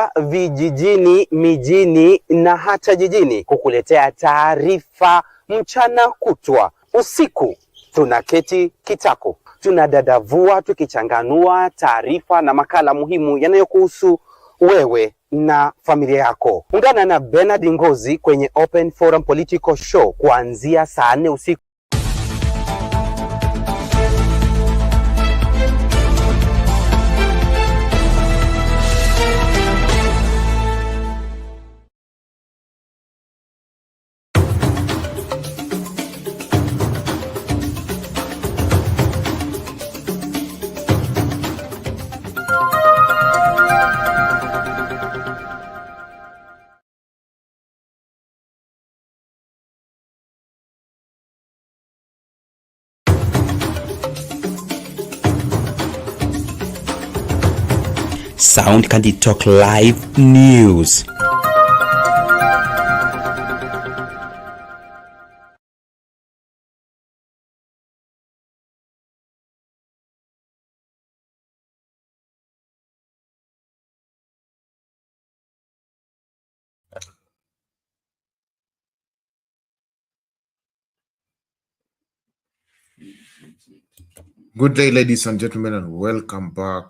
kutoka vijijini, mijini na hata jijini kukuletea taarifa mchana kutwa. Usiku tunaketi kitako, tunadadavua tukichanganua taarifa na makala muhimu yanayokuhusu wewe na familia yako. Ungana na Bernard Ngozi kwenye Open Forum Political Show kuanzia saa 4 usiku. Sound Candy Talk Live News. Good day, ladies and gentlemen, and welcome back.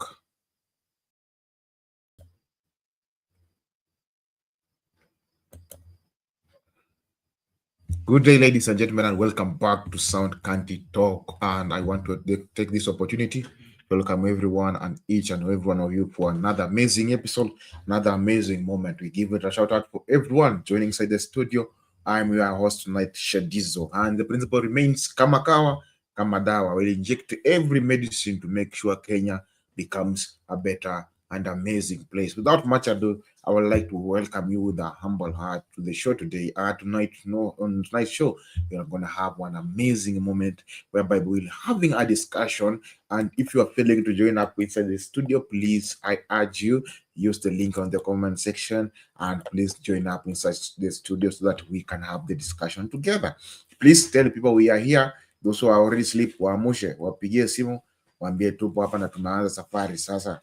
Good day, ladies and gentlemen, and welcome back to Sound Candy Talk. And I want to take this opportunity to welcome everyone and each and every one of you for another amazing episode, another amazing moment. We give it a shout out for everyone joining inside the studio. I'm your host tonight, Shadizo, and the principle remains Kamakawa, Kamadawa. We'll inject every medicine to make sure Kenya becomes a better and amazing place. Without much ado, I would like to welcome you with a humble heart to the show today. On tonight's show, we are going to have one amazing moment whereby we're having a discussion. And if you are failing to join up inside the studio, please, I urge you, use the link on the comment section and please join up inside the studio so that we can have the discussion together. Please tell people we are here. Those who are already asleep, waamshe, wapigie simu, waambie tupo hapa na tunaanza safari sasa.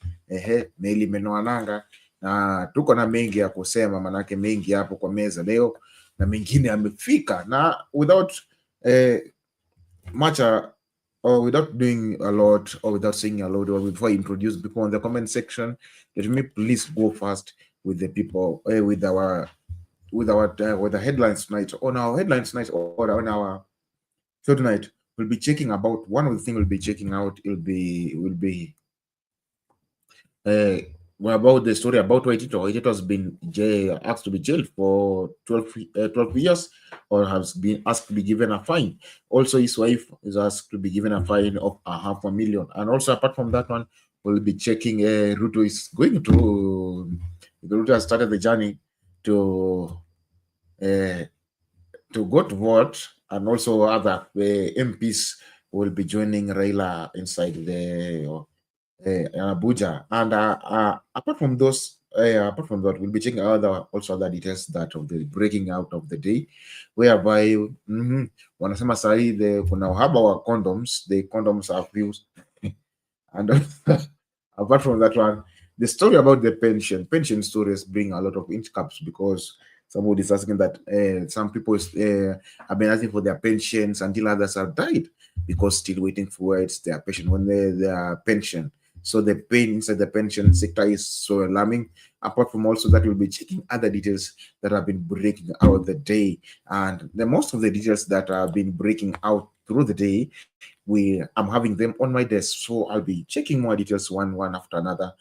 Meli imenoa nanga na tuko na mengi ya kusema, manake mengi hapo kwa meza leo na mengine yamefika, na without or without doing a lot or without saying a lot, or before I introduce people on the comment section, let me please go first with the people with the headlines tonight. On our headlines tonight, or on our show tonight, we'll be checking about one of the things we'll be checking out. Will be about the story about Waititu. Waititu has been asked to be jailed for 12 years, or has been asked to be given a fine. Also, his wife is asked to be given a fine of $500,000. And also, apart from that one, we'll be checking Ruto is going to. Ruto has started the journey to go to vote, and also other MPs will be joining Raila inside the Abuja. And apart from that, we'll be checking also other details that of the breaking out of the day, whereby wanasema sahi kuna uhaba wa condoms. The condoms are fused. And apart from that one, the story about the pension stories bring a lot of incaps, because somebody is asking that some people have been asking for their pensions until others have died, because still waiting for their pension. So the pain inside the pension sector is so alarming. Apart from also that, we'll be checking other details that have been breaking out the day. And the most of the details that have been breaking out through the day, I'm having them on my desk. So I'll be checking more details one after another.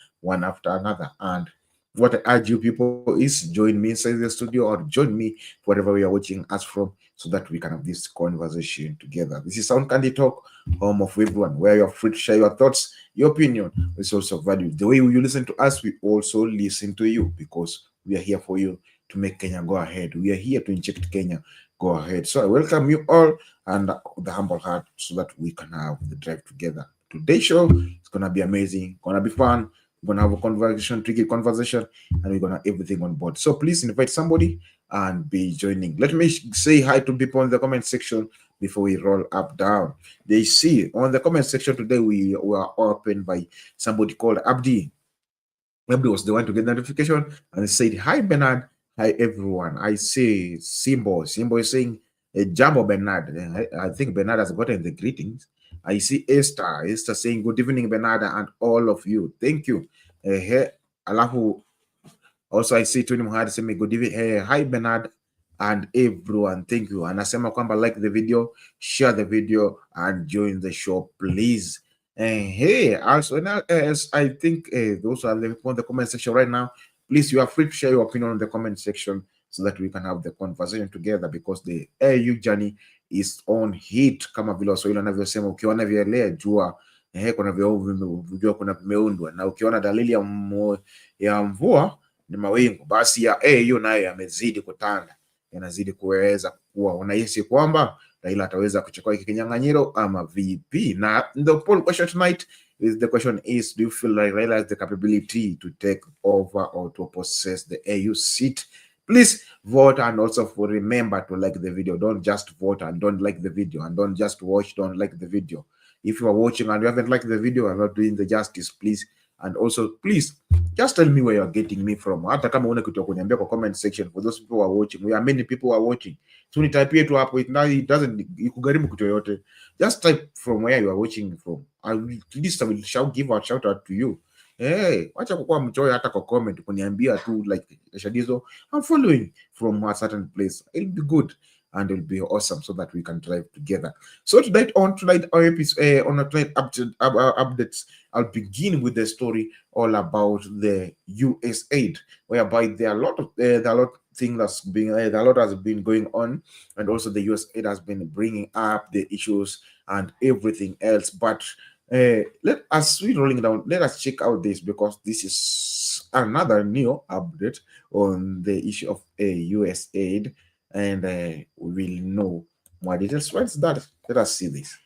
And what I urge you people is join me inside the studio, or join me wherever we are watching us from, so that we can have this conversation together. This is Sound Candy Talk, home of everyone, where you're free to share your thoughts, your opinion is also valued. The way you listen to us, we also listen to you, because we are here for you to make Kenya go ahead. We are here to inject Kenya go ahead. So I welcome you all, and the humble heart, so that we can have the drive together. Today's show is gonna be amazing, gonna be fun. We're gonna have a conversation, tricky conversation, and we're gonna have everything on board. So please invite somebody and be joining. Let me say hi to people in the comment section before we roll up down. They see on the comment section today we were opened by somebody called Abdi. Everybody was the one to get the notification and said, "Hi Bernard, hi everyone." I say Simbo. Simbo is saying, "Jambo Bernard." I think Bernard has gotten the greetings. I see Esther. Esther saying, "Good evening, Bernard, and all of you. Thank you." Allahu. Also, I see Tony Muhammad saying, "Good evening, hi Bernard and everyone. Thank you." And Asema kwamba like the video, share the video, and join the show, please. Hey, also now, as I think those are the comment section right now. Please, you are free to share your opinion on the comment section so that we can have the conversation together, because the AU journey is on hit. Kama vile Waswahili wanavyosema, ukiona vielea jua kuna vijua kuna vimeundwa, na ukiona dalili ya mvua ni mawingu, basi ya AU nayo yamezidi kutanda, yanazidi kuweza kuwa. Unahisi kwamba Raila ataweza kuchukua hiki kinyang'anyiro ama vipi? Na the poll question tonight is, the question is, do you feel like Raila has the capability to take over or to possess the AU seat? Please vote, and also remember to like the video. Don't just vote and don't like the video, and don't just watch, don't like the video. If you are watching and you haven't liked the video, I'm not doing the justice, please. And also, please, just tell me where you're getting me from. Hata kama una kitu kuniambia kwa comment section. For those people who are watching, we are many people who are watching. So type yetu hapo, it doesn't ikugharimu kitu yoyote. Just type from where you are watching from. I will give a shout out to you. Hey, wacha kukua mchoyo hata kwa comment kuniambia tu like Shadizo, I'm following from a certain place. It'll be good and it'll be awesome, so that we can drive together. So tonight on our episode, on tonight updates, I'll begin with the story all about the US aid, whereby there are a lot of things that's being a lot has been going on, and also the US aid has been bringing up the issues and everything else. But let us rolling down. Let us check out this, because this is another new update on the issue of US aid, and we will know more details. What's that? Let us see this.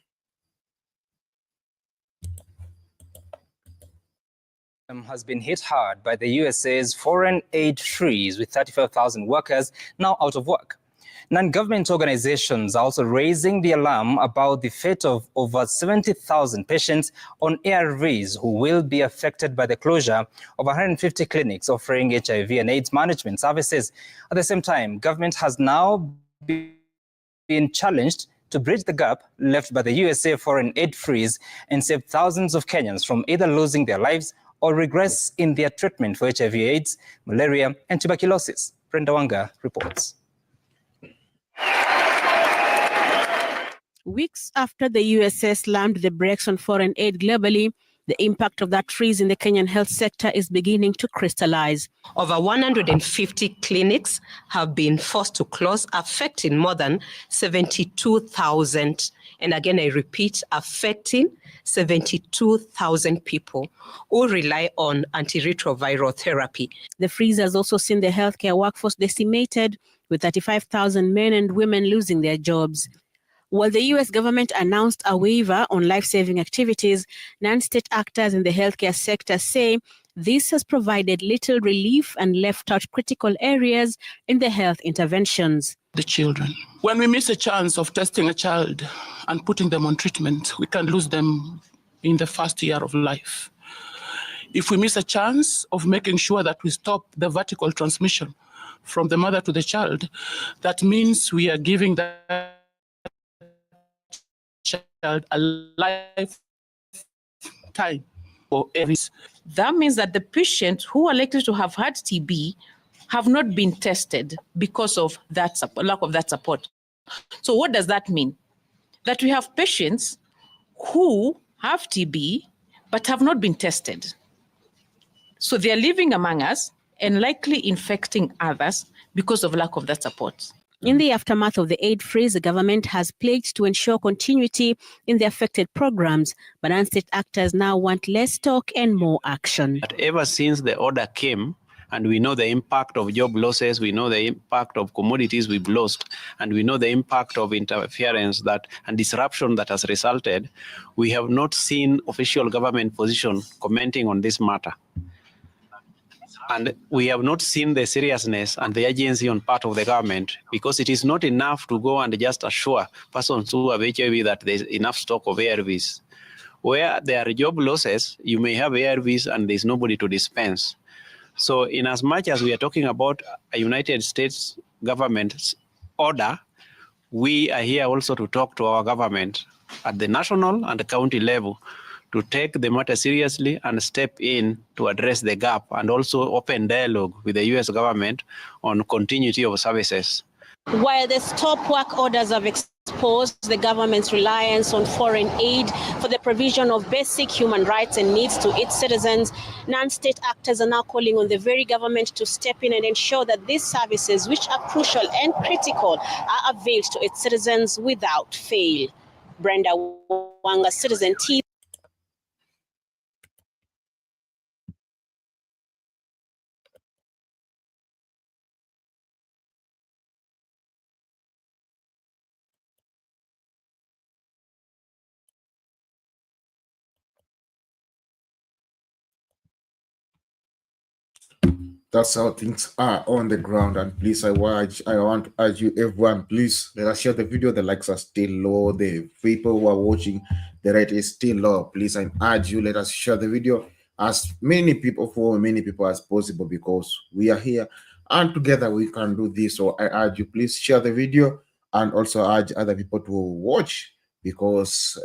Has been hit hard by the USA's foreign aid freeze, with 35,000 workers now out of work. Non-government organizations are also raising the alarm about the fate of over 70,000 patients on ARVs who will be affected by the closure of 150 clinics offering HIV and AIDS management services. At the same time, government has now been challenged to bridge the gap left by the USA foreign aid freeze and save thousands of Kenyans from either losing their lives or regress in their treatment for HIV, AIDS, malaria, and tuberculosis. Brenda Wanga reports. Weeks after the USA slammed the brakes on foreign aid globally, the impact of that freeze in the Kenyan health sector is beginning to crystallize. Over 150 clinics have been forced to close, affecting more than 72,000. And again, I repeat, affecting 72,000 people who rely on antiretroviral therapy. The freeze has also seen the healthcare workforce decimated, with 35,000 men and women losing their jobs. While the US government announced a waiver on life-saving activities, non-state actors in the healthcare sector say this has provided little relief and left out critical areas in the health interventions. The children. When we miss a chance of testing a child and putting them on treatment, we can lose them in the first year of life. If we miss a chance of making sure that we stop the vertical transmission from the mother to the child, that means we are giving that child a lifetime for every. That means that the patients who are likely to have had TB have not been tested because of that lack of that support. So what does that mean? That we have patients who have TB but have not been tested. So they are living among us and likely infecting others because of lack of that support. In the aftermath of the aid freeze, the government has pledged to ensure continuity in the affected programs, but non-state actors now want less talk and more action. But ever since the order came, and we know the impact of job losses, we know the impact of commodities we've lost, and we know the impact of interference and disruption that has resulted, we have not seen official government position commenting on this matter. And we have not seen the seriousness and the urgency on part of the government, because it is not enough to go and just assure persons who have HIV that there is enough stock of ARVs. Where there are job losses, you may have ARVs and there's nobody to dispense. So in as much as we are talking about a United States government's order, we are here also to talk to our government at the national and the county level to take the matter seriously and step in to address the gap and also open dialogue with the US government on continuity of services. While the stop work orders have exposed the government's reliance on foreign aid for the provision of basic human rights and needs to its citizens, non-state actors are now calling on the very government to step in and ensure that these services, which are crucial and critical, are availed to its citizens without fail. Brenda Wanga, Citizen TV. That's how things are on the ground. And please, I want to urge you, everyone, please let us share the video. The likes are still low. The people who are watching, the rate is still low. Please, I urge you, let us share the video as many people, for many people as possible, because we are here and together we can do this. So I urge you, please share the video and also urge other people to watch, because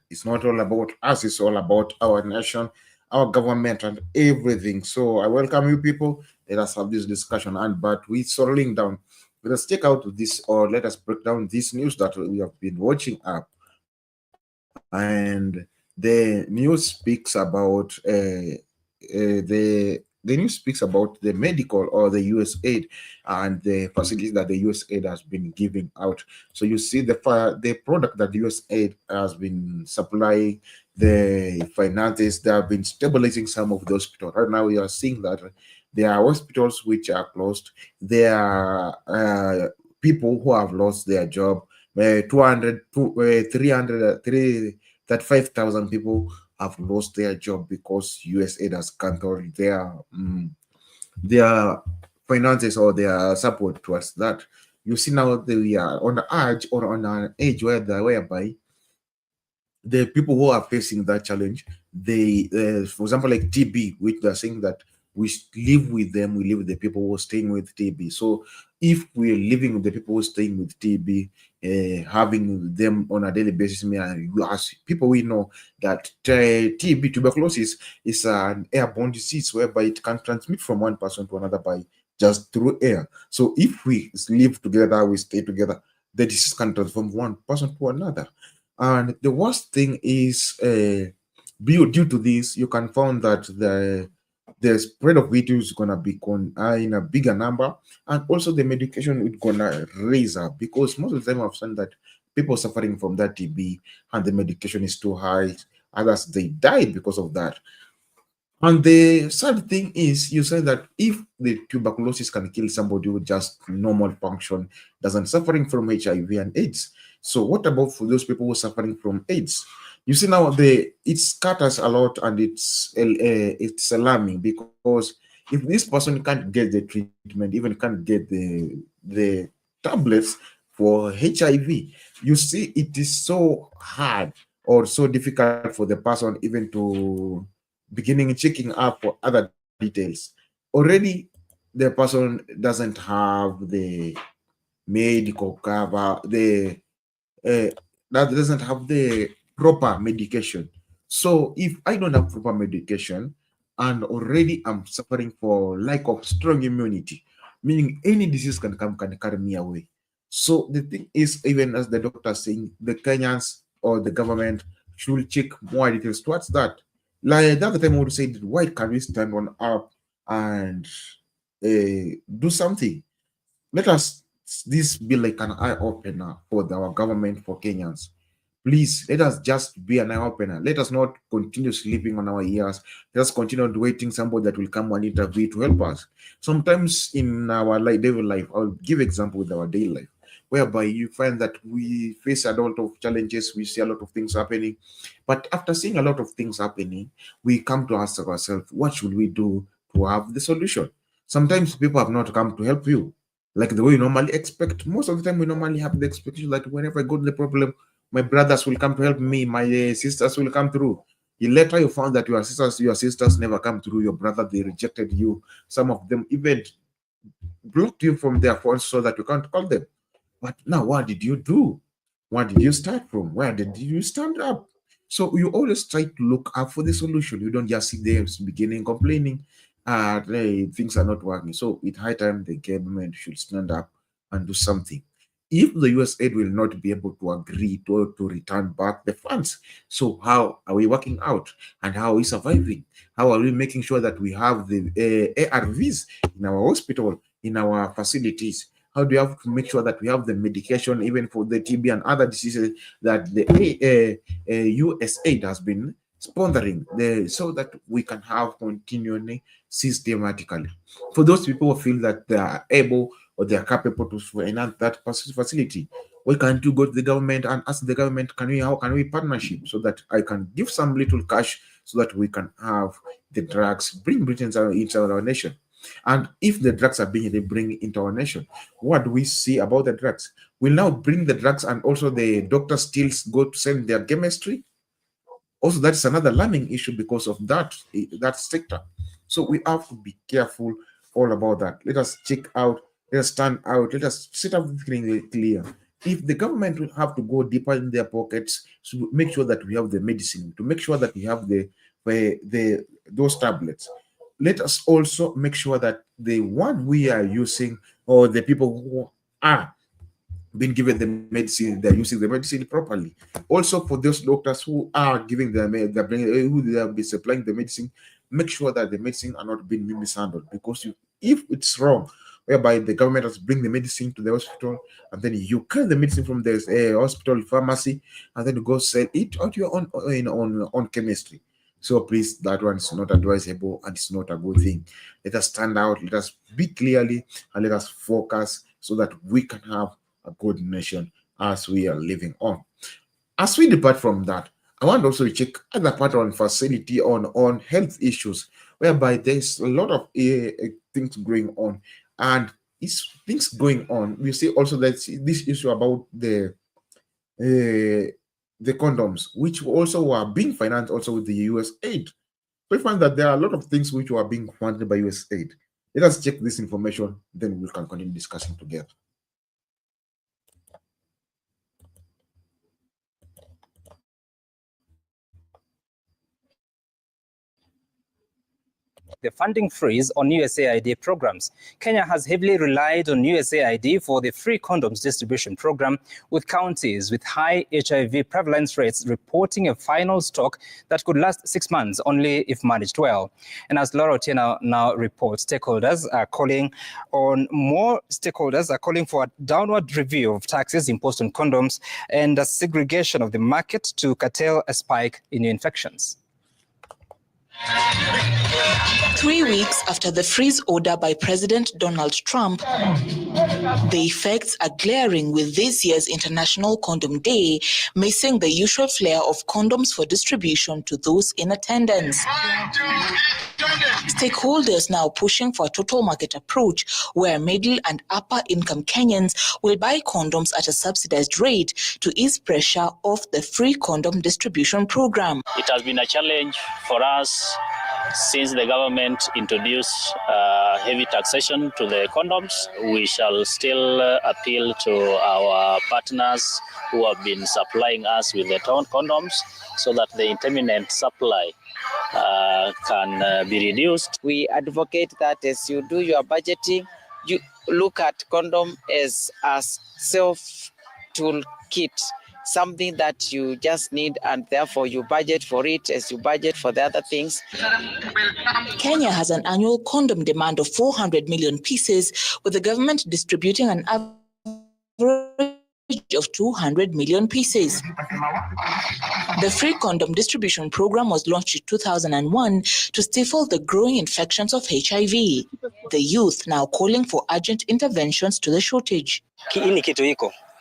it's not all about us, it's all about our nation, our government, and everything. So I welcome you people. Let us have this discussion. But we're settling down. Let us take out this, or let us break down this news that we have been watching up. And the news speaks about the news speaks about the medical or the US aid and the facilities that the US aid has been giving out. So you see the product that the US aid has been supplying, the finances, they have been stabilizing some of the hospitals. Right now we are seeing that there are hospitals which are closed. There are people who have lost their job. 35,000 people have lost their job because USAID has canceled their finances or their support towards that. You see now they are on the edge or on an edge whereby the people who are facing that challenge, they, for example, like TB, which they're saying that we live with them, we live with the people who are staying with TB. So if we're living with the people who are staying with TB, having them on a daily basis, as people, we know that TB, tuberculosis, is an airborne disease whereby it can transmit from one person to another by just through air. So if we live together, we stay together, the disease can transform one person to another. And the worst thing is, due to this, you can find that the spread of it is gonna be in a bigger number, and also the medication is gonna raise up, because most of the time I've seen that people suffering from that TB and the medication is too high. Others, they died because of that. And the sad thing is, you say that if the tuberculosis can kill somebody with just normal function, doesn't suffering from HIV and AIDS. So what about for those people who are suffering from AIDS? You see now it scatters a lot, and it's alarming, because if this person can't get the treatment, even can't get the tablets for HIV, you see it is so hard or so difficult for the person even to beginning checking up for other details. Already the person doesn't have the medical cover, that doesn't have the proper medication. So if I don't have proper medication and already I'm suffering for lack of strong immunity, meaning any disease can carry me away. So the thing is, even as the doctor is saying, the Kenyans or the government should check more details towards that. Like the other time, I would say, why can't we stand on up and do something? Let us this be like an eye opener for our government, for Kenyans. Please let us just be an eye opener. Let us not continue sleeping on our ears. Let us continue waiting somebody that will come and intervene to help us. Sometimes in our daily life, I'll give example with our daily life, whereby you find that we face a lot of challenges, we see a lot of things happening. But after seeing a lot of things happening, we come to ask ourselves, what should we do to have the solution? Sometimes people have not come to help you like the way you normally expect. Most of the time, we normally have the expectation that whenever I go to the problem, my brothers will come to help me, my sisters will come through. Later you found that your sisters never come through, your brother, they rejected you. Some of them even blocked you from their phones so that you can't call them. But now what did you do? Where did you start from? Where did you stand up? So you always try to look up for the solution. You don't just sit there beginning complaining, things are not working. So it's high time the government should stand up and do something. If the US aid will not be able to agree to return back the funds, so how are we working out? And how are we surviving? How are we making sure that we have the ARVs in our hospital, in our facilities? How do you have to make sure that we have the medication even for the TB and other diseases that the US aid has been sponsoring, so that we can have continually systematically? For those people who feel that they are able or they are capable to finance that facility, why can't you go to the government and ask the government, how can we partnership so that I can give some little cash so that we can have the drugs bring Britain into our nation? And if the drugs are being bring into our nation, what do we see about the drugs? We'll now bring the drugs and also the doctors still go to send their chemistry. Also, that's another learning issue because of that sector. So we have to be careful all about that. Let us check out, let us stand out, let us set up clear. If the government will have to go deeper in their pockets to make sure that we have the medicine, to make sure that we have those tablets, let us also make sure that the one we are using, or the people who are being given the medicine, they're using the medicine properly. Also, for those doctors who are giving who they are supplying the medicine, make sure that the medicine are not being mishandled. Because if it's wrong, whereby the government has bring the medicine to the hospital, and then you carry the medicine from the hospital pharmacy, and then you go sell it out your own chemistry. So please, that one is not advisable and it's not a good thing. Let us stand out, let us speak clearly, and let us focus so that we can have a good nation as we are living on. As we depart from that, I want also to check other part on facility on health issues, whereby there's a lot of things going on, and it's things going on. We see also that this issue about the condoms, which also are being financed also with the US aid. We find that there are a lot of things which are being funded by US aid. Let us check this information, then we can continue discussing together. The funding freeze on USAID programs. Kenya has heavily relied on USAID for the free condoms distribution program, with counties with high HIV prevalence rates reporting a final stock that could last 6 months only if managed well. And as Laura Otieno now reports, stakeholders are calling for a downward review of taxes imposed on condoms and a segregation of the market to curtail a spike in new infections. 3 weeks after the freeze order by President Donald Trump, the effects are glaring, with this year's International Condom Day missing the usual flair of condoms for distribution to those in attendance. Stakeholders now pushing for a total market approach where middle and upper income Kenyans will buy condoms at a subsidized rate to ease pressure of the free condom distribution program. It has been a challenge for us since the government introduced heavy taxation to the condoms. We shall still appeal to our partners who have been supplying us with the condoms so that the intermittent supply can be reduced. We advocate that as you do your budgeting, you look at condom as a self-toolkit, something that you just need, and therefore you budget for it as you budget for the other things. Kenya has an annual condom demand of 400 million pieces, with the government distributing an average of 200 million pieces. The free condom distribution program was launched in 2001 to stifle the growing infections of HIV. The youth now calling for urgent interventions to the shortage.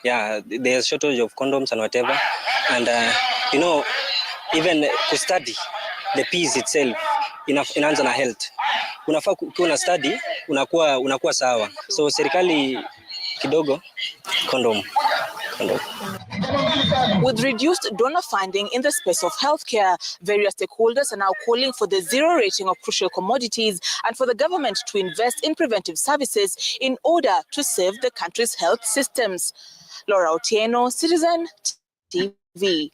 Yeah, there's shortage of condoms and whatever. And, even to study the piece itself, inaanza na health. Unafaa ukiwa na study, unakuwa sawa. So serikali kidogo, condom condom. With reduced donor funding in the space of healthcare, various stakeholders are now calling for the zero rating of crucial commodities and for the government to invest in preventive services in order to save the country's health systems. Laura Otieno, Citizen TV.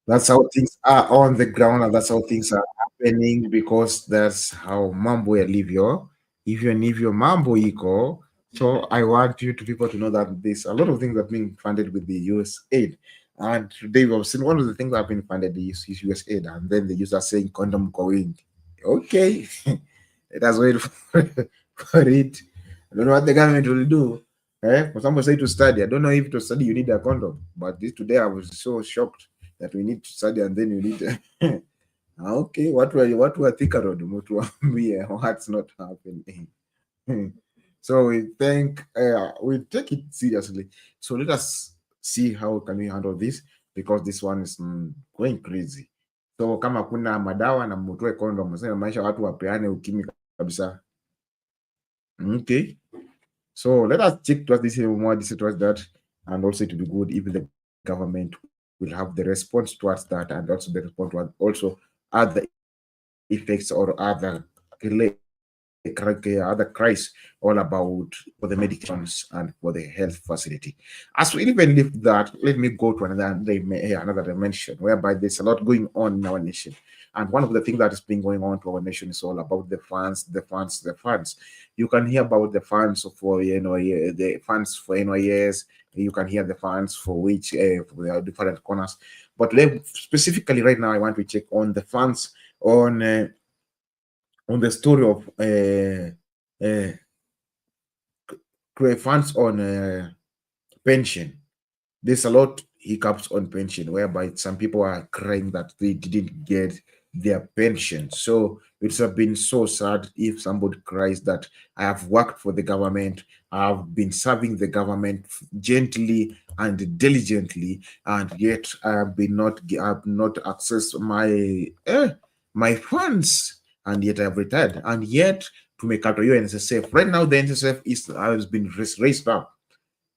That's how things are on the ground, and that's how things are happening because that's how mambo yalivyo. Hivyo mambo iko. So I want you to people to know that there's a lot of things that are being funded with the US aid. And today we've seen one of the things that have been funded is US aid, and then they use that saying condom going. Okay. Let us wait for it. I don't know what the government will do. For someone say to study, I don't know if to study you need a condom, but this today I was so shocked that we need to study and then you need okay, what were thinking about what's not happening. So we take it seriously. So let us see how can we handle this because this one is going crazy. So kama kuna madawa na mtoe condom, sasa maisha watu wapeane ukimwi kabisa. Okay. So let us check towards this more towards that, and also it will be good if the government will have the response towards that, and also the response towards also other effects or other cries all about for the medications and for the health facility. As we even leave that, let me go to another dimension whereby there's a lot going on in our nation. And one of the things that is being going on to our nation is all about the funds. You can hear about the funds for the funds for NYS. You can hear the funds for which for the different corners. But specifically right now, I want to check on the funds on the story of funds on pension. There's a lot hiccups on pension whereby some people are crying that they didn't get their pension. So it's been so sad if somebody cries that I have worked for the government, I've been serving the government gently and diligently, and yet I have not accessed my funds, and yet I've retired, and yet to make out your NSSF. Right now, the NSSF has been raised up.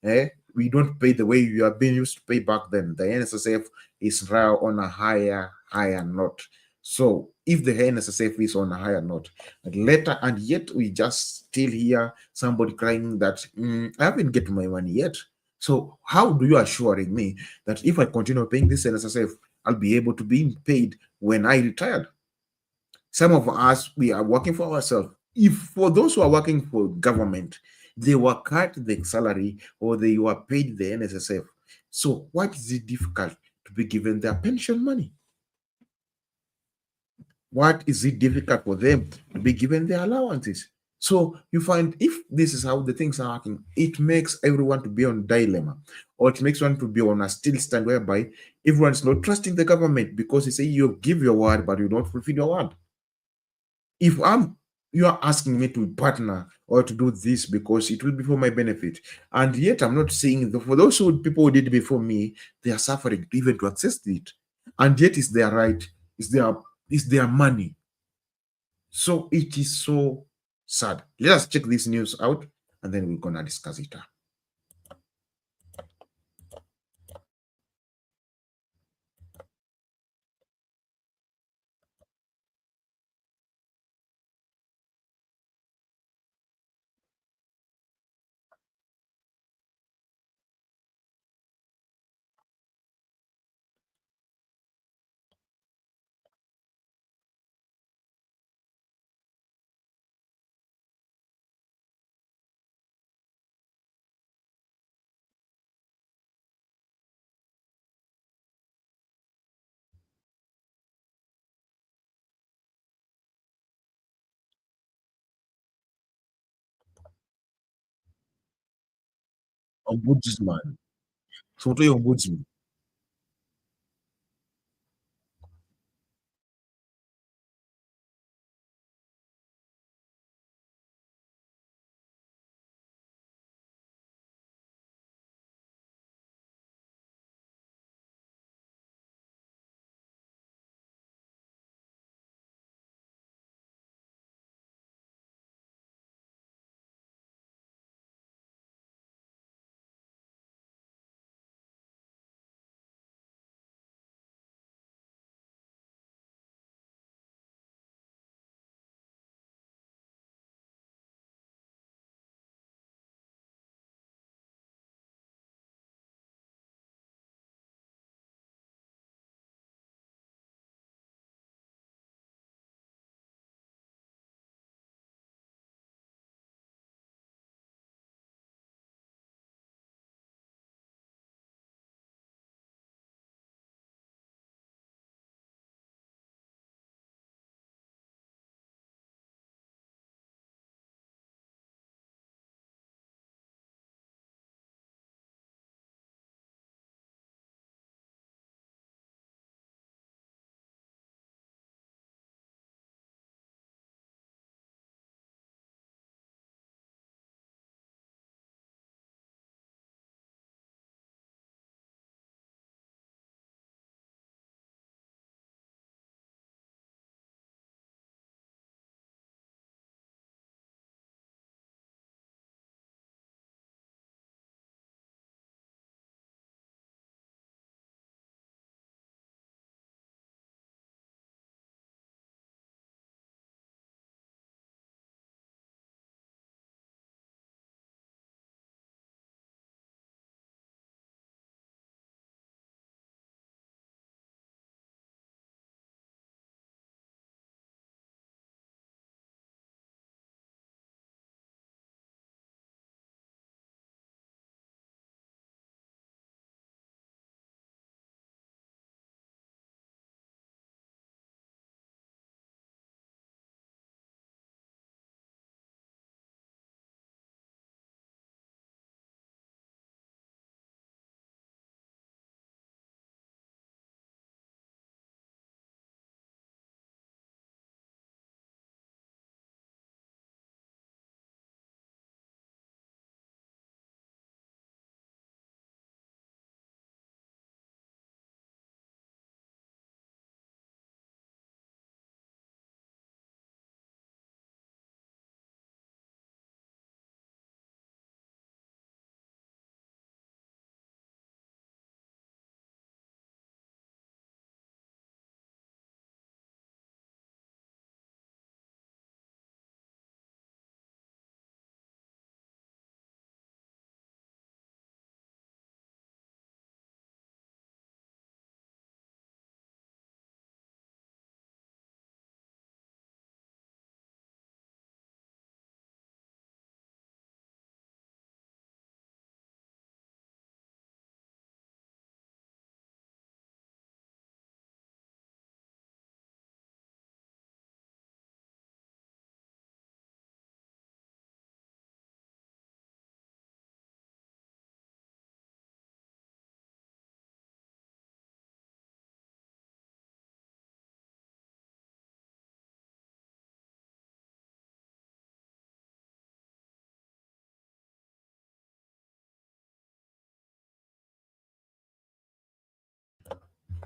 We don't pay the way you have been used to pay back then. The NSSF is now on a higher note. So if the NSSF is on a higher note, and yet we just still hear somebody crying that I haven't get my money yet. So how do you assuring me that if I continue paying this NSSF, I'll be able to be paid when I retired? Some of us, we are working for ourselves. If for those who are working for government, they were cut the salary or they were paid the NSSF. So what is it difficult to be given their pension money? What is it difficult for them to be given their allowances? So you find if this is how the things are working, it makes everyone to be on dilemma, or it makes one to be on a still stand whereby everyone's not trusting the government because you say you give your word, but you don't fulfill your word. If you are asking me to partner or to do this because it will be for my benefit, and yet I'm not saying for those people who did before me, they are suffering even to access it, and yet it's their right, it's their money. So it is so sad. Let us check this news out, and then we're gonna discuss it. Ombudsman. So to ombudsman.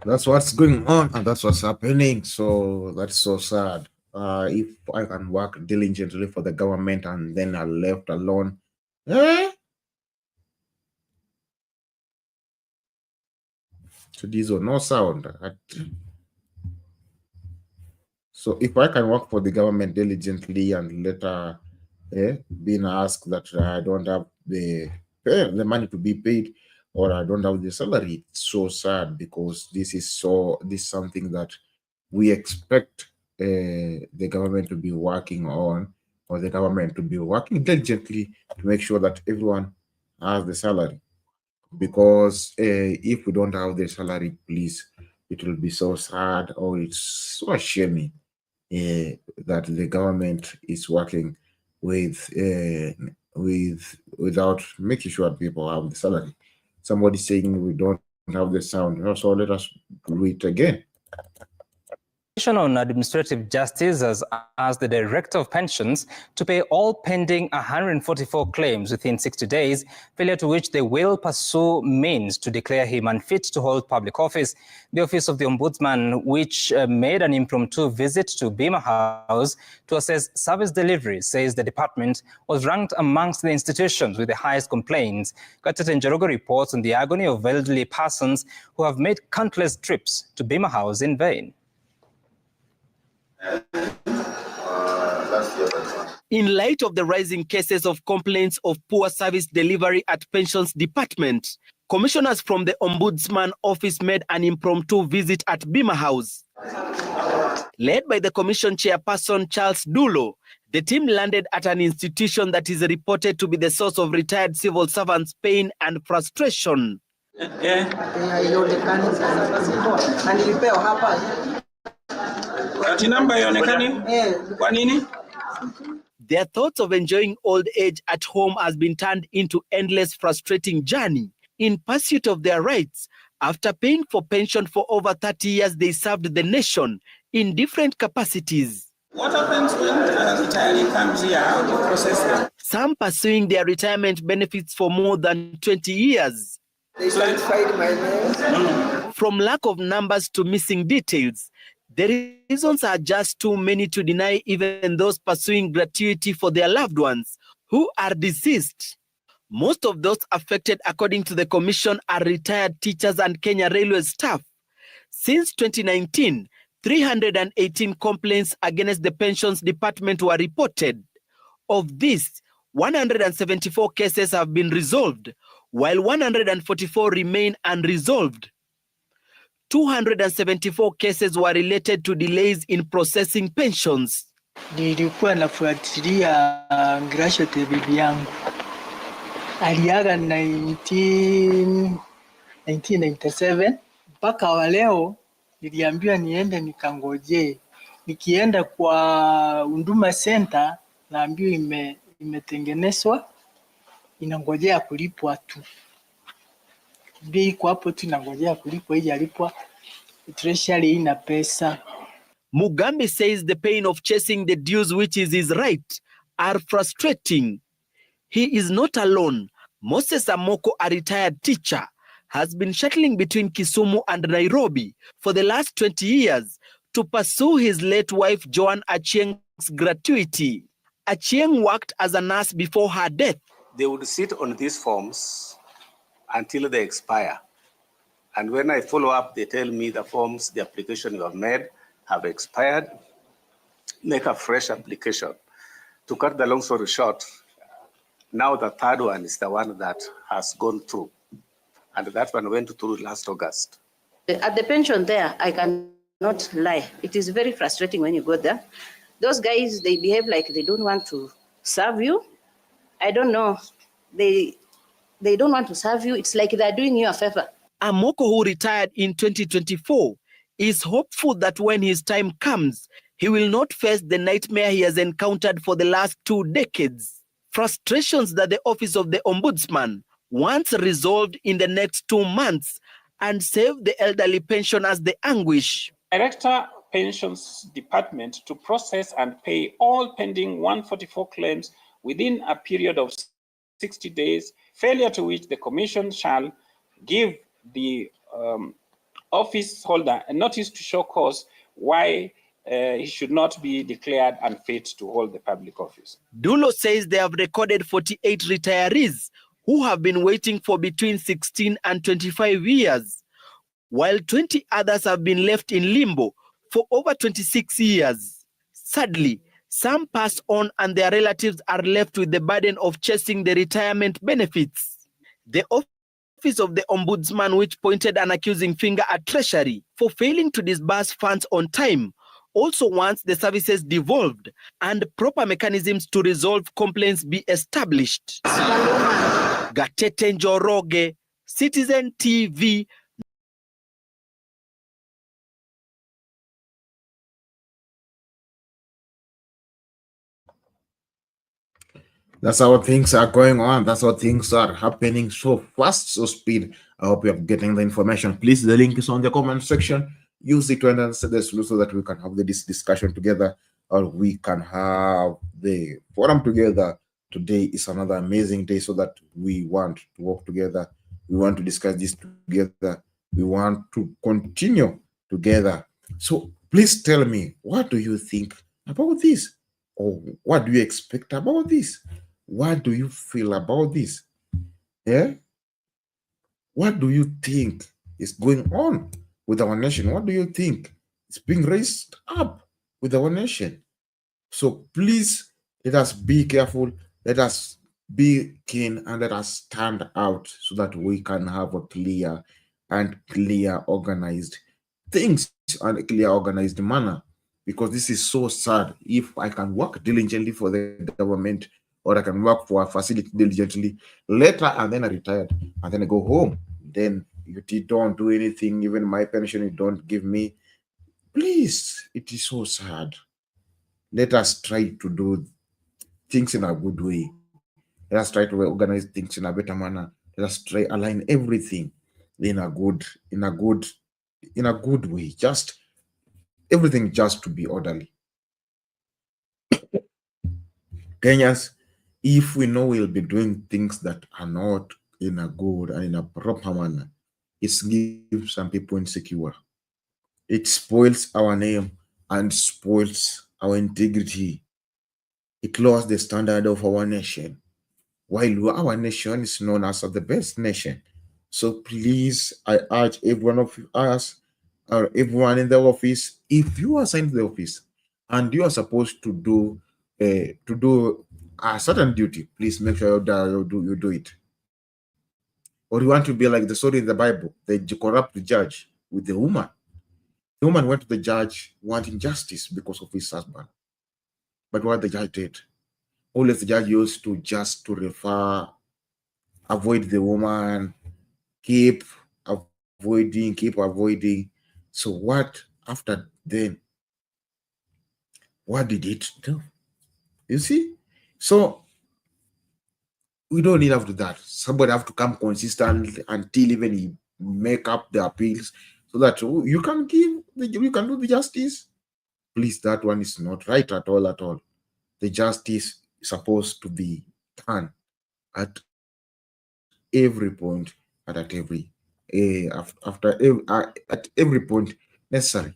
That's what's going on, and that's what's happening. So that's so sad. If I can work diligently for the government and then I'm left alone, so these are no sound. So if I can work for the government diligently and later being asked that I don't have the money to be paid or I don't have the salary, it's so sad because this is something that we expect the government to be working on, or the government to be working diligently to make sure that everyone has the salary. Because if we don't have the salary, please, it will be so sad, or it's so shaming that the government is working without making sure people have the salary. Somebody saying we don't have the sound, so let us do it again. Commission on Administrative Justice has asked the Director of Pensions to pay all pending 144 claims within 60 days, failure to which they will pursue means to declare him unfit to hold public office. The Office of the Ombudsman, which made an impromptu visit to Bima House to assess service delivery, says the department was ranked amongst the institutions with the highest complaints. Gatete Njoroge reports on the agony of elderly persons who have made countless trips to Bima House in vain. In light of the rising cases of complaints of poor service delivery at Pensions Department, commissioners from the Ombudsman Office made an impromptu visit at Bima House. Led by the Commission Chairperson Charles Dulo, the team landed at an institution that is reported to be the source of retired civil servants' pain and frustration. Their thoughts of enjoying old age at home has been turned into endless frustrating journey in pursuit of their rights. After paying for pension for over 30 years, they served the nation in different capacities. What happens when a retiree comes here? How do you process them? Some pursuing their retirement benefits for more than 20 years. They satisfied my name. From lack of numbers to missing details, the reasons are just too many to deny even those pursuing gratuity for their loved ones who are deceased. Most of those affected, according to the Commission, are retired teachers and Kenya Railway staff. Since 2019, 318 complaints against the Pensions Department were reported. Of these, 174 cases have been resolved, while 144 remain unresolved. 274 cases were related to delays in processing pensions. Nilikuwa nafuatilia gratuity bibi yangu. Aliaga 1997 mpaka wa leo niliambiwa niende nikangojee. Nikienda kwa Huduma Center naambiwa imetengenezwa inangojea kulipwa tu. Iko hapo tu inangojea kulipwa ili alipwa. Treasury ina pesa. Mugambi says the pain of chasing the dues, which is his right, are frustrating. He is not alone. Moses Amoko, a retired teacher, has been shuttling between Kisumu and Nairobi for the last 20 years to pursue his late wife Joan Achieng's gratuity. Achieng worked as a nurse before her death. They would sit on these forms until they expire. And when I follow up, they tell me the forms, the application you have made have expired. Make a fresh application. To cut the long story short, now the third one is the one that has gone through. And that one went through last August. At the pension there, I cannot lie. It is very frustrating when you go there. Those guys, they behave like they don't want to serve you. I don't know. They don't want to serve you. It's like they're doing you a favor. Amoko, who retired in 2024, is hopeful that when his time comes, he will not face the nightmare he has encountered for the last 2 decades. Frustrations that the Office of the Ombudsman wants resolved in the next 2 months and save the elderly pensioners the anguish. Director Pensions Department to process and pay all pending 144 claims within a period of 60 days, failure to which the Commission shall give the office holder a notice to show cause why he should not be declared unfit to hold the public office. Dulo says they have recorded 48 retirees who have been waiting for between 16 and 25 years, while 20 others have been left in limbo for over 26 years. Sadly, some pass on and their relatives are left with the burden of chasing the retirement benefits. The Office of the Ombudsman, which pointed an accusing finger at Treasury for failing to disburse funds on time, also wants the services devolved and proper mechanisms to resolve complaints be established. Gatete Njoroge, Citizen TV. That's how things are going on. That's how things are happening so fast, so speed. I hope you're getting the information. Please, the link is on the comment section. Use it to understand the solution so that we can have this discussion together, or we can have the forum together. Today is another amazing day, so that we want to work together. We want to discuss this together. We want to continue together. So please tell me, what do you think about this? Or what do you expect about this? What do you feel about this? Yeah? What do you think is going on with our nation? What do you think is being raised up with our nation? So please, let us be careful. Let us be keen, and let us stand out so that we can have a clear organized things and a clear organized manner. Because this is so sad. If I can work diligently for the government, or I can work for a facility diligently, later and then I retired, and then I go home, then you don't do anything, even my pension you don't give me. Please, it is so sad. Let us try to do things in a good way. Let us try to organize things in a better manner. Let us try align everything in a good way. Just everything just to be orderly. Kenyans, if we know we'll be doing things that are not in a good and in a proper manner, it gives some people insecure. It spoils our name and spoils our integrity. It lowers the standard of our nation, while our nation is known as the best nation. So please, I urge every one of us, or everyone in the office, if you are assigned to the office and you are supposed to do a certain duty, please make sure you do it. Or you want to be like the story in the Bible, the corrupt judge with the woman. The woman went to the judge wanting justice because of his husband. But what the judge did, always the judge used to just to refer, avoid the woman, keep avoiding. So what after then? What did it do? You see? So we don't need after that. Somebody have to come consistent until even he make up the appeals, so that you can do the justice. Please, that one is not right at all. The justice is supposed to be done at every point and at every at every point necessary.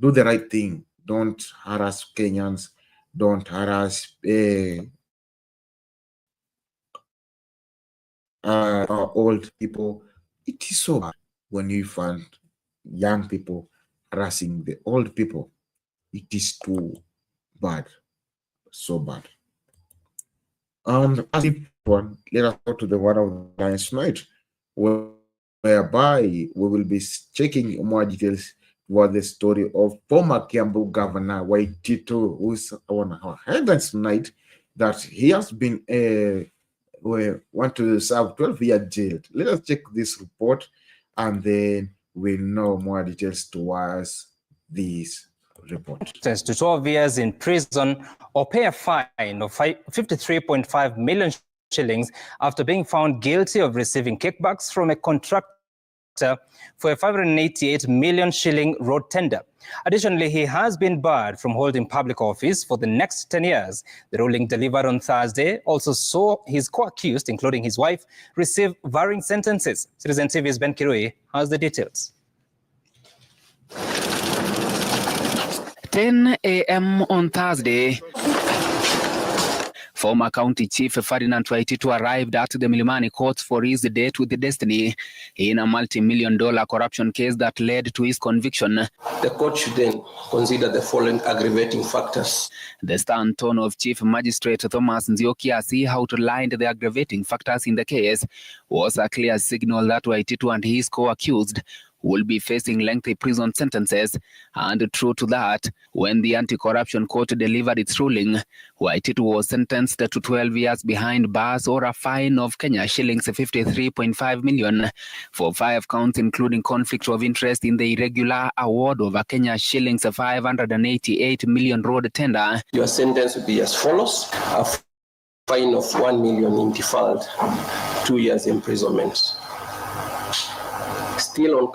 Do the right thing. Don't harass Kenyans. Don't harass old people. It is so bad when you find young people harassing the old people. It is too bad, so bad. As if one, let us go to the one of last night, whereby we will be checking more details about the story of former Kiambu Governor Waititu, who is on our headlines tonight, that he has been want to serve 12-year jail. Let us check this report, and then we'll know more details towards this report. To 12 years in prison or pay a fine of 53.5 million shillings after being found guilty of receiving kickbacks from a contractor for a 588 million shilling road tender. Additionally, he has been barred from holding public office for the next 10 years. The ruling delivered on Thursday also saw his co-accused, including his wife, receive varying sentences. Citizen TV's Ben Kirui has the details. 10 a.m. on Thursday, former county chief Ferdinand Waititu arrived at the Milimani court for his date with destiny in a multi-million-dollar corruption case that led to his conviction. The court should then consider the following aggravating factors. The stern tone of Chief Magistrate Thomas Nzioki as he outlined the aggravating factors in the case was a clear signal that Waititu and his co-accused will be facing lengthy prison sentences. And true to that, when the anti-corruption court delivered its ruling, Waititu was sentenced to 12 years behind bars or a fine of Kenya shillings 53.5 million for 5 counts, including conflict of interest in the irregular award of a Kenya shillings 588 million road tender. Your sentence will be as follows: a fine of 1 million in default, 2 years imprisonment. Still on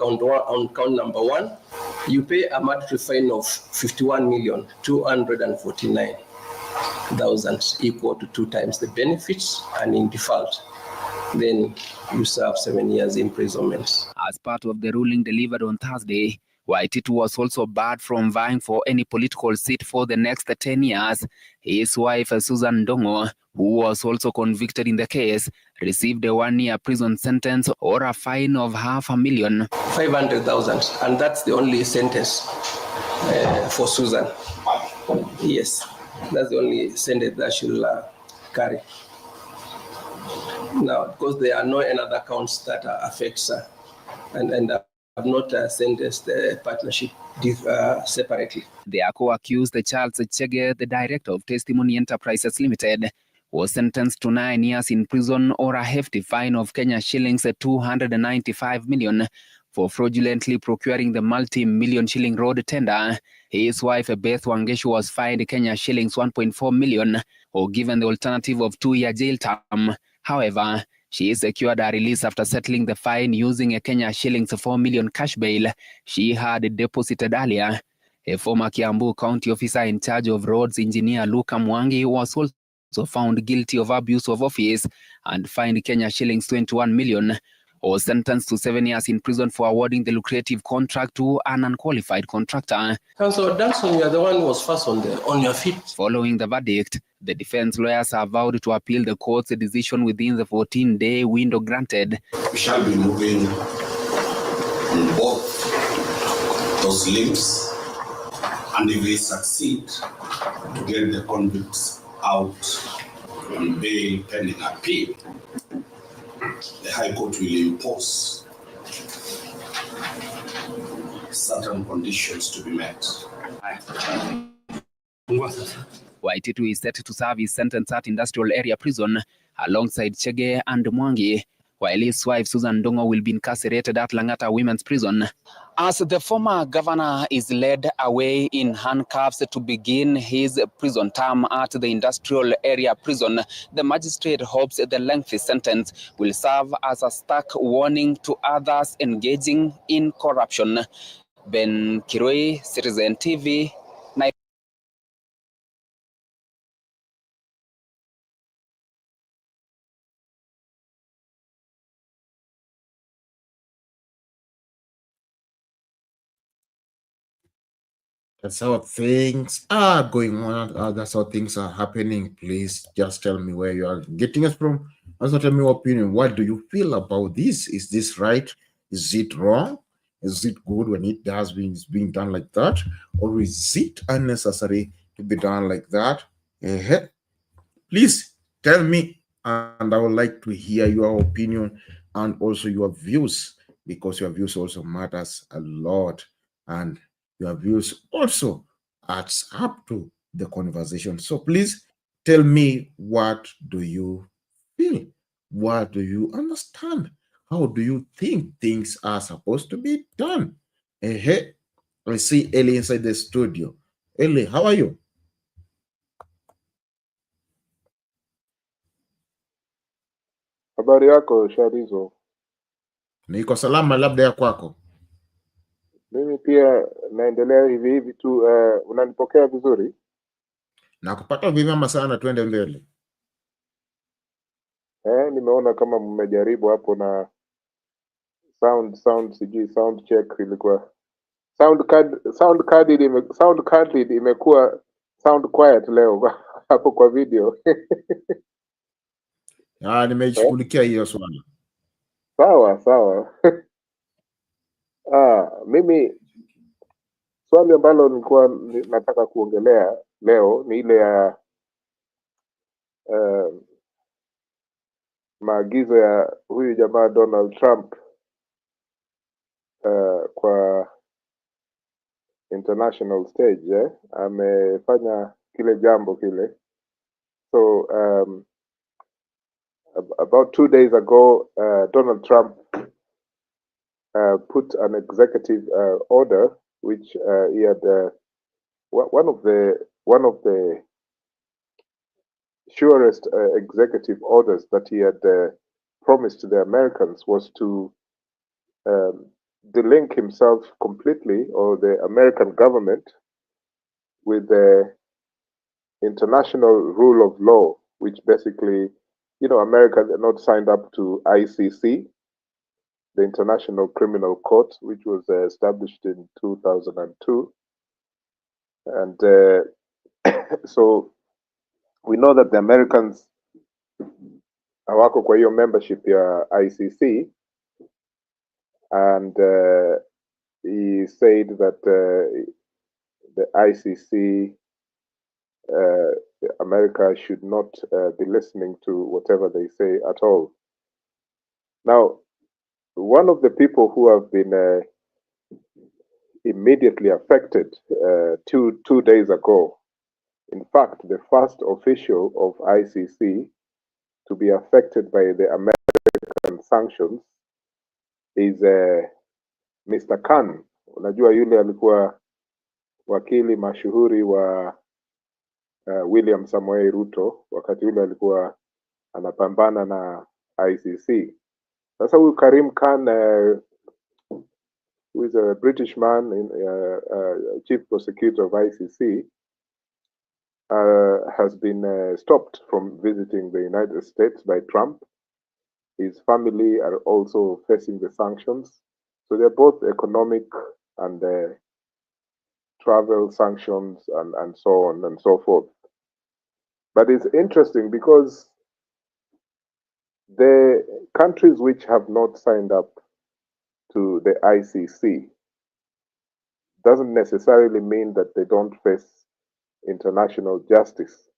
count number 1, you pay a monthly fine of 51,249,000, equal to 2 times the benefits, and in default, then you serve 7 years imprisonment. As part of the ruling delivered on Thursday, Waititu was also barred from vying for any political seat for the next 10 years. His wife, Susan Ndongo, who was also convicted in the case, received a 1-year prison sentence or a fine of $500,000. 500,000, and that's the only sentence for Susan. Yes, that's the only sentence that she'll carry. Now, because there are no other counts that affects her, and have not sentenced the partnership separately. The co-accused Charles Chege, the director of Testimony Enterprises Limited, was sentenced to 9 years in prison or a hefty fine of Kenya shillings 295 million for fraudulently procuring the multi-million shilling road tender. His wife Beth Wangeshu was fined Kenya shillings 1.4 million or given the alternative of 2-year jail term. However, she secured a release after settling the fine using a Kenya shillings 4 million cash bail she had deposited earlier. A former Kiambu County officer in charge of roads, engineer Luka Mwangi, was also found guilty of abuse of office and fined Kenya shillings 21 million or sentenced to 7 years in prison for awarding the lucrative contract to an unqualified contractor. Councillor Danson, you are the one who was first on your feet. Following the verdict, the defense lawyers have vowed to appeal the court's decision within the 14-day window granted. We shall be moving on both those links, and if we succeed to get the convicts out on bail pending appeal, the High Court will impose certain conditions to be met. Waititu is set to serve his sentence at Industrial Area Prison alongside Chege and Mwangi, while his wife Susan Ndongo will be incarcerated at Langata Women's Prison. As the former governor is led away in handcuffs to begin his prison term at the Industrial Area Prison, the magistrate hopes the lengthy sentence will serve as a stark warning to others engaging in corruption. Ben Kiroi, Citizen TV, Nairobi. That's how things are going on. That's how things are happening. Please just tell me where you are getting us from. Also tell me your opinion. What do you feel about this? Is this right? Is it wrong? Is it good when it has been being done like that? Or is it unnecessary to be done like that? Please tell me, and I would like to hear your opinion and also your views, because your views also matters a lot, and your views also adds up to the conversation. So please tell me, what do you feel? What do you understand? How do you think things are supposed to be done? I see Ellie inside the studio. Ellie, how are you? Habari yako Sharizo? Niko salama, labda ya kwako? Mimi pia naendelea hivi hivi tu. Unanipokea vizuri? Nakupata vyema sana, twende mbele. Nimeona kama mmejaribu hapo na sound sijui sound check ilikuwa sound card imekuwa sound quiet leo hapo kwa video. Nimeshughulikia hiyo swala. Sawa. Mimi swali ambalo nilikuwa nataka kuongelea leo ni ile ya maagizo ya huyu jamaa Donald Trump kwa international stage amefanya kile jambo kile. So about 2 days ago Donald Trump put an executive order which he had one of the surest executive orders that he had promised to the Americans was to delink himself completely, or the American government, with the international rule of law, which basically, America had not signed up to ICC, the International Criminal Court, which was established in 2002. And so we know that the Americans hawako kwa hiyo membership ya ICC, and he said that the ICC, America should not be listening to whatever they say at all. Now, one of the people who have been immediately affected 2 days ago, in fact, the first official of ICC to be affected by the American sanctions is Mr. Khan. Unajua yule alikuwa wakili mashuhuri wa William Samoei Ruto wakati yule alikuwa anapambana na ICC. Sasa huyu Karim Khan, who is a British man, chief prosecutor of ICC, has been stopped from visiting the United States by Trump. His family are also facing the sanctions. So they're both economic and travel sanctions and so on and so forth. But it's interesting because the countries which have not signed up to the ICC doesn't necessarily mean that they don't face international justice.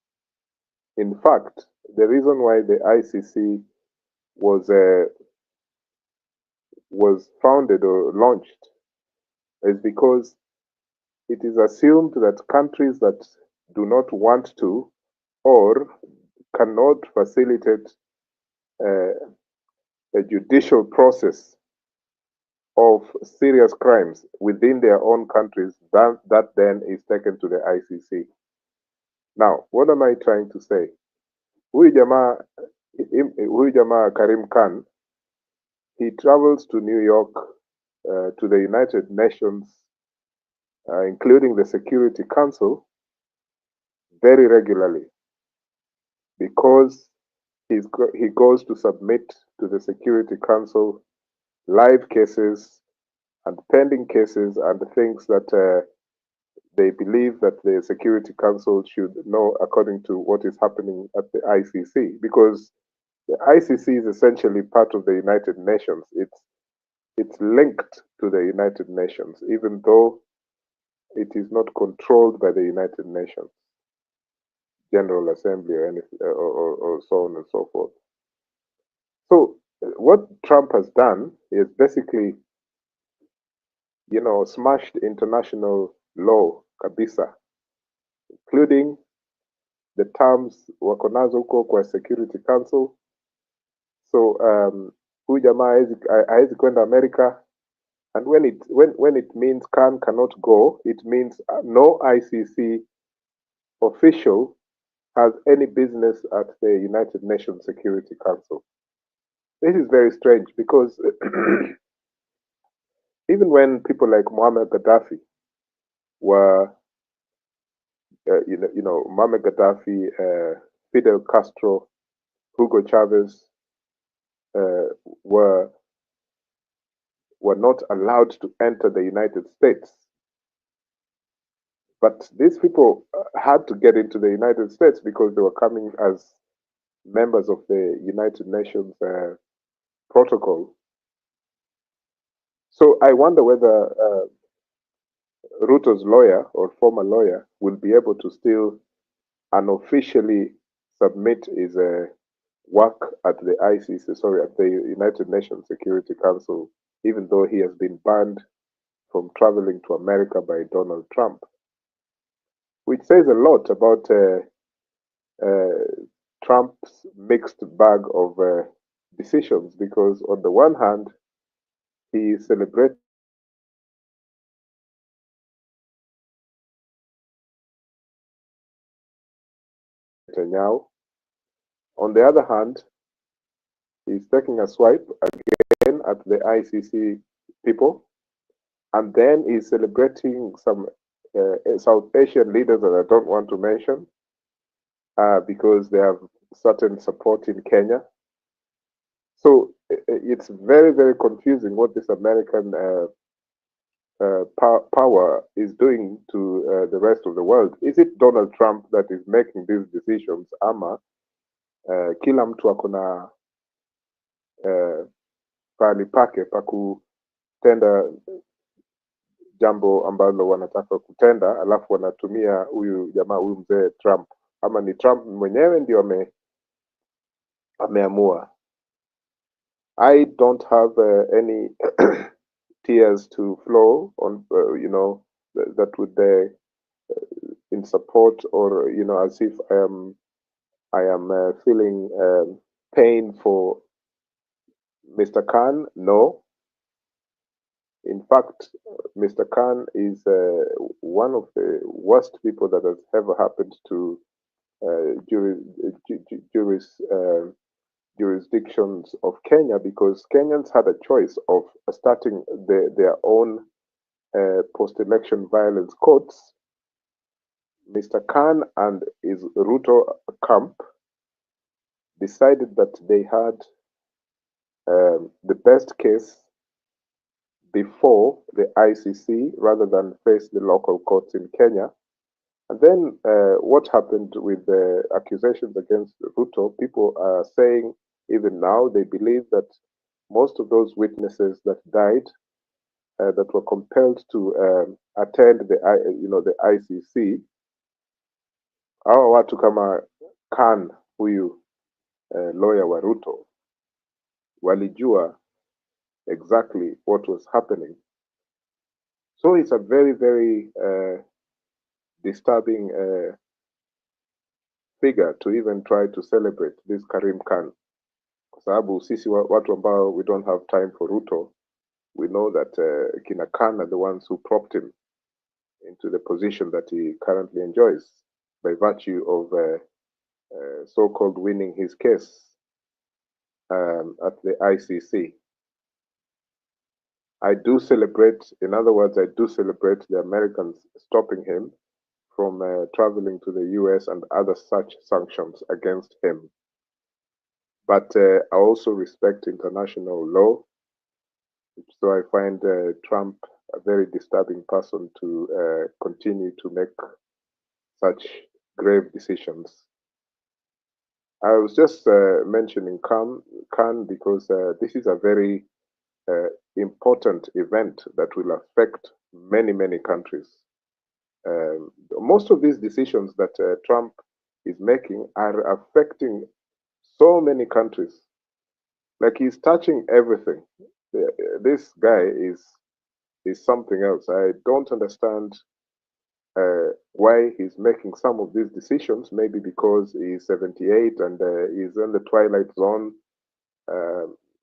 In fact, the reason why the ICC was founded or launched is because it is assumed that countries that do not want to or cannot facilitate a judicial process of serious crimes within their own countries, that then is taken to the ICC. Now, what am I trying to say? Huyu jamaa Karim Khan, he travels to New York, to the United Nations, including the Security Council, very regularly, because he goes to submit to the Security Council live cases and pending cases and things that they believe that the Security Council should know according to what is happening at the ICC, because the ICC is essentially part of the United Nations. It's linked to the United Nations, even though it is not controlled by the United Nations General Assembly or anything, or so on and so forth. So what Trump has done is basically, smashed international law kabisa, including the terms wako nazo huko kwa Security Council. So huyu jamaa haezi kwenda America, and when it means Khan cannot go, it means no ICC official has any business at the United Nations Security Council. This is very strange because even when people like Muammar Gaddafi were, Muammar Gaddafi, Fidel Castro, Hugo Chavez were not allowed to enter the United States But these people had to get into the United States because they were coming as members of the United Nations protocol. So I wonder whether Ruto's lawyer or former lawyer will be able to still unofficially submit his work at the ICC, sorry, at the United Nations Security Council, even though he has been banned from traveling to America by Donald Trump, which says a lot about Trump's mixed bag of decisions, because on the one hand, he celebrates Netanyahu. On the other hand, he's taking a swipe again at the ICC people, and then he's celebrating some South Asian leaders that I don't want to mention because they have certain support in Kenya. So it's very, very confusing what this American power is doing to the rest of the world. Is it Donald Trump that is making these decisions, ama kila mtu akona pahali pake pa kutenda jambo ambalo wanataka kutenda, alafu wanatumia huyu mzee Trump, ama ni Trump mwenyewe ndio ameamua. I don't have any tears to flow on, that would in support, or as if I am feeling pain for Mr. Khan. No. In fact, Mr. Khan is one of the worst people that has ever happened to jurisdictions of Kenya, because Kenyans had a choice of starting their own post-election violence courts. Mr. Khan and his Ruto camp decided that they had the best case before the ICC rather than face the local courts in Kenya. And then what happened with the accusations against Ruto, people are saying even now they believe that most of those witnesses that died, that were compelled to attend the ICC, hawa watu kama Khan, huyu lawyer wa Ruto, walijua exactly what was happening. So it's a very, very disturbing figure to even try to celebrate this Karim Khan. Kwa sababu sisi watu ambao we don't have time for Ruto, we know that kina Khan are the ones who propped him into the position that he currently enjoys by virtue of so-called winning his case at the ICC. I do celebrate, in other words, I do celebrate the Americans stopping him from traveling to the US and other such sanctions against him. But I also respect international law. So I find Trump a very disturbing person to continue to make such grave decisions. I was just mentioning Khan because this is a very important event that will affect many, many countries. Most of these decisions that Trump is making are affecting so many countries. Like, he's touching everything. This guy is something else. I don't understand why he's making some of these decisions. Maybe because he's 78 and he's in the twilight zone.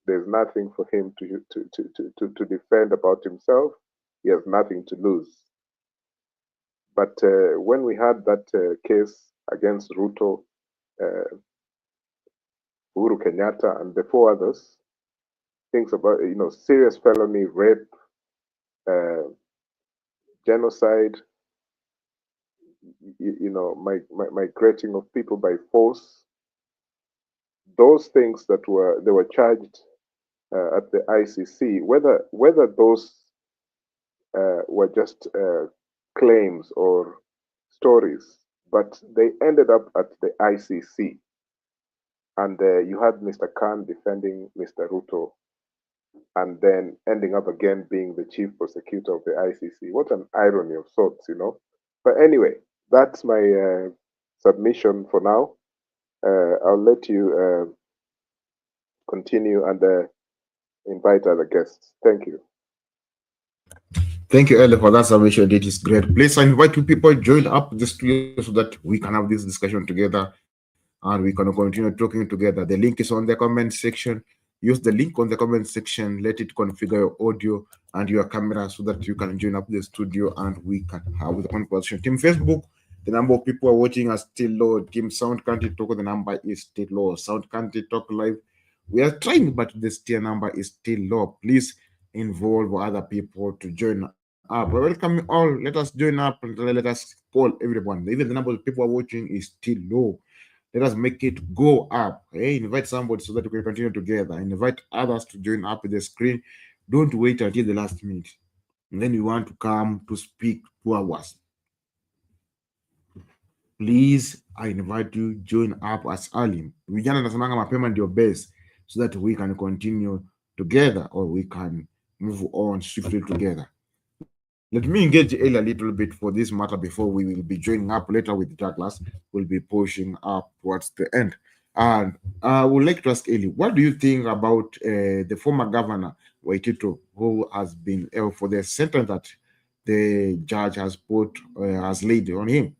There's nothing for him to defend about himself. He has nothing to lose. But when we had that case against Ruto, Uhuru Kenyatta, and the four others, things about serious felony, rape, genocide, migrating of people by force, those things that they were charged at the ICC, whether those were just claims or stories, but they ended up at the ICC. And you had Mr. Khan defending Mr. Ruto, and then ending up again being the chief prosecutor of the ICC. What an irony of sorts, you know. But anyway, that's my submission for now. I'll let you continue and invite other guests. Thank you. Thank you, Elder, for that submission. It is great. Please invite two people join up the studio so that we can have this discussion together and we can continue talking together. The link is on the comment section. Use the link on the comment section. Let it configure your audio and your camera so that you can join up the studio and we can have the conversation. Team Facebook, the number of people watching are still low. Team Sound Country Talk, the number is still low. Sound Country Talk Live, we are trying, but the still number is still low. Please involve other people to join up. Welcome all. Let us join up and let us call everyone. Even the number of people watching is still low. Let us make it go up. Hey, invite somebody so that we can continue together. Invite others to join up with the screen. Don't wait until the last minute. And then you want to come to speak 2 hours. Please, I invite you join up as early. Vijana nasemanga mapema ndio best, so that we can continue together or we can move on swiftly together. Let me engage Eli a little bit for this matter before we will be joining up later with Douglas. We'll be pushing up towards the end. And I would like to ask Eli, what do you think about the former governor, Waititu, who has been for the sentence that the judge has put, has laid on him?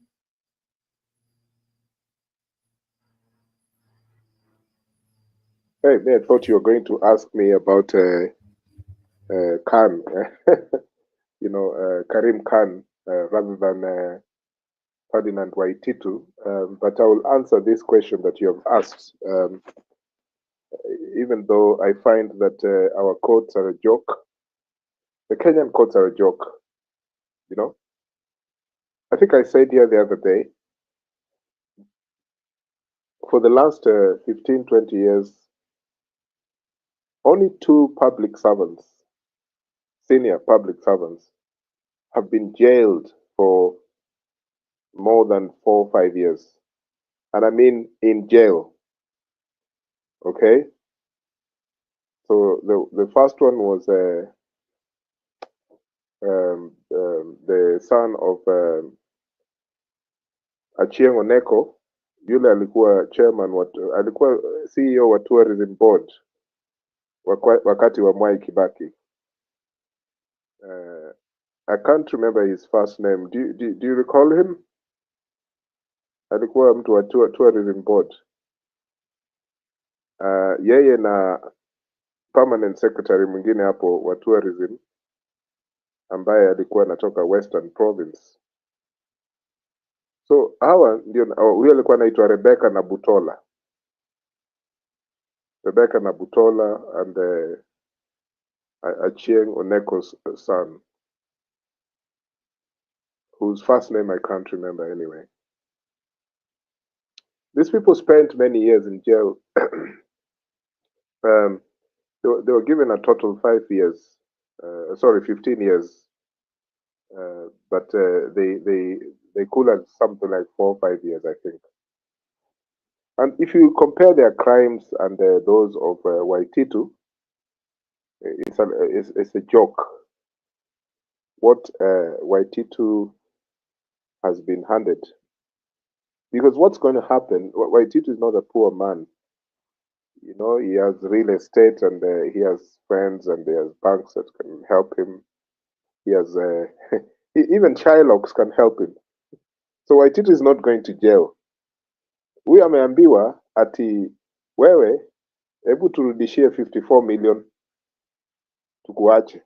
Hey, I thought you were going to ask me about Khan, you know, Karim Khan, rather than Ferdinand Waititu. But I will answer this question that you have asked, even though I find that our courts are a joke. The Kenyan courts are a joke, you know. I think I said here the other day, for the last 15, 20 years, only 2 public servants, senior public servants, have been jailed for more than 4 or 5 years. And I mean in jail. Okay? So the first one was the son of Achieng Oneko. Yule alikuwa chairman, alikuwa CEO wa tourism board wakati wa Mwai Kibaki. I can't remember his first name. Do you recall him? Alikuwa mtu wa tourism board. Yeye na permanent secretary mwingine hapo wa tourism ambaye alikuwa anatoka Western Province. So hawa ndio, huyo alikuwa anaitwa Rebecca Nabutola. Rebecca Nabutola and Achieng Oneko's son, whose first name I can't remember anyway. These people spent many years in jail. They were given a total 5 years, 15 years, but they could have something like 4 or 5 years, I think. And if you compare their crimes and those of Waititu, it's a joke what Waititu has been handed. Because what's going to happen, Waititu is not a poor man. You know, he has real estate and he has friends and he has banks that can help him. He has, even Shylocks can help him. So Waititu is not going to jail. Huyu ameambiwa ati wewe, hebu turudishie 54 million tukuache.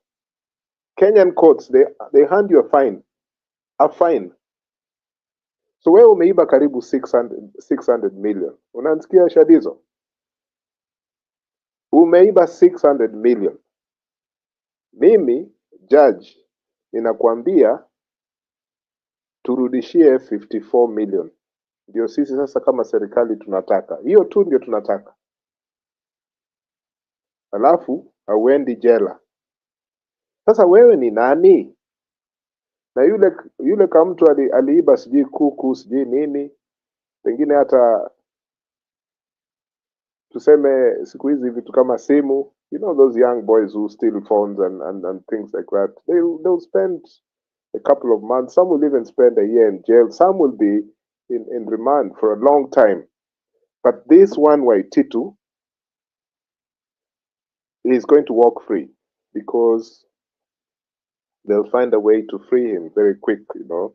Kenyan courts, they hand you a fine. So wewe umeiba karibu 600 million. Unanisikia Shadizo? Umeiba 600 million. Mimi, judge, ninakuambia turudishie 54 million. Ndio sisi sasa kama serikali tunataka. Hiyo tu ndio tunataka. Alafu, hauendi jela. Sasa wewe ni nani? Na yule kama mtu aliiba sijui kuku sijui nini, pengine hata tuseme siku hizi vitu kama simu, you know, those young boys who steal phones and things like that, they'll spend a couple of months, some will even spend a year in jail, some will be in remand for a long time. But this one Waititu is going to walk free because they'll find a way to free him very quick, you know.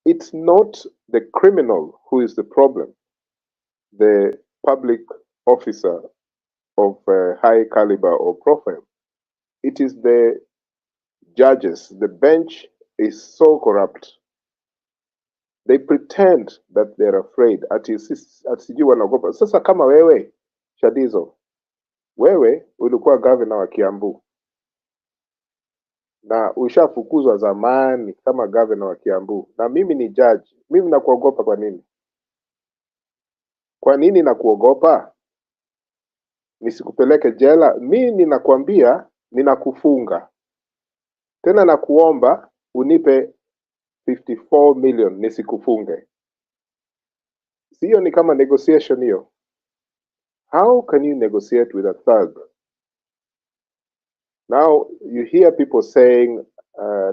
It's not the criminal who is the problem, the public officer of high caliber or profile. It is the judges. The bench is so corrupt. They pretend that they're afraid. Ati sijui wanaogopa. Sasa kama wewe, Shadizo, wewe ulikuwa governor wa Kiambu na ushafukuzwa zamani kama governor wa Kiambu, na mimi ni judge. Mimi nakuogopa kwa nini? Kwa nini nakuogopa? Nisikupeleke jela? Mimi ninakwambia ninakufunga. Tena nakuomba unipe 54 million nisikufunge. Sio ni kama negotiation hiyo? How can you negotiate with a thug? Now you hear people saying,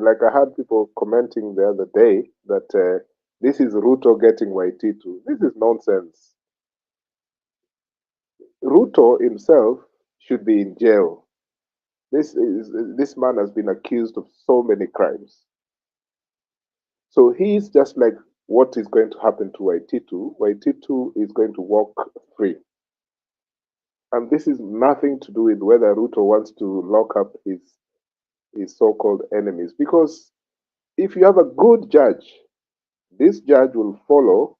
like I had people commenting the other day that this is Ruto getting Waititu. This is nonsense. Ruto himself should be in jail. This man has been accused of so many crimes. So he's just like what is going to happen to Waititu. Waititu is going to walk free. And this is nothing to do with whether Ruto wants to lock up his so-called enemies. Because if you have a good judge, this judge will follow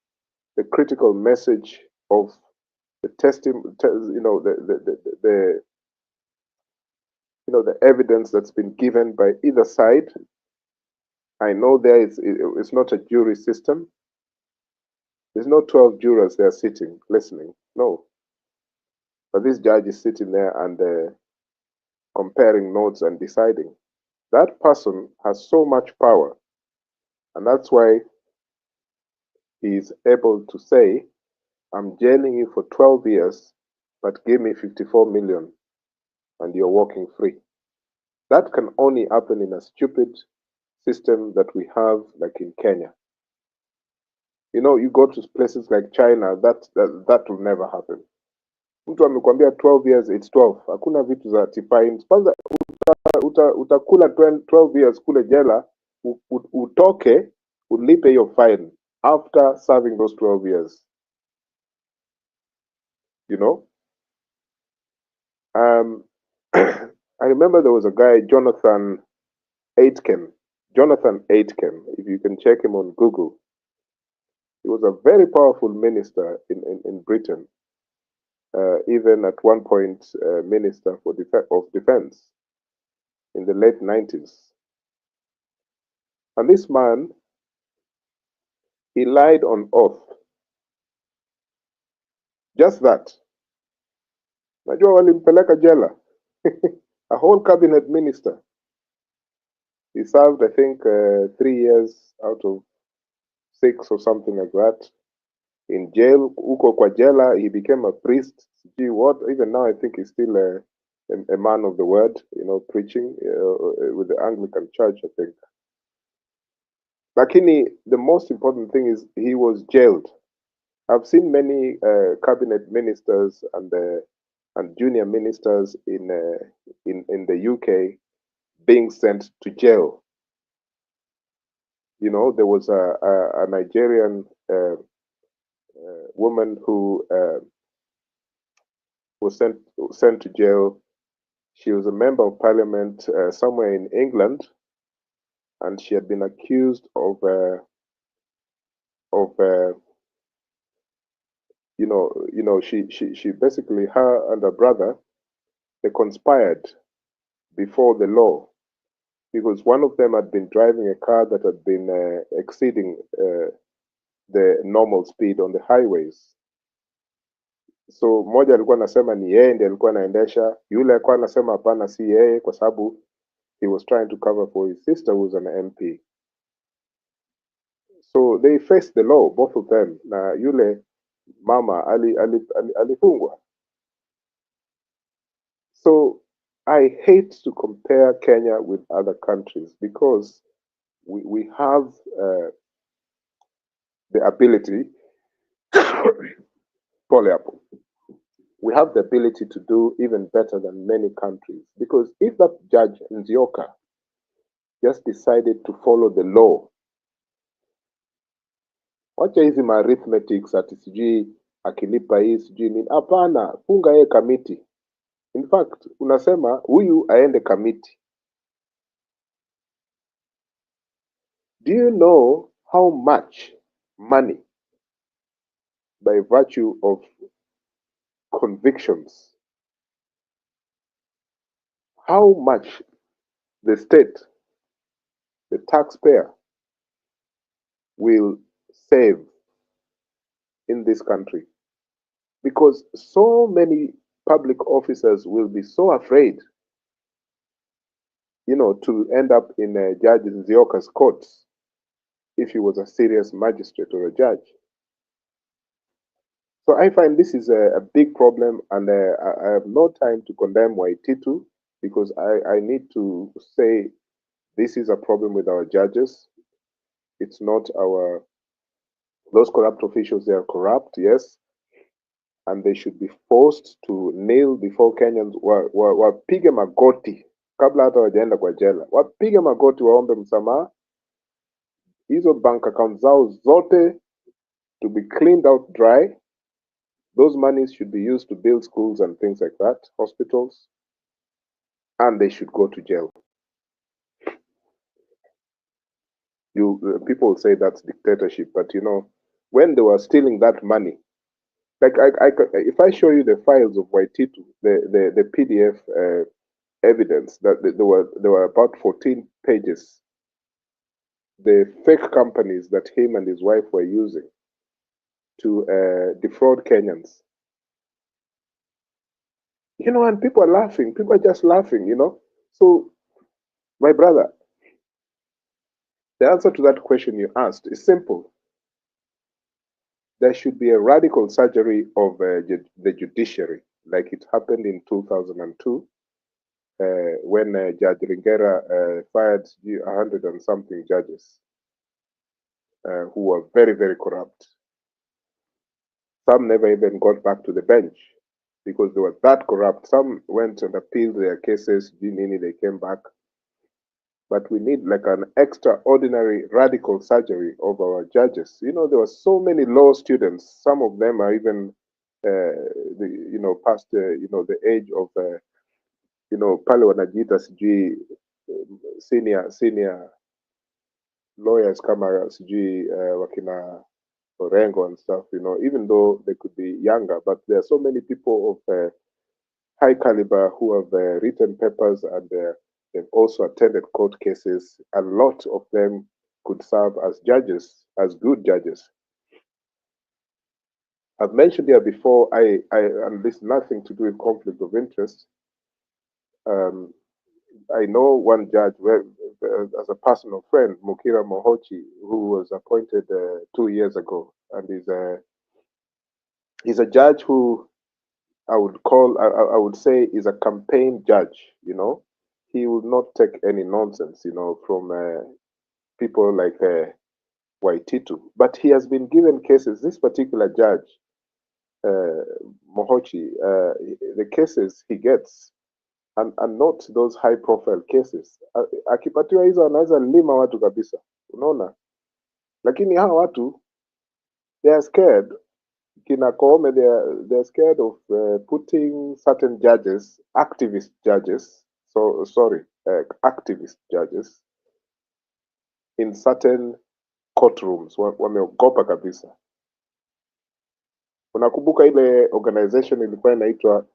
the critical message of the testimony, the evidence that's been given by either side. I know it's not a jury system. There's no 12 jurors there sitting, listening. No. But this judge is sitting there and comparing notes and deciding. That person has so much power. And that's why he's able to say, I'm jailing you for 12 years, but give me 54 million and you're walking free. That can only happen in a stupid system that we have, like in Kenya. You know, you go to places like China, that will never happen. Mtu amekwambia 12 years, it's 12. Hakuna vitu za fines. Kwanza utakula 12 years kule jela, utoke, ulipe your fine after serving those 12 years. You know? I remember there was a guy, Jonathan Aitken, if you can check him on Google. He was a very powerful minister in Britain, even at one point minister of defense in the late 90s. And this man, he lied on oath. Just that. Najua walimpeleka jela. A whole cabinet minister. He served, I think, 3 years out of 6 or something like that. In jail, uko kwa jela, he became a priest. Gee, what? Even now, I think he's still a man of the word, you know, preaching with the Anglican Church, I think. Lakini, the most important thing is he was jailed. I've seen many cabinet ministers and junior ministers in the UK being sent to jail. You know, there was a Nigerian woman who was sent to jail. She was a member of parliament somewhere in England, and she had been accused of she basically, her and her brother, they conspired before the law, because one of them had been driving a car that had been exceeding the normal speed on the highways. So mmoja alikuwa anasema ni yeye ndiye alikuwa anaendesha, yule alikuwa anasema hapana, si yeye, kwa sababu He was trying to cover for his sister, who's an MP. So they faced the law, both of them. Na yule mama alifungwa. So I hate to compare Kenya with other countries because we have the ability, we have the ability to do even better than many countries. Because if that judge Nzioka just decided to follow the law, wacha hizi arithmetics ati sijui akilipa hii sijui nini. Hapana, funga yeye kamiti. In fact, unasema huyu aende kamiti. Do you know how much money, by virtue of convictions, how much the state, the taxpayer, will save in this country? Because so many public officers will be so afraid, to end up in Judge Nzioka's courts if he was a serious magistrate or a judge. So I find this is a big problem, and I have no time to condemn Waititu because I need to say this is a problem with our judges. It's not those corrupt officials, they are corrupt, yes, and they should be forced to kneel before Kenyans, wapige magoti kabla hata wajaenda kwa jela, wapige magoti waombe msamaha, hizo bank accounts zao zote to be cleaned out dry. Those monies should be used to build schools and things like that, hospitals, and they should go to jail. People say that's dictatorship, but when they were stealing that money, like if I show you the files of Waititu, the PDF evidence that there were about 14 pages, the fake companies that him and his wife were using to defraud Kenyans. And people are laughing. People are just laughing, So, my brother, the answer to that question you asked is simple. There should be a radical surgery of the judiciary, like it happened in 2002, when Judge Ringera fired 100 and something judges who were very, very corrupt. Some never even got back to the bench because they were that corrupt. Some went and appealed their cases, they came back. But we need like an extraordinary radical surgery of our judges. There were so many law students. Some of them are even, past, the age of, pale wanajiita sijui senior lawyers kama sijui wakina Orengo and stuff. Even though they could be younger, but there are so many people of high caliber who have written papers and they've also attended court cases. A lot of them could serve as judges, as good judges. I've mentioned here before, and this nothing to do with conflict of interest. I know one judge as a personal friend, Mukira Mohochi, who was appointed 2 years ago, and he's a judge who I would say is a campaign judge. He will not take any nonsense, from people like Waititu. But he has been given cases. This particular judge, Mohochi, the cases he gets, and not those high-profile cases. Akipatiwa hizo anaweza lima watu kabisa, unaona. Lakini hawa watu, they are scared. Kina Koome, they're scared of putting certain judges, activist judges, activist judges in certain courtrooms. Wameogopa kabisa. Unakumbuka ile organization ilikuwa inaitwa,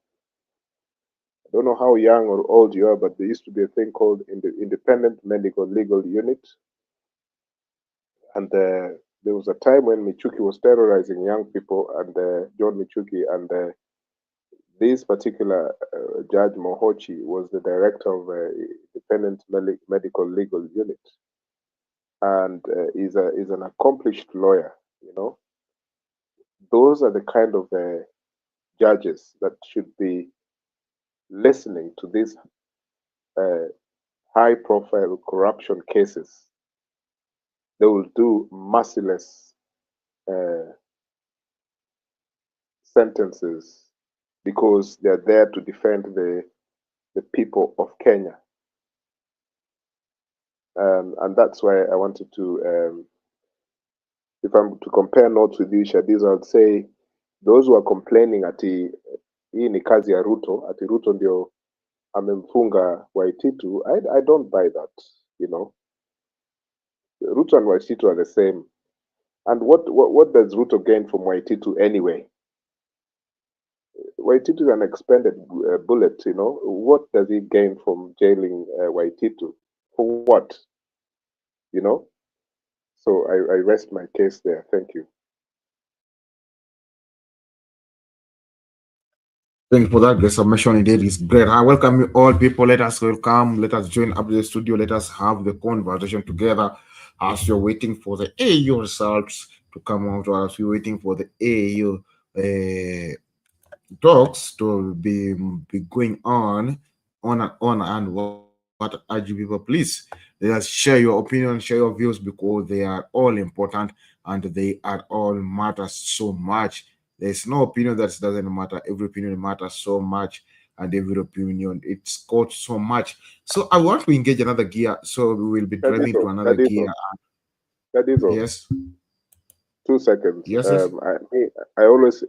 I don't know how young or old you are, but there used to be a thing called the Independent Medical Legal Unit. And there was a time when Michuki was terrorizing young people, and John Michuki, and This particular Judge Mohochi was the director of Independent Medical Legal Unit, and is an accomplished lawyer. You know, those are the kind of judges that should be listening to these high-profile corruption cases. They will do merciless sentences because they're there to defend the people of Kenya. And that's why I wanted to, if I'm to compare notes with you, Shadiz, I would say those who are complaining ati hii ni kazi ya Ruto, ati Ruto ndio amemfunga Waititu, I don't buy that, you know. Ruto and Waititu are the same. And what does Ruto gain from Waititu anyway? Waititu is an expended bullet, you know. What does he gain from jailing Waititu? For what? You know? So I rest my case there. Thank you. Thank you for that. The submission indeed is great. I welcome you all, people. Let us welcome. Let us join up the studio. Let us have the conversation together as you're waiting for the AU results to come out, or as you're waiting for the AU talks to be going on and on. And what urge you people, please let us share your opinion, share your views, because they are all important and they are all matter so much. There's no opinion that doesn't matter. Every opinion matters so much, and every opinion it's got so much. So I want to engage another gear. So we will be driving to another gear. Yes. 2 seconds. Yes. I always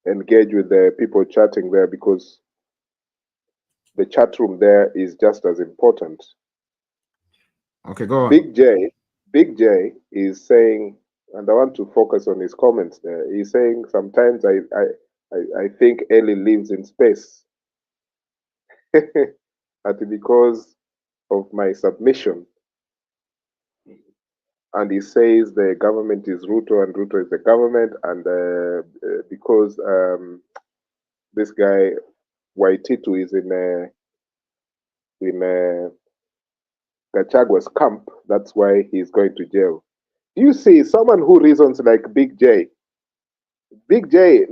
engage with the people chatting there because the chat room there is just as important. Okay, go on. Big J is saying, and I want to focus on his comments there. He's saying sometimes I think Ellie lives in space. Because of my submission. And he says the government is Ruto and Ruto is the government, and because this guy Waititu is in Gachagwa's camp, that's why he's going to jail. You see, someone who reasons like Big J. Big J,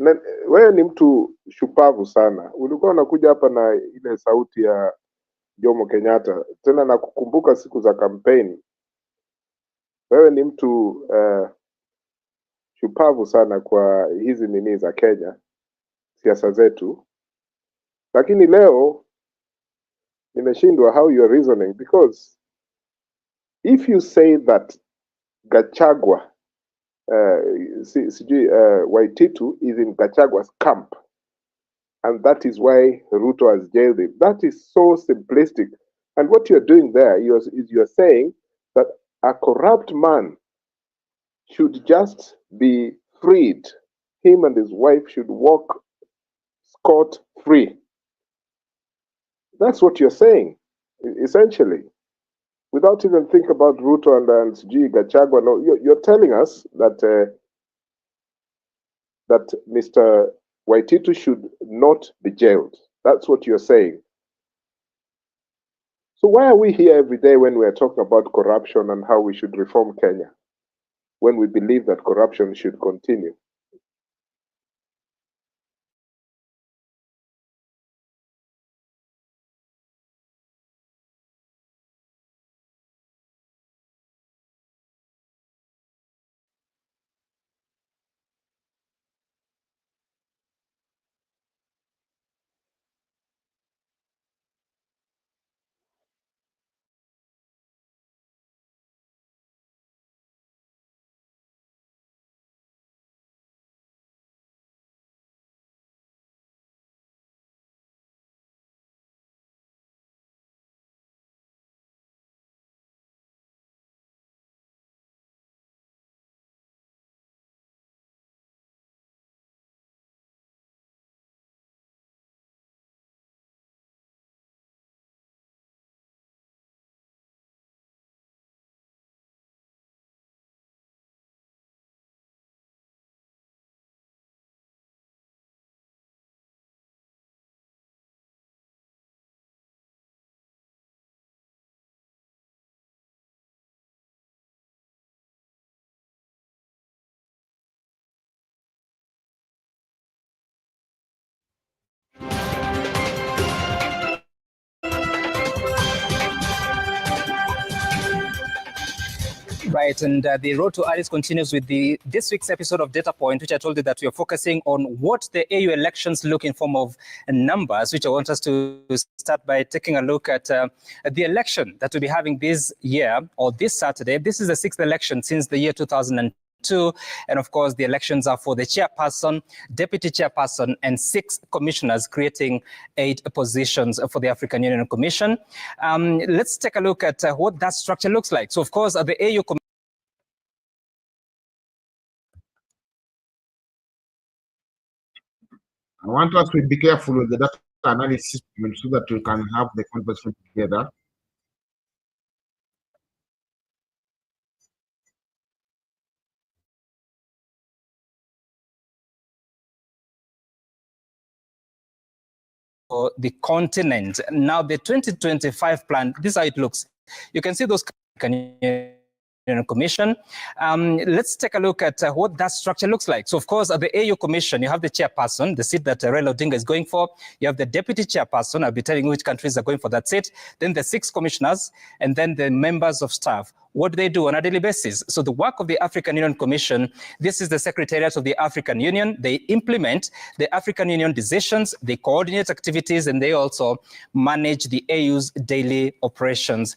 wewe ni mtu shupavu sana. Ulikuwa unakuja hapa na ile sauti ya Jomo Kenyatta, tena na kukumbuka siku za kampeni. Wewe ni mtu shupavu sana kwa hizi nini za Kenya, siasa zetu. Lakini leo nimeshindwa how you are reasoning, because if you say that Gachagua Waititu is in Gachagwa's camp, and that is why Ruto has jailed him, that is so simplistic. And what you're doing there is you're saying that a corrupt man should just be freed. Him and his wife should walk scot-free. That's what you're saying, essentially. Without even thinking about Ruto and Gachagua. No, you're telling us that that Mr. Waititu should not be jailed. That's what you're saying. So why are we here every day when we're talking about corruption and how we should reform Kenya, when we believe that corruption should continue? Right, and the road to Addis continues with this week's episode of Data Point, which I told you that we are focusing on what the AU elections look in form of numbers, which I want us to start by taking a look at the election that we'll be having this year, or this Saturday. This is the 6th election since the year 2002, and of course the elections are for the chairperson, deputy chairperson, and 6 commissioners, creating 8 positions for the African Union Commission. Let's take a look at what that structure looks like. So of course the AU I want us to be careful with the data analysis so that we can have the conversation together. for the continent. Now, the 2025 plan, this is how it looks. You can see those Commission. Let's take a look at what that structure looks like. So, of course, at the AU Commission, you have the chairperson, the seat that Raila Odinga is going for. You have the deputy chairperson. I'll be telling you which countries are going for that seat. Then the 6 commissioners, and then the members of staff. What do they do on a daily basis? So the work of the African Union Commission, this is the Secretariat of the African Union. They implement the African Union decisions, they coordinate activities, and they also manage the AU's daily operations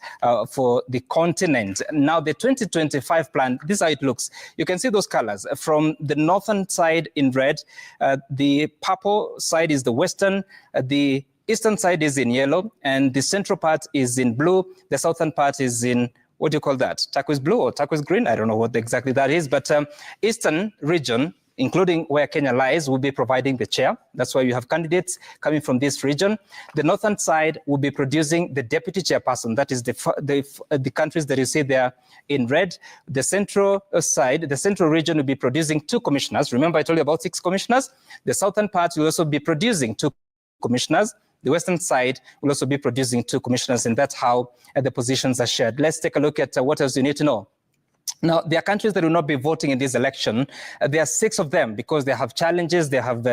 for the continent. Now, the 2025 plan, this is how it looks. You can see those colors. From the northern side in red, the purple side is the western, the eastern side is in yellow, and the central part is in blue. The southern part is in, what do you call that? Turquoise blue or turquoise green? I don't know what exactly that is, but eastern region, including where Kenya lies, will be providing the chair. That's why you have candidates coming from this region. The northern side will be producing the deputy chairperson. That is the countries that you see there in red. The central side, the central region will be producing 2 commissioners. Remember, I told you about 6 commissioners. The southern part will also be producing 2 commissioners. The western side will also be producing 2 commissioners, and that's how the positions are shared. Let's take a look at what else you need to know. Now, there are countries that will not be voting in this election. There are 6 of them because they have challenges. They have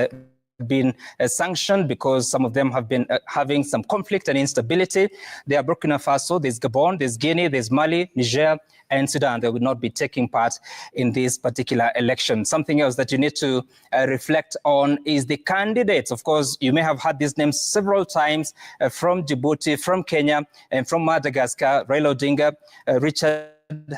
been sanctioned because some of them have been having some conflict and instability. There are Burkina Faso, there's Gabon, there's Guinea, there's Mali, Niger, and Sudan. They will not be taking part in this particular election. Something else that you need to reflect on is the candidates. Of course, you may have heard these names several times from Djibouti, from Kenya, and from Madagascar. Raila Odinga, Richard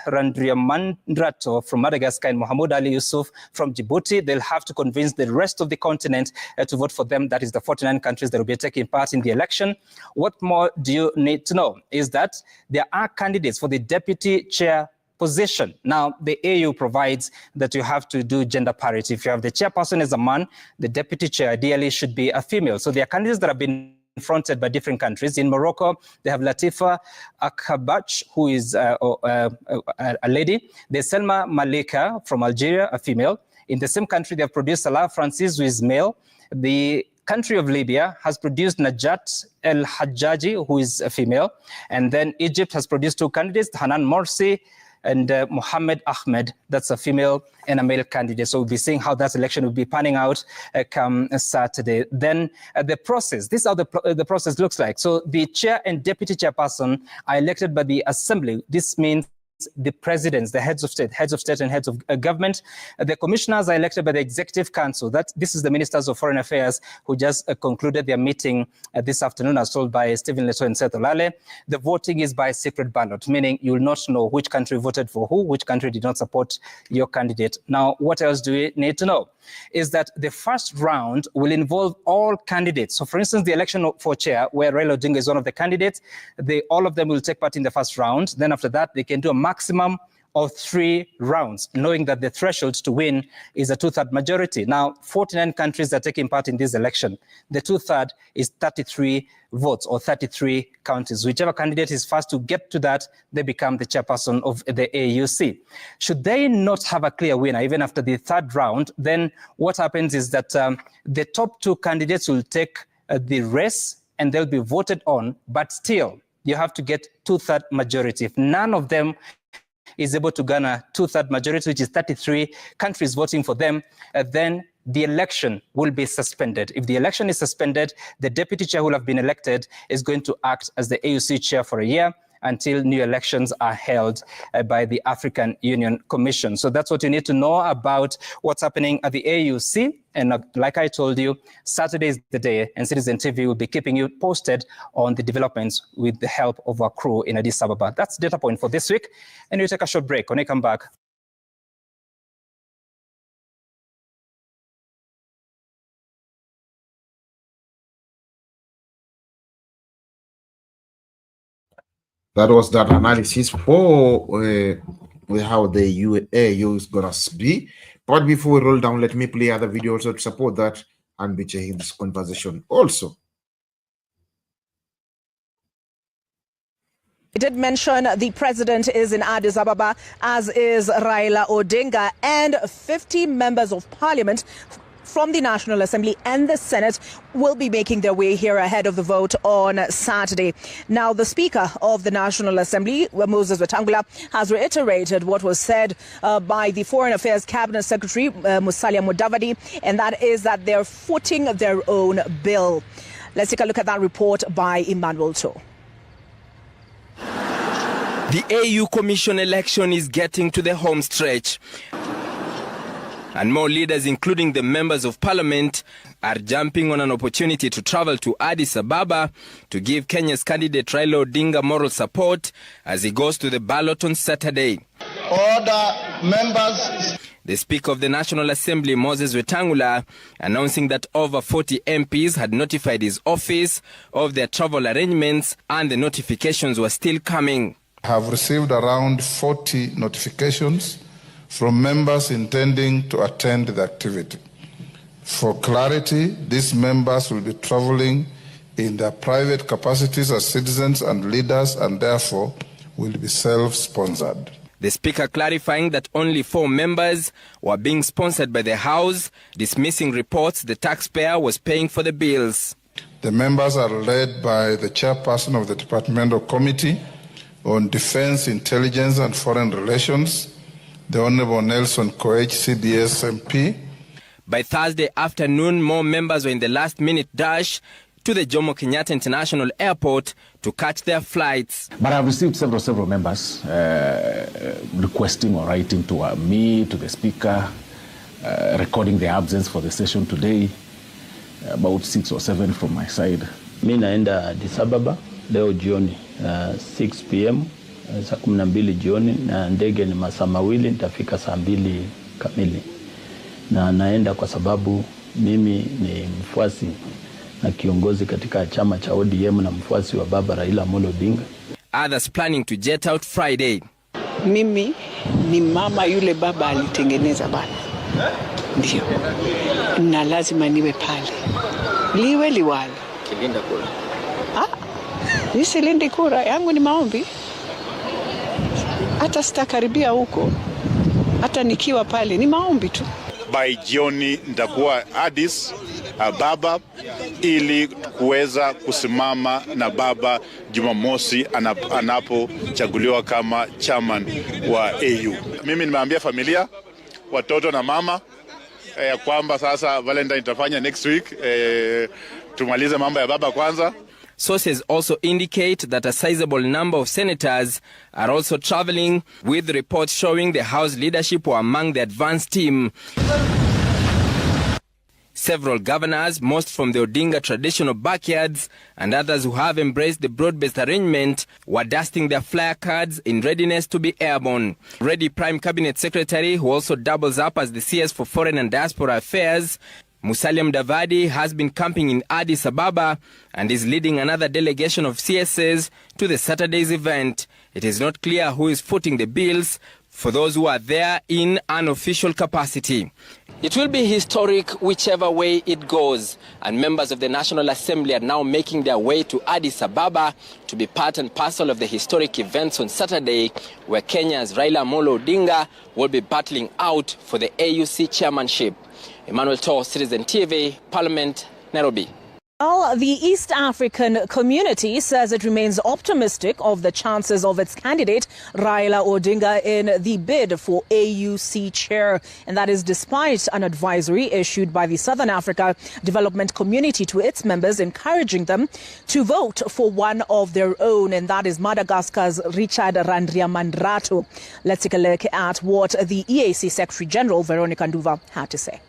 Randriamandrato from Madagascar, and Mohamed Ali Yusuf from Djibouti. They'll have to convince the rest of the continent to vote for them. That is the 49 countries that will be taking part in the election. What more do you need to know is that there are candidates for the deputy chair position. Now, the AU provides that you have to do gender parity. If you have the chairperson as a man, the deputy chair ideally should be a female. So there are candidates that have been fronted by different countries. In Morocco, they have Latifa Akhabach, who is a lady. There's Selma Malika from Algeria, a female. In the same country, they have produced Salah Francis, who is male. The country of Libya has produced Najat El Hajjaji, who is a female. And then Egypt has produced 2 candidates, Hanan Morsi and Mohammed Ahmed. That's a female and a male candidate. So we'll be seeing how that election will be panning out come Saturday. Then the process, this is how the process looks like. So the chair and deputy chairperson are elected by the assembly. This means the presidents, the heads of state and heads of government. The commissioners are elected by the executive council. This is the ministers of foreign affairs who just concluded their meeting this afternoon, as told by Stephen Leto and Seth Olale. The voting is by secret ballot, meaning you will not know which country voted for who, which country did not support your candidate. Now, what else do we need to know? Is that the first round will involve all candidates. So, for instance, the election for chair, where Raila Odinga is one of the candidates, all of them will take part in the first round. Then after that, they can do a maximum of 3 rounds, knowing that the threshold to win is a 2/3 majority. Now, 49 countries are taking part in this election. The 2/3 is 33 votes or 33 counties. Whichever candidate is first to get to that, they become the chairperson of the AUC. Should they not have a clear winner, even after the 3rd round, then what happens is that the top 2 candidates will take the race and they'll be voted on, but still, you have to get 2/3 majority. If none of them is able to garner 2/3 majority, which is 33 countries voting for them, then the election will be suspended. If the election is suspended, the deputy chair who will have been elected is going to act as the AUC chair for a year. until new elections are held by the African Union Commission. So that's what you need to know about what's happening at the AUC. And like I told you, Saturday is the day, and Citizen TV will be keeping you posted on the developments with the help of our crew in Addis Ababa. That's data point for this week. And we'll take a short break. When I come back, that was that analysis for how the AU is gonna be. But before we roll down, let me play other videos to support that and be checking this conversation also. I did mention the president is in Addis Ababa, as is Raila Odinga, and 50 members of parliament from the National Assembly and the Senate will be making their way here ahead of the vote on Saturday. Now, the Speaker of the National Assembly, Moses Wetangula, has reiterated what was said by the Foreign Affairs Cabinet Secretary, Musalia Mudavadi, and that is that they're footing their own bill. Let's take a look at that report by Emmanuel Cho. The AU Commission election is getting to the home stretch, and more leaders, including the members of parliament, are jumping on an opportunity to travel to Addis Ababa to give Kenya's candidate Raila Odinga moral support as he goes to the ballot on Saturday. Order, members. The Speaker of the National Assembly, Moses Wetangula, announcing that over 40 MPs had notified his office of their travel arrangements and the notifications were still coming. I have received around 40 notifications from members intending to attend the activity. For clarity, these members will be traveling in their private capacities as citizens and leaders, and therefore will be self-sponsored. The Speaker clarifying that only 4 members were being sponsored by the House, dismissing reports the taxpayer was paying for the bills. The members are led by the chairperson of the Departmental Committee on Defense, Intelligence and Foreign Relations, the Honorable Nelson Koech, CDS MP. By Thursday afternoon, more members were in the last-minute dash to the Jomo Kenyatta International Airport to catch their flights. But I've received several members requesting or writing to me, to the Speaker, recording the absence for the session today, about 6 or 7 from my side. Mi naenda Addis Ababa leo jioni 6 p.m. saa 12 jioni, na ndege ni masaa mawili, nitafika saa 2 kamili. Na naenda kwa sababu mimi ni mfuasi na kiongozi katika chama cha ODM na mfuasi wa baba Raila Amolo Odinga. Others planning to jet out Friday. Mimi ni mama yule baba alitengeneza bana. Ndio. Na lazima niwe pale. Liwe liwalo. Kilinda kura. Nisilinde kura, yangu ni maombi. Hata sitakaribia huko. Hata nikiwa pale ni maombi tu. By jioni nitakuwa Addis Ababa ili kuweza kusimama na baba Jumamosi anapochaguliwa kama chairman wa AU. Mimi nimeambia familia, watoto na mama ya kwamba sasa Valentine itafanya next week, tumalize mambo ya baba kwanza. Sources also indicate that a sizable number of senators are also traveling, with reports showing the House leadership were among the advance team. Several governors, most from the Odinga traditional backyards, and others who have embraced the broad-based arrangement, were dusting their flyer cards in readiness to be airborne. Ready Prime Cabinet Secretary, who also doubles up as the CS for Foreign and Diaspora Affairs, Musalia Mudavadi, has been camping in Addis Ababa and is leading another delegation of CSs to the Saturday's event. It is not clear who is footing the bills for those who are there in an official capacity. It will be historic whichever way it goes, and members of the National Assembly are now making their way to Addis Ababa to be part and parcel of the historic events on Saturday, where Kenya's Raila Amolo Odinga will be battling out for the AUC chairmanship. Emmanuel Cho, Citizen TV, Parliament, Nairobi. Well, the East African community says it remains optimistic of the chances of its candidate, Raila Odinga, in the bid for AUC chair. And that is despite an advisory issued by the Southern Africa Development Community to its members, encouraging them to vote for one of their own. And that is Madagascar's Richard Randriamandrato. Let's take a look at what the EAC Secretary General, Veronica Nduva, had to say.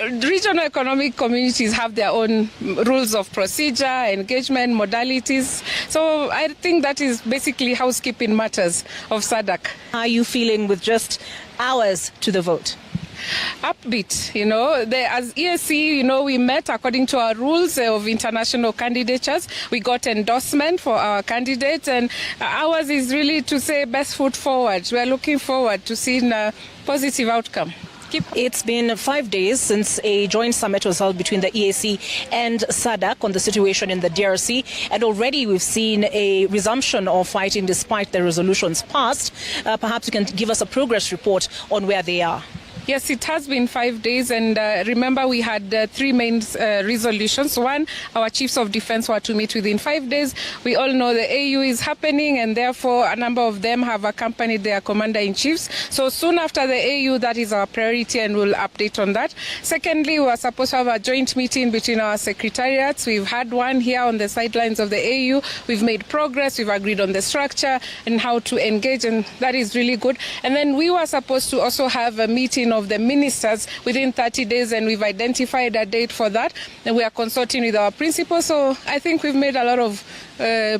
Regional economic communities have their own rules of procedure, engagement, modalities. So I think that is basically housekeeping matters of SADC. How are you feeling with just hours to the vote? Upbeat, as EAC, we met according to our rules of international candidatures. We got endorsement for our candidates, and ours is really to say best foot forward. We are looking forward to seeing a positive outcome. It's been 5 days since a joint summit was held between the EAC and SADC on the situation in the DRC, and already we've seen a resumption of fighting despite the resolutions passed. Perhaps you can give us a progress report on where they are. Yes, it has been 5 days, and remember we had three main resolutions. One, our chiefs of defense were to meet within 5 days. We all know the AU is happening, and therefore a number of them have accompanied their commander-in-chiefs. So soon after the AU, that is our priority, and we'll update on that. Secondly, we are supposed to have a joint meeting between our secretariats. We've had one here on the sidelines of the AU. We've made progress. We've agreed on the structure and how to engage, and that is really good. And then we were supposed to also have a meeting of the ministers within 30 days, and we've identified a date for that, and we are consulting with our principals. So I think we've made a lot of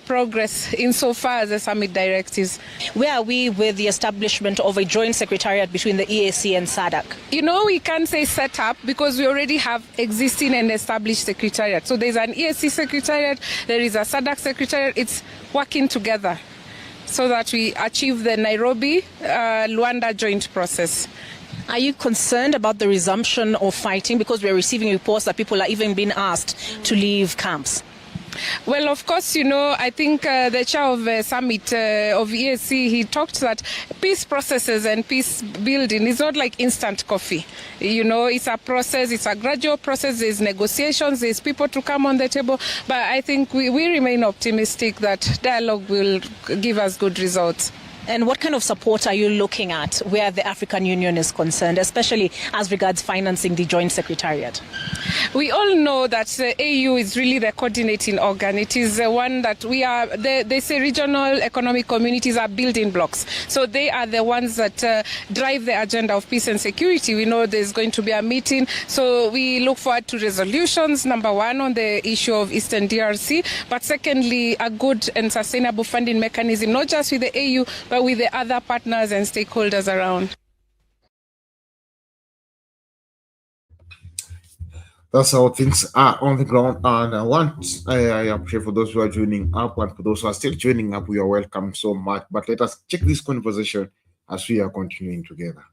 progress insofar as the summit directives. Where are we with the establishment of a joint secretariat between the EAC and SADC? We can't say set up because we already have existing and established secretariat. So there's an EAC secretariat, there is a SADC secretariat. It's working together so that we achieve the Nairobi Luanda joint process. Are you concerned about the resumption of fighting, because we're receiving reports that people are even being asked to leave camps? Well, of course, I think the chair of the summit of EAC, he talked that peace processes and peace building is not like instant coffee. It's a process, it's a gradual process, there's negotiations, there's people to come on the table. But I think we remain optimistic that dialogue will give us good results. And what kind of support are you looking at where the African Union is concerned, especially as regards financing the joint secretariat? We all know that the AU is really the coordinating organ. It is the one that we are, they say regional economic communities are building blocks. So they are the ones that drive the agenda of peace and security. We know there's going to be a meeting. So we look forward to resolutions, number one, on the issue of Eastern DRC, but secondly, a good and sustainable funding mechanism, not just with the AU, but with the other partners and stakeholders around. That's how things are on the ground. And I appreciate for those who are joining up, and for those who are still joining up, we are welcome so much. But let us check this conversation as we are continuing together.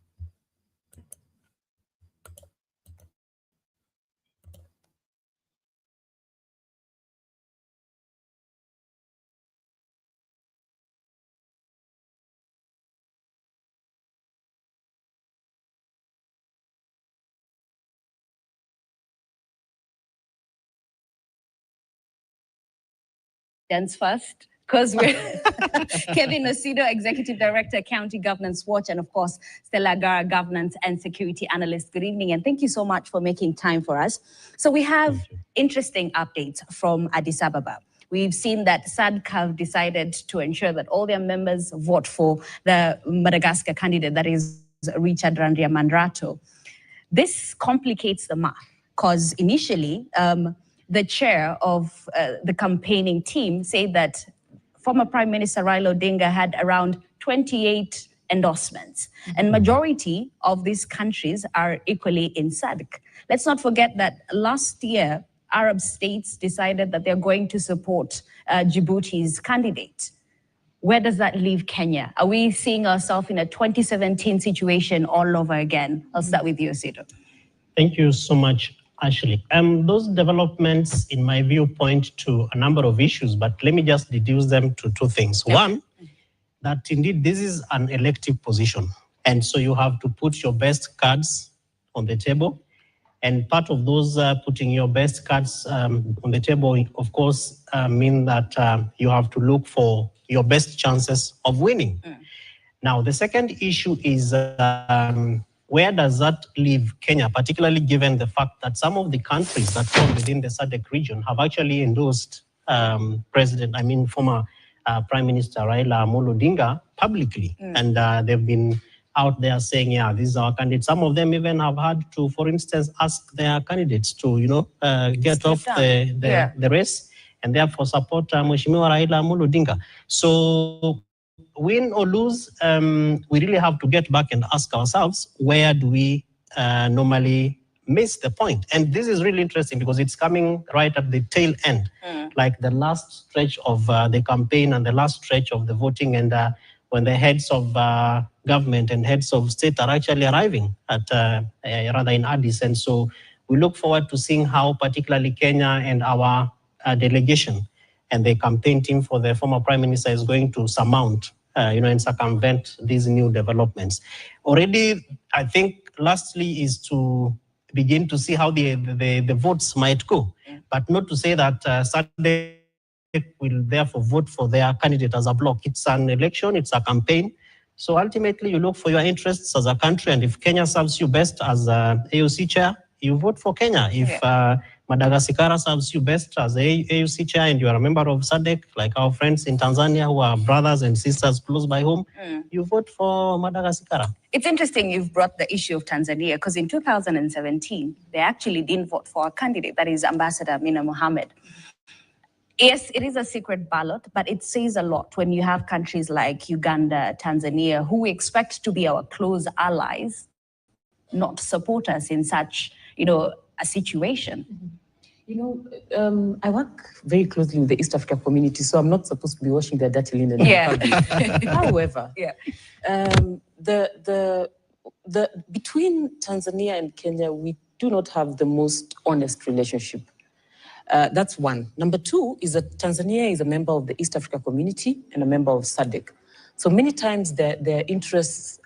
First, because we're Kevin Osido, Executive Director, County Governance Watch, and of course, Stella Gara, Governance and Security Analyst. Good evening, and thank you so much for making time for us. So we have interesting updates from Addis Ababa. We've seen that SADC have decided to ensure that all their members vote for the Madagascar candidate, that is Richard Randriamandrato. This complicates the math, because initially, the chair of the campaigning team said that former Prime Minister Raila Odinga had around 28 endorsements, and majority of these countries are equally in SADC. Let's not forget that last year, Arab states decided that they're going to support Djibouti's candidate. Where does that leave Kenya? Are we seeing ourselves in a 2017 situation all over again? I'll start with you, Osido. Thank you so much, Ashley. Those developments, in my view, point to a number of issues, but let me just deduce them to two things. Okay. One, that indeed this is an elective position, and so you have to put your best cards on the table. And part of those putting your best cards on the table, of course, mean that you have to look for your best chances of winning. Now, the second issue is where does that leave Kenya, particularly given the fact that some of the countries that fall within the SADC region have actually endorsed former Prime Minister Raila Odinga publicly. And they've been out there saying, yeah, this is our candidate. Some of them even have had to, for instance, ask their candidates to, get Step off down. the race and therefore support Mheshimiwa Raila Odinga. So win or lose, we really have to get back and ask ourselves, where do we normally miss the point? And this is really interesting because it's coming right at the tail end, like the last stretch of the campaign and the last stretch of the voting, and when the heads of government and heads of state are actually arriving at rather in Addis. And so we look forward to seeing how particularly Kenya and our delegation and the campaign team for the former Prime Minister is going to surmount and circumvent these new developments. Already, I think, lastly, is to begin to see how the votes might go, but not to say that SADC will therefore vote for their candidate as a bloc. It's an election, it's a campaign. So ultimately, you look for your interests as a country, and if Kenya serves you best as AUC chair, you vote for Kenya. If Madagascar serves you best as AUC chair and you are a member of SADC, like our friends in Tanzania who are brothers and sisters close by home, you vote for Madagascar. It's interesting you've brought the issue of Tanzania, because in 2017, they actually didn't vote for a candidate, that is Ambassador Amina Mohammed. Yes, it is a secret ballot, but it says a lot when you have countries like Uganda, Tanzania, who we expect to be our close allies, not support us in such, a situation. I work very closely with the East Africa community, so I'm not supposed to be washing their dirty linen. However, between Tanzania and Kenya, we do not have the most honest relationship. That's one. Number two is that Tanzania is a member of the East Africa community and a member of SADC. So many times their interests,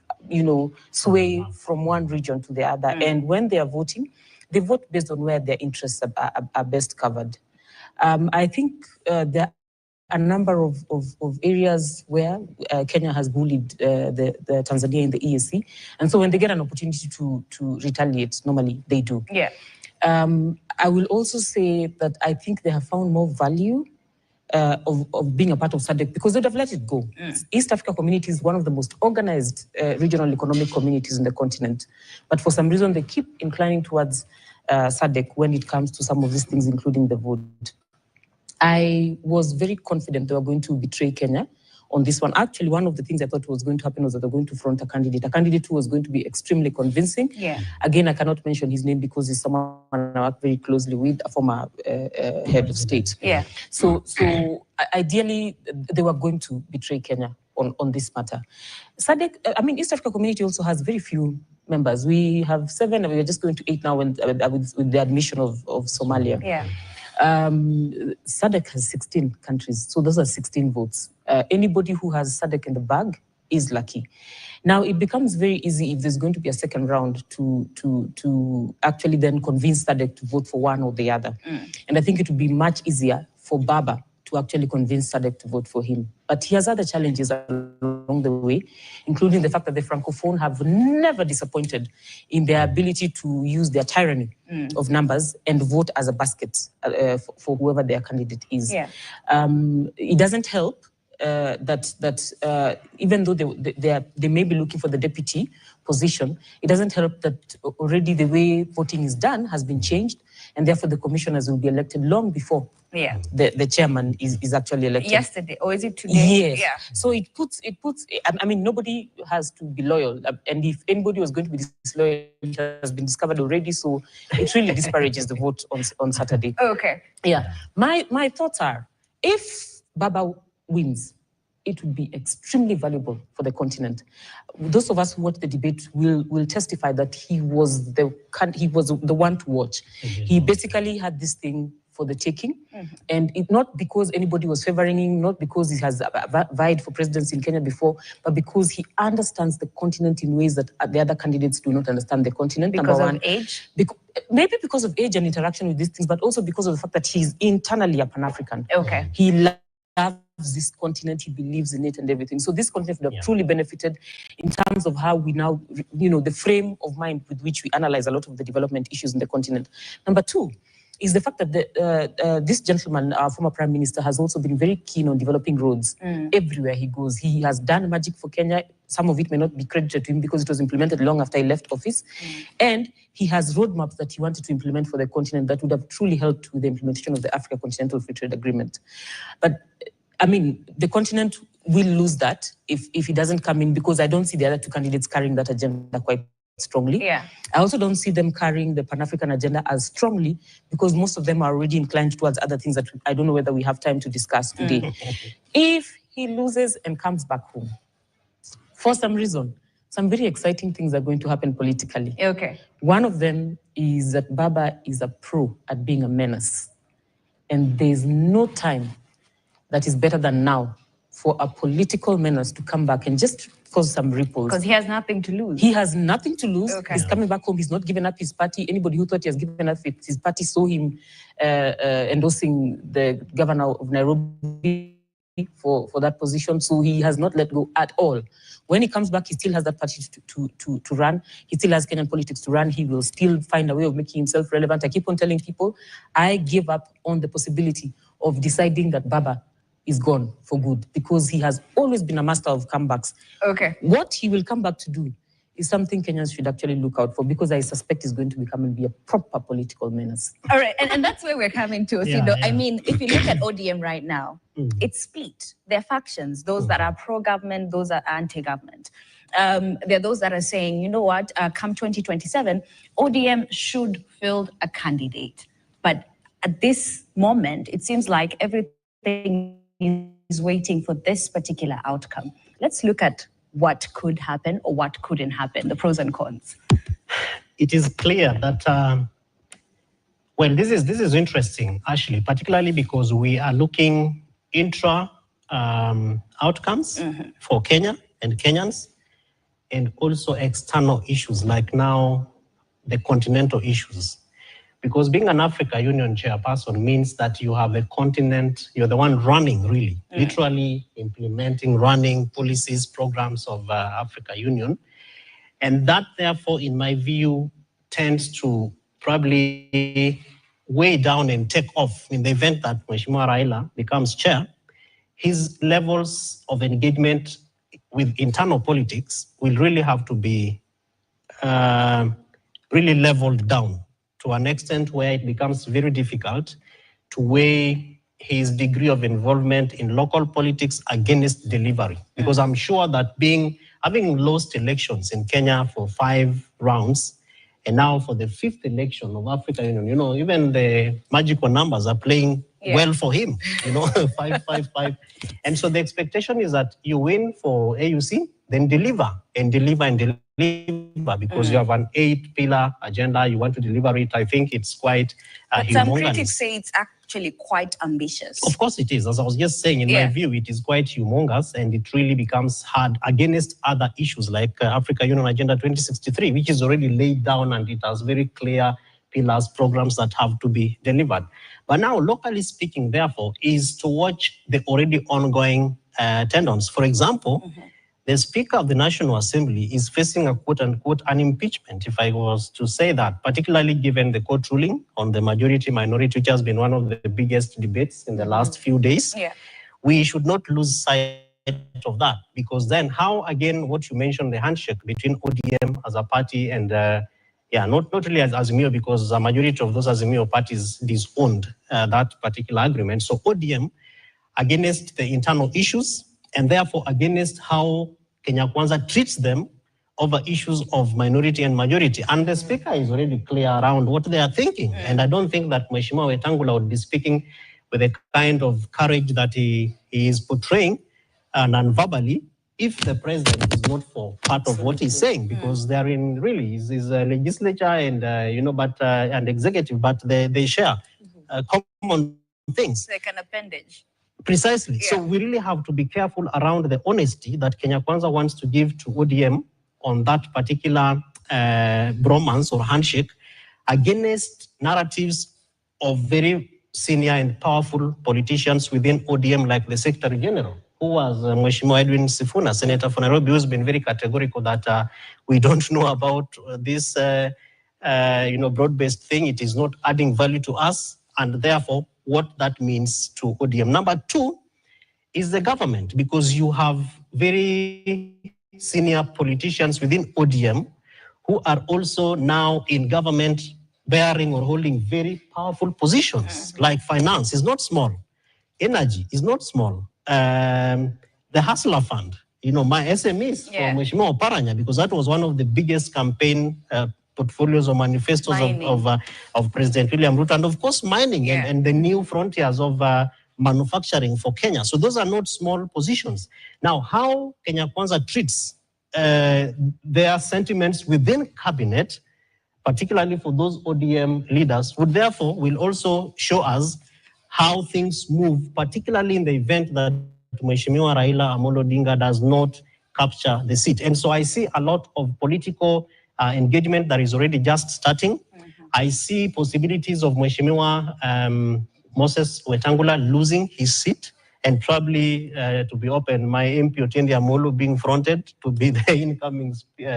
sway from one region to the other. And when they are voting, they vote based on where their interests are best covered. I think there are a number of areas where Kenya has bullied the Tanzania in the EAC. And so when they get an opportunity to retaliate, normally they do. I will also say that I think they have found more value of being a part of SADC because they'd have let it go. East Africa community is one of the most organized regional economic communities in the continent. But for some reason, they keep inclining towards SADC when it comes to some of these things, including the vote. I was very confident they were going to betray Kenya on this one. Actually, one of the things I thought was going to happen was that they're going to front a candidate who was going to be extremely convincing. Again, I cannot mention his name because he's someone I work very closely with, a former head of state. So ideally, they were going to betray Kenya on this matter. SADC, East Africa community also has very few members. We have 7, and we're just going to 8 now with the admission of Somalia. SADC has 16 countries, so those are 16 votes. Anybody who has SADC in the bag is lucky. Now, it becomes very easy if there's going to be a second round to actually then convince SADC to vote for one or the other. And I think it would be much easier for Baba to actually convince SADC to vote for him. But he has other challenges along the way, including the fact that the Francophone have never disappointed in their ability to use their tyranny of numbers and vote as a basket for whoever their candidate is. It doesn't help that even though they may be looking for the deputy position, it doesn't help that already the way voting is done has been changed, and therefore the commissioners will be elected long before the chairman is actually elected. Yesterday, or is it today? Yes. So it puts. Nobody has to be loyal, and if anybody was going to be disloyal, it has been discovered already. So it really disparages the vote on Saturday. My thoughts are, if Baba wins, it would be extremely valuable for the continent. Those of us who watch the debate will testify that he was the one to watch. He basically had this thing for the taking. And it not because anybody was favoring him, not because he has vied for presidency in Kenya before, but because he understands the continent in ways that the other candidates do not understand the continent. Because number of one. age? Maybe because of age and interaction with these things, but also because of the fact that he's internally a Pan-African. Okay. He loves this continent, he believes in it and everything. So this continent would have truly benefited in terms of how we now, the frame of mind with which we analyze a lot of the development issues in the continent. Number two is the fact that this gentleman, our former prime minister, has also been very keen on developing roads everywhere he goes. He has done magic for Kenya. Some of it may not be credited to him because it was implemented long after he left office. And he has roadmaps that he wanted to implement for the continent that would have truly helped with the implementation of the Africa Continental Free Trade Agreement. But I mean, the continent will lose that if he doesn't come in, because I don't see the other two candidates carrying that agenda quite strongly. Yeah. I also don't see them carrying the Pan-African agenda as strongly, because most of them are already inclined towards other things that I don't know whether we have time to discuss today. If he loses and comes back home, for some reason, some very exciting things are going to happen politically. Okay. One of them is that Baba is a pro at being a menace. And there's no time that is better than now for a political menace to come back and just cause some ripples. Because he has nothing to lose. He has nothing to lose. Okay. He's coming back home. He's not given up his party. Anybody who thought he has given up his party saw him endorsing the governor of Nairobi for that position. So he has not let go at all. When he comes back, he still has that party to run. He still has Kenyan politics to run. He will still find a way of making himself relevant. I keep on telling people, I give up on the possibility of deciding that Baba is gone for good, because he has always been a master of comebacks. Okay. What he will come back to do is something Kenyans should actually look out for, because I suspect he's going to become and be a proper political menace. All right, and that's where we're coming to, Osindo. I mean, if you look at ODM right now, it's split. There are factions, those that are pro-government, those that are anti-government. There are those that are saying, you know what, come 2027, ODM should field a candidate. But at this moment, it seems like everything is waiting for this particular outcome. Let's look at what could happen or what couldn't happen, the pros and cons. It is clear that, well, this is interesting, actually, particularly because we are looking intra outcomes for Kenya and Kenyans, and also external issues like now the continental issues. Because being an Africa Union chairperson means that you have a continent, you're the one running, really, literally implementing, running policies, programs of Africa Union. And that, therefore, in my view, tends to probably weigh down and take off in the event that Mheshimiwa Raila becomes chair. His levels of engagement with internal politics will really have to be really leveled down to an extent where it becomes very difficult to weigh his degree of involvement in local politics against delivery. Because I'm sure that having lost elections in Kenya for 5 rounds, and now for the 5th election of Africa Union, even the magical numbers are playing well for him, 5. And so the expectation is that you win for AUC, then deliver, because you have an 8-pillar agenda, you want to deliver it. I think it's quite humongous. Some critics say it's actually quite ambitious. Of course it is. As I was just saying, in my view, it is quite humongous, and it really becomes hard against other issues like Africa Union Agenda 2063, which is already laid down and it has very clear pillars, programs that have to be delivered. But now, locally speaking, therefore, is to watch the already ongoing tendons. For example, the Speaker of the National Assembly is facing a quote-unquote an impeachment, if I was to say that, particularly given the court ruling on the majority-minority, which has been one of the biggest debates in the last few days. We should not lose sight of that, because then how, again, what you mentioned, the handshake between ODM as a party and, not really as Azimio, because the majority of those Azimio parties disowned that particular agreement. So ODM, against the internal issues, and therefore against how Kenya Kwanza treats them over issues of minority and majority. And the Speaker is already clear around what they are thinking. And I don't think that Mheshimiwa Wetangula would be speaking with the kind of courage that he is portraying non-verbally if the president is not for part of what he's saying, because they're in really his legislature and, and executive, but they share common things. Like an appendage. Precisely. Yeah. So we really have to be careful around the honesty that Kenya Kwanza wants to give to ODM on that particular bromance or handshake against narratives of very senior and powerful politicians within ODM, like the Secretary General, who was Mheshimiwa Edwin Sifuna, Senator for Nairobi, who's been very categorical that we don't know about this broad-based thing. It is not adding value to us, and therefore what that means to ODM. Number two is the government, because you have very senior politicians within ODM who are also now in government bearing or holding very powerful positions, like finance is not small, energy is not small, the Hustler Fund, my SMEs from Mheshimiwa Oparanya, because that was one of the biggest campaign portfolios or manifestos of President William Ruto, and of course mining and the new frontiers of manufacturing for Kenya. So those are not small positions. Now, how Kenya Kwanza treats their sentiments within cabinet, particularly for those ODM leaders, will also show us how things move, particularly in the event that Mheshimiwa Raila Amolo Odinga does not capture the seat. And so I see a lot of political engagement that is already just starting. I see possibilities of Mheshimiwa Moses Wetangula losing his seat, and probably, to be open, my MP Otiende Amolo being fronted to be the incoming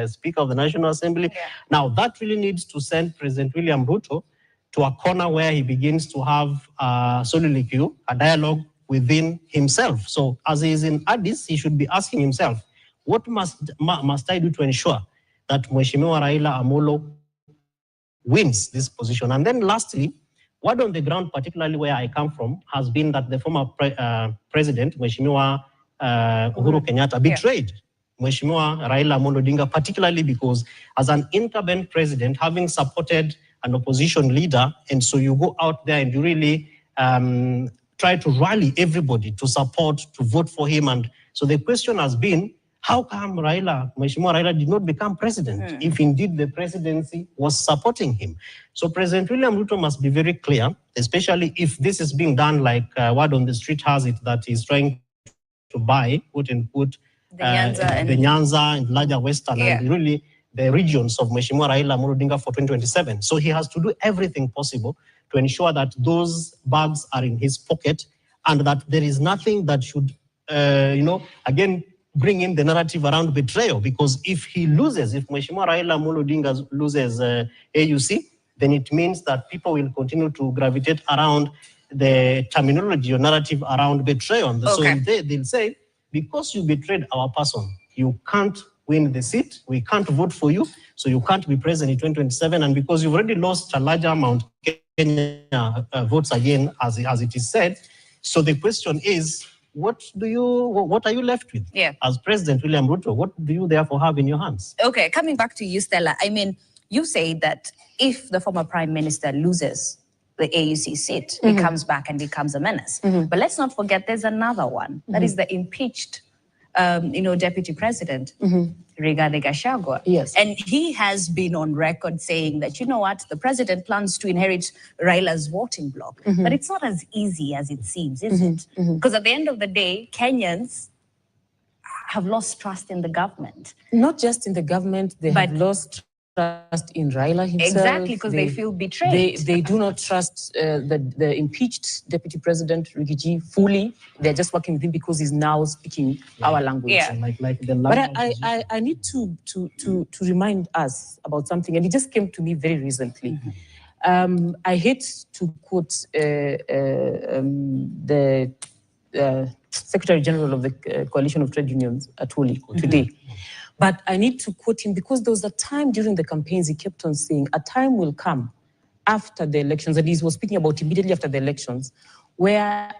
Speaker of the National Assembly. Now, that really needs to send President William Ruto to a corner where he begins to have a soliloquy, a dialogue within himself. So as he is in Addis, he should be asking himself, what must I do to ensure that Mheshimiwa Raila Amolo wins this position? And then lastly, what on the ground, particularly where I come from, has been that the former president, Mheshimiwa Uhuru Kenyatta, betrayed Mheshimiwa Raila Amolo Odinga, particularly because as an incumbent president, having supported an opposition leader, and so you go out there and you really try to rally everybody to support, to vote for him. And so the question has been, how come Mheshimiwa Raila did not become president if indeed the presidency was supporting him? So President William Ruto must be very clear, especially if this is being done like word on the street has it, that he's trying to buy, quote unquote, the Nyanza and larger Western and really the regions of Mheshimiwa Raila Amolo Odinga for 2027. So he has to do everything possible to ensure that those bags are in his pocket and that there is nothing that should, again, bring in the narrative around betrayal, because if he loses, if Mheshimiwa Raila Amolo Odinga loses AUC, then it means that people will continue to gravitate around the terminology or narrative around betrayal. So they'll say, because you betrayed our person, you can't win the seat, we can't vote for you, so you can't be president in 2027, and because you've already lost a larger amount of Kenya votes again, as it is said. So the question is, what are you left with? As President William Ruto, what do you therefore have in your hands? Okay, coming back to you, Stella, I mean, you say that if the former prime minister loses the AUC seat, he comes back and becomes a menace. But let's not forget there's another one, that is the impeached deputy president, Rigathi Gachagua. Yes. And he has been on record saying that, you know what, the president plans to inherit Raila's voting bloc. But it's not as easy as it seems, is it? Because at the end of the day, Kenyans have lost trust in the government. Not just in the government, they have lost trust in Raila himself. Exactly, because they feel betrayed. They do not trust the impeached deputy president, Rigathi, fully. They're just working with him because he's now speaking our language. But I need to remind us about something, and it just came to me very recently. I hate to quote the Secretary General of the Coalition of Trade Unions, Atwoli, today. But I need to quote him because there was a time during the campaigns he kept on saying, a time will come after the elections, and he was speaking about immediately after the elections, where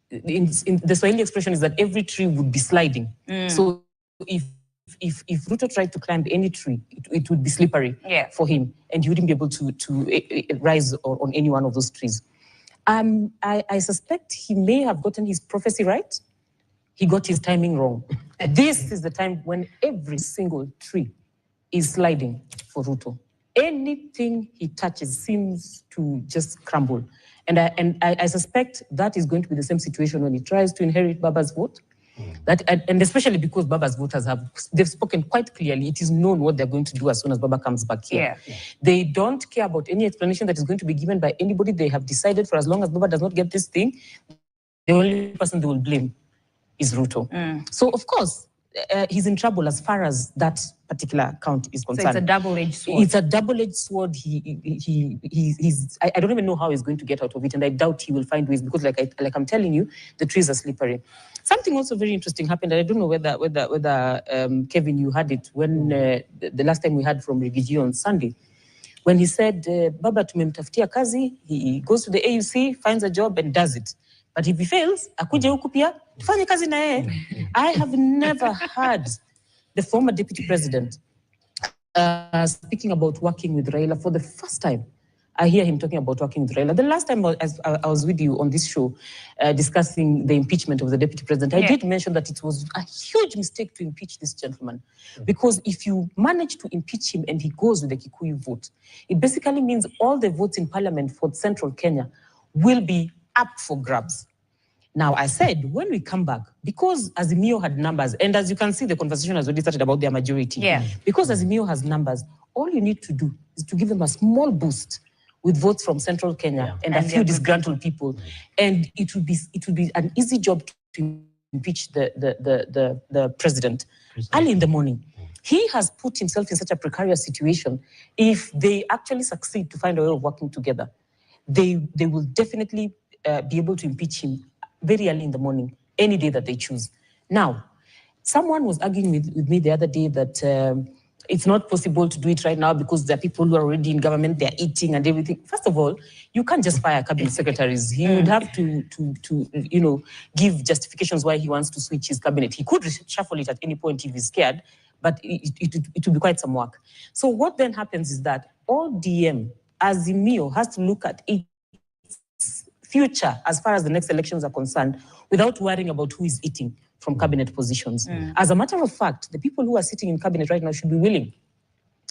in the Swahili expression is that every tree would be sliding. So if Ruto tried to climb any tree, it would be slippery for him, and he wouldn't be able to rise on any one of those trees. I suspect he may have gotten his prophecy right. He got his timing wrong. This is the time when every single tree is sliding for Ruto. Anything he touches seems to just crumble. And I suspect that is going to be the same situation when he tries to inherit Baba's vote. That, and especially because Baba's voters they've spoken quite clearly. It is known what they're going to do as soon as Baba comes back here. Yeah. They don't care about any explanation that is going to be given by anybody. They have decided for as long as Baba does not get this thing, the only person they will blame is Ruto. So of course, he's in trouble as far as that particular count is concerned. So it's a double-edged sword. It's a double-edged sword. I don't even know how he's going to get out of it, and I doubt he will find ways because, like I'm telling you, the trees are slippery. Something also very interesting happened. I don't know whether Kevin, you had it when the last time we heard from Rigiji on Sunday, when he said, Baba tumemtafutia kazi, he goes to the AUC, finds a job and does it. But if he fails, akuje huku pia, tufanye kazi na yeye. I have never heard the former deputy president speaking about working with Raila for the first time. I hear him talking about working with Raila. The last time I was with you on this show discussing the impeachment of the deputy president, I did mention that it was a huge mistake to impeach this gentleman. Because if you manage to impeach him and he goes with the Kikuyu vote, it basically means all the votes in parliament for central Kenya will be up for grabs. Now, I said, when we come back, because Azimio had numbers, and as you can see, the conversation has already started about their majority. Yeah. Because Azimio has numbers, all you need to do is to give them a small boost with votes from central Kenya and a few disgruntled people. And it will be an easy job to impeach the president early in the morning. He has put himself in such a precarious situation. If they actually succeed to find a way of working together, they will definitely be able to impeach him very early in the morning, any day that they choose. Now, someone was arguing with me the other day that it's not possible to do it right now because there are people who are already in government, they're eating and everything. First of all, you can't just fire cabinet secretaries. He would have to give justifications why he wants to switch his cabinet. He could reshuffle it at any point if he's scared, but it would be quite some work. So what then happens is that ODM, Azimio, has to look at its future as far as the next elections are concerned without worrying about who is eating from cabinet positions. As a matter of fact, the people who are sitting in cabinet right now should be willing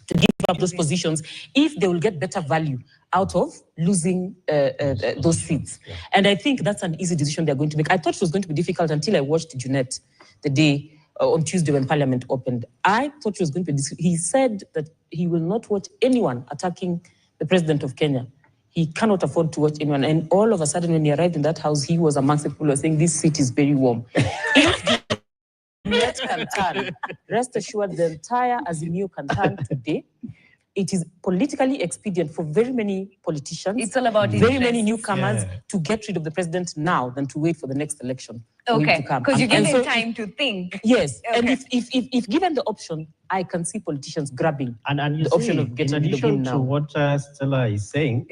to give up those positions if they will get better value out of losing those seats. And I think that's an easy decision they're going to make. I thought it was going to be difficult until I watched Junet the day on Tuesday when Parliament opened. I thought it was going to be he said that he will not watch anyone attacking the president of Kenya. He cannot afford to watch anyone. And all of a sudden, when he arrived in that house, he was amongst the people who were saying, this seat is very warm. If the can turn, rest assured, the entire Azimio can turn today. It is politically expedient for very many politicians. It's all about very many newcomers to get rid of the president now than to wait for the next election. Okay, because you give him time to think. Yes, and if given the option, I can see politicians grabbing and the option of getting rid of him now. In addition to what Stella is saying,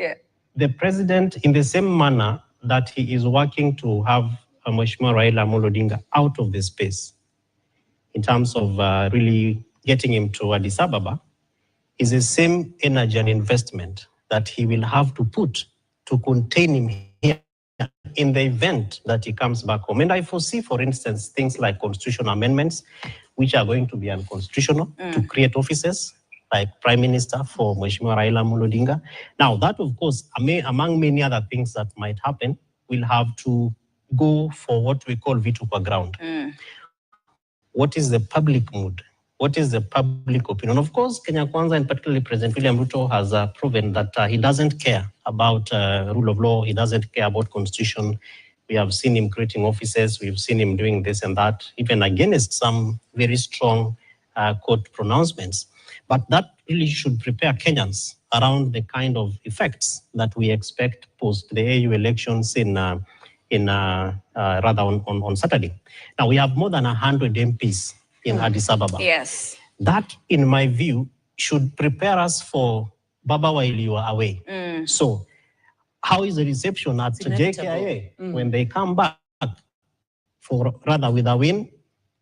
the president, in the same manner that he is working to have Mheshimiwa Raila Odinga out of the space, in terms of really getting him to Addis Ababa, is the same energy and investment that he will have to put to contain him here in the event that he comes back home. And I foresee, for instance, things like constitutional amendments, which are going to be unconstitutional to create offices like Prime Minister for Mheshimiwa Raila Odinga. Now, that, of course, among many other things that might happen, will have to go for what we call veto per ground. What is the public mood? What is the public opinion? Of course, Kenya Kwanza, and particularly President William Ruto, has proven that he doesn't care about rule of law. He doesn't care about constitution. We have seen him creating offices. We've seen him doing this and that, even against some very strong court pronouncements. But that really should prepare Kenyans around the kind of effects that we expect post the AU elections on Saturday. Now, we have more than 100 MPs in Addis Ababa. Yes. That, in my view, should prepare us for Baba while you are away. So, how is the reception at JKIA when they come back with a win?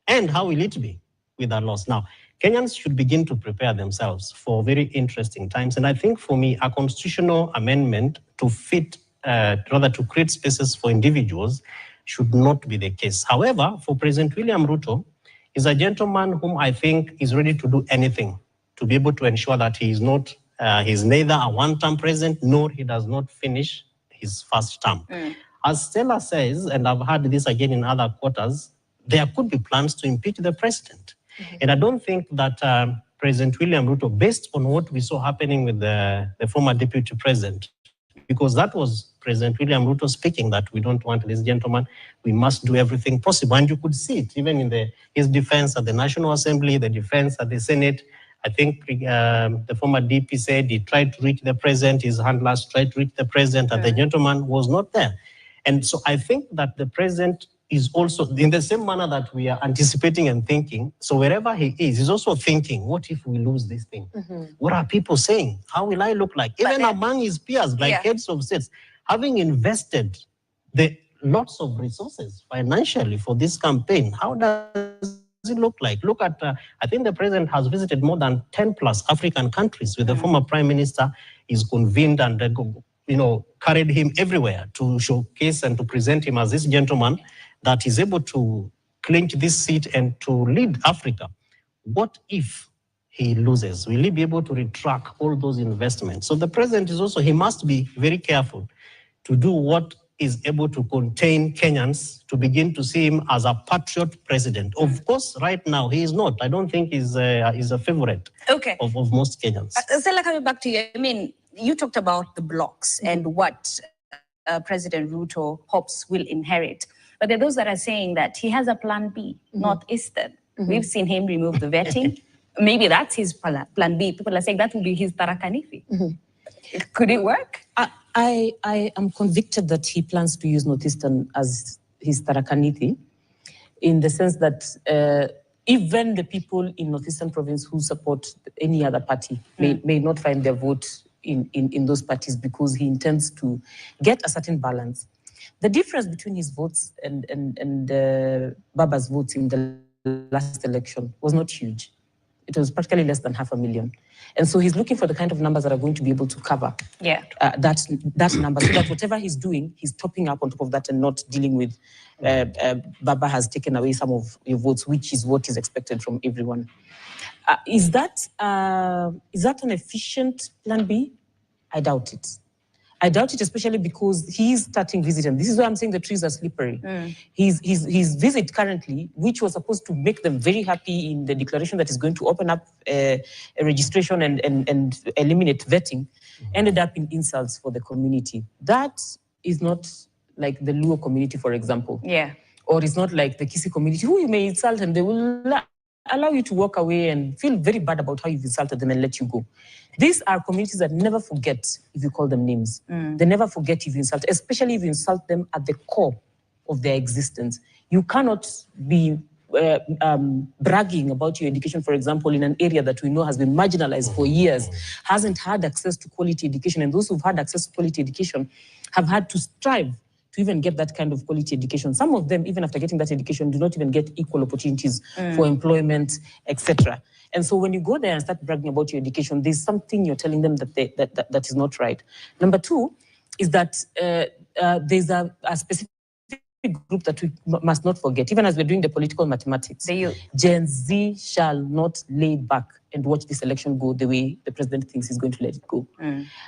And how will it be with a loss? Now, Kenyans should begin to prepare themselves for very interesting times. And I think for me, a constitutional amendment to to create spaces for individuals should not be the case. However, for President William Ruto, is a gentleman whom I think is ready to do anything to be able to ensure that he is not, he's neither a one-term president, nor he does not finish his first term. As Stella says, and I've heard this again in other quarters, there could be plans to impeach the president. And I don't think that President William Ruto, based on what we saw happening with the former deputy president, because that was President William Ruto speaking that we don't want this gentleman, we must do everything possible. And you could see it even in his defense at the National Assembly, the defense at the Senate. I think the former DP said he tried to reach the president, his handlers tried to reach the president, and the gentleman was not there. And so I think that the president is also, in the same manner that we are anticipating and thinking, so wherever he is, he's also thinking, what if we lose this thing? What are people saying? How will I look like? Even among his peers, like heads of states, having invested lots of resources financially for this campaign, how does it look like? Look at, I think the president has visited more than 10 plus African countries with the former prime minister. He's convened and carried him everywhere to showcase and to present him as this gentleman that is able to clinch this seat and to lead Africa. What if he loses? Will he be able to retract all those investments? So the president is also, he must be very careful to do what is able to contain Kenyans, to begin to see him as a patriot president. Of course, right now, he is not. I don't think he's a favorite of most Kenyans. Stella, coming back to you, I mean, you talked about the blocks and what President Ruto hopes will inherit. But there are those that are saying that he has a plan B, Northeastern. We've seen him remove the vetting. Maybe that's his plan B. People are saying that will be his Tarakanithi. Could it work? I am convicted that he plans to use Northeastern as his Tarakanithi, in the sense that even the people in Northeastern province who support any other party may not find their vote in those parties, because he intends to get a certain balance. The difference between his votes and Baba's votes in the last election was not huge. It was practically less than 500,000. And so he's looking for the kind of numbers that are going to be able to cover that number, so that whatever he's doing, he's topping up on top of that and not dealing with Baba has taken away some of your votes, which is what is expected from everyone. Is that an efficient plan B? I doubt it. I doubt it, especially because he's starting visiting. This is why I'm saying the trees are slippery. His visit currently, which was supposed to make them very happy in the declaration that is going to open up a registration and eliminate vetting, ended up in insults for the community. That is not like the Luo community, for example. Or it's not like the Kisi community, who you may insult and they will allow you to walk away and feel very bad about how you've insulted them and let you go. These are communities that never forget if you call them names. They never forget if you insult, especially if you insult them at the core of their existence. You cannot be bragging about your education, for example, in an area that we know has been marginalized for years, hasn't had access to quality education, and those who've had access to quality education have had to strive to even get that kind of quality education. Some of them, even after getting that education, do not even get equal opportunities for employment, etc. And so when you go there and start bragging about your education, there's something you're telling them that is not right. Number two is that there's a specific group that we must not forget, even as we're doing the political mathematics. Gen Z shall not lay back and watch this election go the way the president thinks he's going to let it go.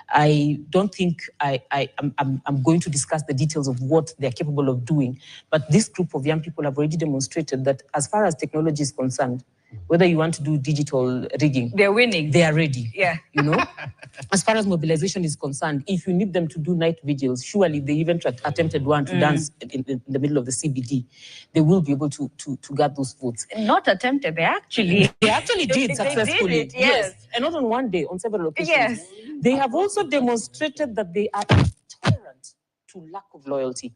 I don't think I'm going to discuss the details of what they're capable of doing, but this group of young people have already demonstrated that as far as technology is concerned, whether you want to do digital rigging, they're winning. They are ready. You know, as far as mobilization is concerned, if you need them to do night vigils, surely they even attempted one to dance in the middle of the CBD. They will be able to get those votes. Not attempted, they actually did successfully. They did it, yes. And not on one day, on several occasions. They have also demonstrated that they are intolerant to lack of loyalty.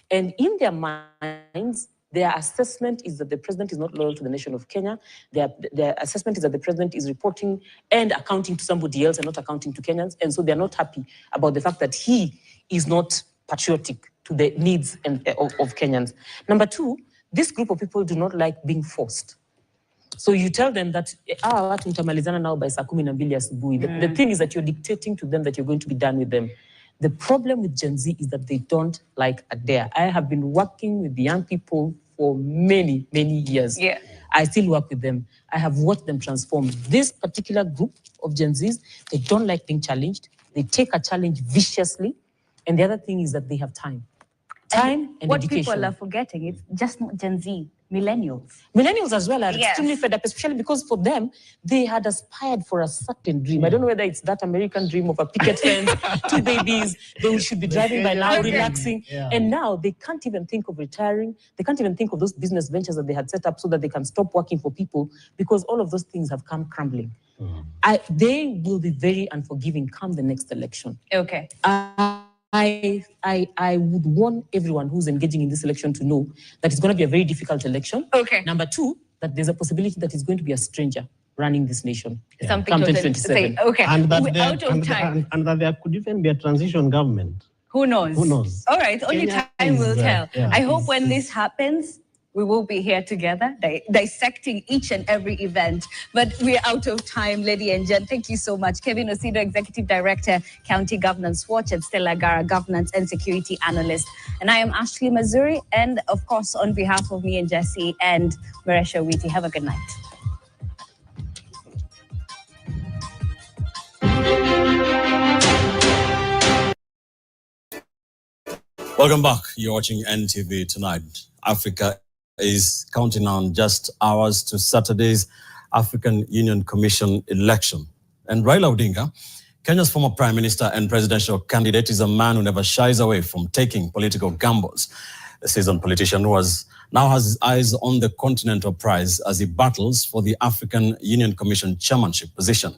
And in their minds, their assessment is that the president is not loyal to the nation of Kenya. Their assessment is that the president is reporting and accounting to somebody else and not accounting to Kenyans. And so they're not happy about the fact that he is not patriotic to the needs of Kenyans. Number two, this group of people do not like being forced. So you tell them that, watu mtamalizana nao by saa 12 asubuhi. The thing is that you're dictating to them that you're going to be done with them. The problem with Gen Z is that they don't like a dare. I have been working with the young people for many, many years. I still work with them. I have watched them transform. This particular group of Gen Zs, they don't like being challenged. They take a challenge viciously. And the other thing is that they have time. Time and what education. People are forgetting, it's just not Gen Z, millennials. Millennials as well are extremely fed up, especially because for them, they had aspired for a certain dream. I don't know whether it's that American dream of a picket fence, 2 babies, they should be driving by now, relaxing. And now they can't even think of retiring. They can't even think of those business ventures that they had set up so that they can stop working for people, because all of those things have come crumbling. They will be very unforgiving come the next election. Okay. I would want everyone who's engaging in this election to know that it's going to be a very difficult election. Okay. Number two, that there's a possibility that it's going to be a stranger running this nation. Something come to 2027. say. Okay. And that, We're out of time. and that there could even be a transition government. Who knows? Who knows? All right. Only Kenya time will tell. yeah, I hope when this happens, we will be here together, dissecting each and every event. But we're out of time, Lady and Jen. Thank you so much. Kevin Osido, Executive Director, County Governance Watch, and Stella Gara, Governance and Security Analyst. And I am Ashley Mazuri. And of course, on behalf of me and Jesse and Maresha Witi, have a good night. Welcome back. You're watching NTV Tonight. Africa is counting on just hours to Saturday's African Union Commission election. And Raila Odinga, Kenya's former Prime Minister and presidential candidate, is a man who never shies away from taking political gambles. The seasoned politician now has his eyes on the continental prize as he battles for the African Union Commission chairmanship position.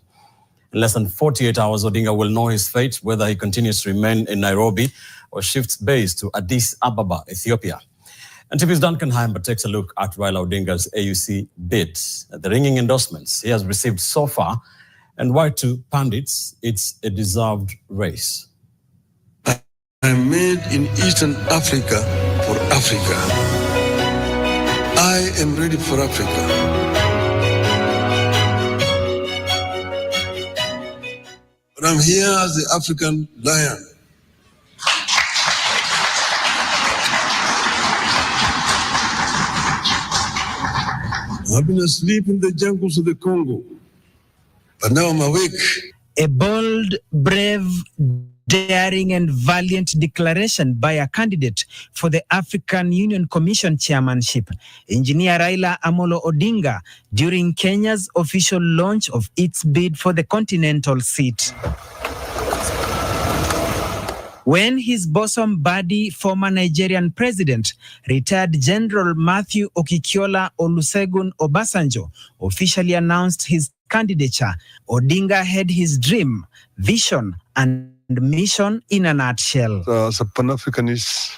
In less than 48 hours, Odinga will know his fate, whether he continues to remain in Nairobi or shifts base to Addis Ababa, Ethiopia. And TV's Duncan Heimber takes a look at Raila Odinga's AUC bid, the ringing endorsements he has received so far, and why to pundits it's a deserved race. I'm made in Eastern Africa for Africa. I am ready for Africa. But I'm here as the African lion. I've been asleep in the jungles of the Congo, but now I'm awake. A bold, brave, daring and valiant declaration by a candidate for the African Union Commission chairmanship, Engineer Raila Amolo Odinga, during Kenya's official launch of its bid for the continental seat. When his bosom buddy, former Nigerian president, retired General Matthew Okikiola Olusegun Obasanjo, officially announced his candidature, Odinga had his dream, vision, and mission in a nutshell. As a Pan-Africanist,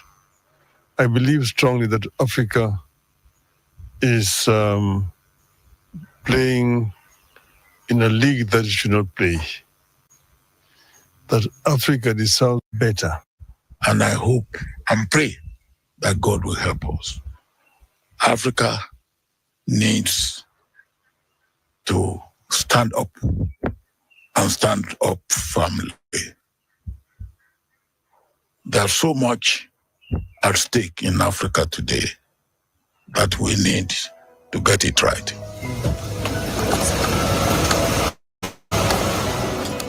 I believe strongly that Africa is playing in a league that it should not play. That Africa deserves better. And I hope and pray that God will help us. Africa needs to stand up and stand up firmly. There's so much at stake in Africa today that we need to get it right.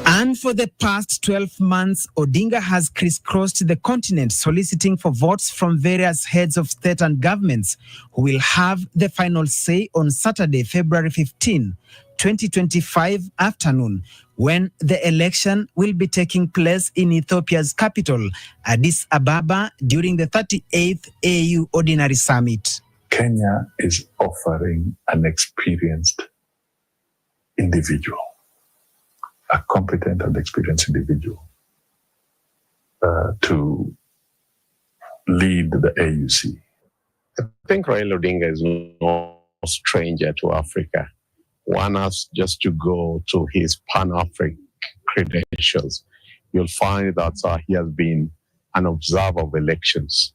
And for the past 12 months, Odinga has crisscrossed the continent soliciting for votes from various heads of state and governments who will have the final say on Saturday, February 15, 2025 afternoon, when the election will be taking place in Ethiopia's capital, Addis Ababa, during the 38th AU Ordinary Summit. Kenya is offering an experienced individual, a competent and experienced individual to lead the AUC. I think Raila Odinga is no stranger to Africa. One has just to go to his Pan-African credentials. You'll find that he has been an observer of elections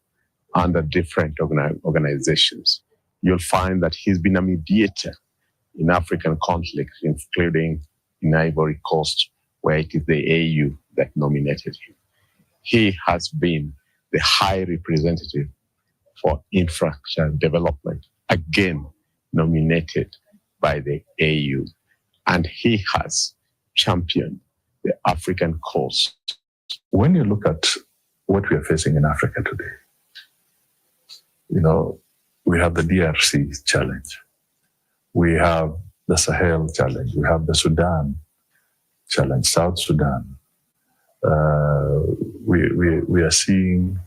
under different organizations. You'll find that he's been a mediator in African conflicts, including in Ivory Coast, where it is the AU that nominated him. He has been the high representative for infrastructure development, again nominated by the AU. And he has championed the African cause. When you look at what we are facing in Africa today. We have the DRC challenge. We have the Sahel challenge. We have the Sudan challenge, South Sudan. We are seeing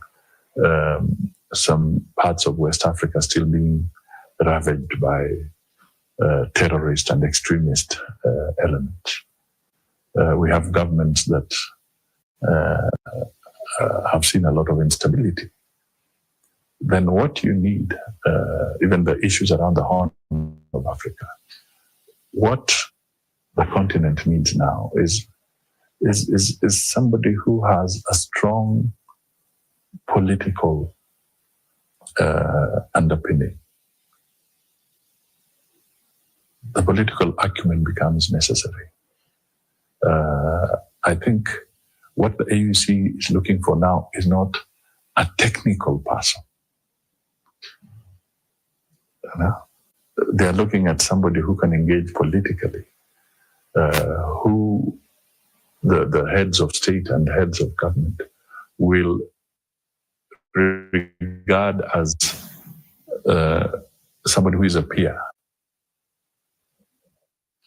some parts of West Africa still being ravaged by terrorist and extremist elements. We have governments that have seen a lot of instability. Then what you need, even the issues around the Horn of Africa, what the continent needs now is somebody who has a strong political underpinning. The political acumen becomes necessary. I think what the AUC is looking for now is not a technical person. They're looking at somebody who can engage politically, who the heads of state and heads of government will regard as somebody who is a peer,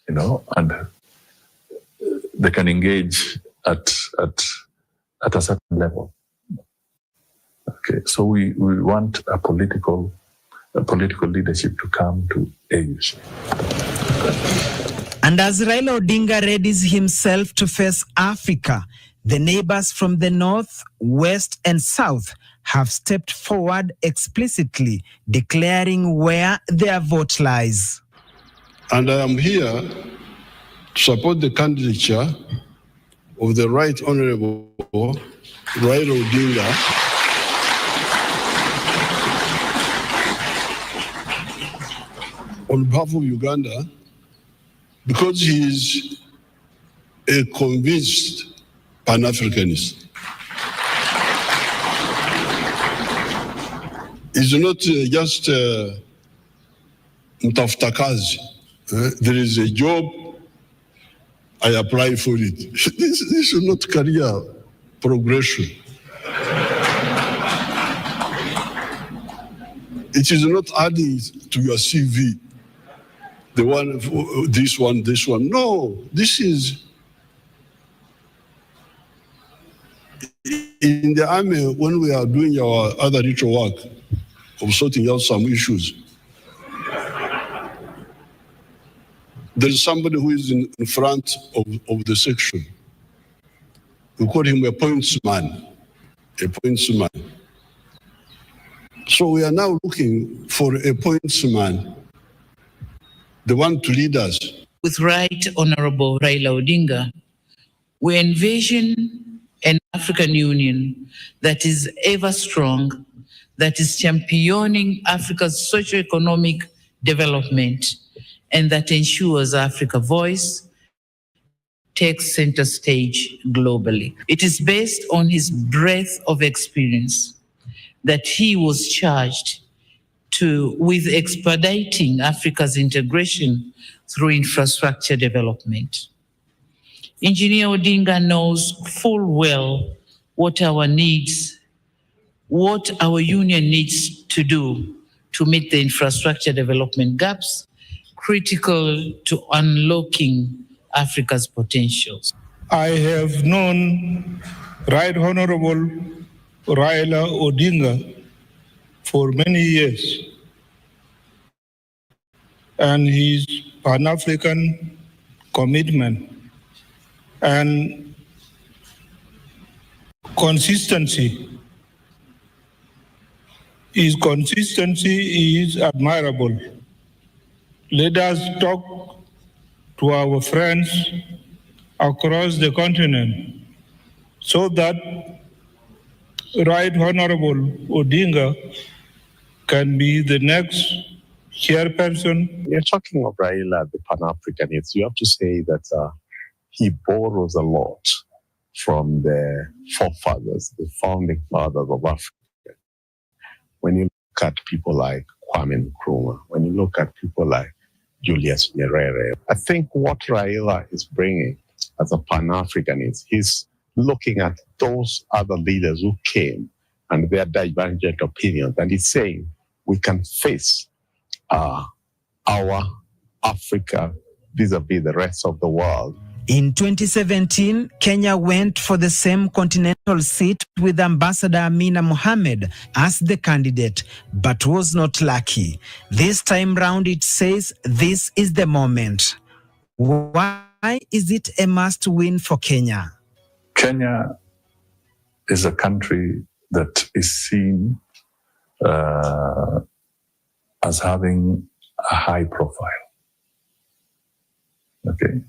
and they can engage at a certain level. Okay, so we want a political leadership to come to AUC. And as Raila Odinga readies himself to face Africa, the neighbors from the north, west, and south have stepped forward explicitly, declaring where their vote lies. And I am here to support the candidature of the Right Honorable Raila Odinga on behalf of Uganda, because he is a convinced Pan-Africanist. He's not just mtafuta kazi. There is a job, I apply for it. This is not career progression. It is not adding to your CV. This one. No, this is in the army when we are doing our other ritual work of sorting out some issues. There is somebody who is in front of the section. We call him a pointsman. So we are now looking for a pointsman, the one to lead us. With Right Honorable Raila Odinga, we envision an African Union that is ever strong, that is championing Africa's socio-economic development, and that ensures Africa's voice takes center stage globally. It is based on his breadth of experience that he was charged with expediting Africa's integration through infrastructure development. Engineer Odinga knows full well what our union needs to do to meet the infrastructure development gaps critical to unlocking Africa's potentials. I have known Right Honorable Raila Odinga for many years, and his Pan-African commitment and consistency. His consistency is admirable. Let us talk to our friends across the continent so that Right Honorable Odinga can be the next chairperson. You're talking of Raila, the Pan-Africanist. You have to say that he borrows a lot from the forefathers, the founding fathers of Africa. When you look at people like Kwame Nkrumah, when you look at people like Julius Nyerere, I think what Raila is bringing as a Pan-Africanist, he's looking at those other leaders who came and their divergent opinions, and he's saying we can face our Africa vis-a-vis the rest of the world. In 2017, Kenya went for the same continental seat with Ambassador Amina Mohamed as the candidate, but was not lucky. This time round, it says this is the moment. Why is it a must-win for Kenya? Kenya is a country that is seen as having a high profile. Okay.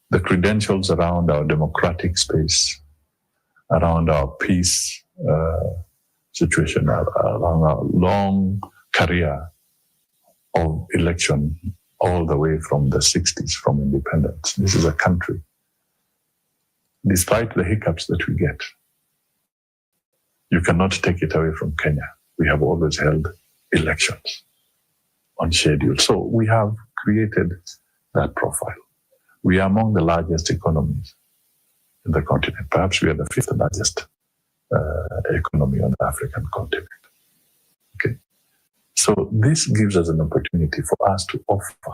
The credentials around our democratic space, around our peace situation, around our long career of election all the way from the 60s, from independence. This is a country, despite the hiccups that we get, you cannot take it away from Kenya. We have always held elections on schedule. So we have created that profile. We are among the largest economies in the continent. Perhaps we are the 5th largest economy on the African continent. Okay. So this gives us an opportunity for us to offer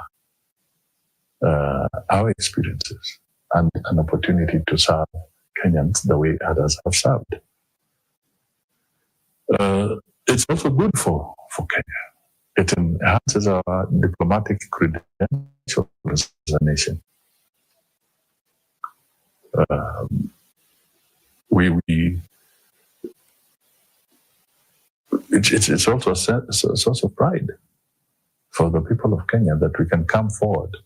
our experiences and an opportunity to serve Kenyans the way others have served. It's also good for Kenya. It enhances our diplomatic credentials as a nation. It's also a source of pride for the people of Kenya that we can come forward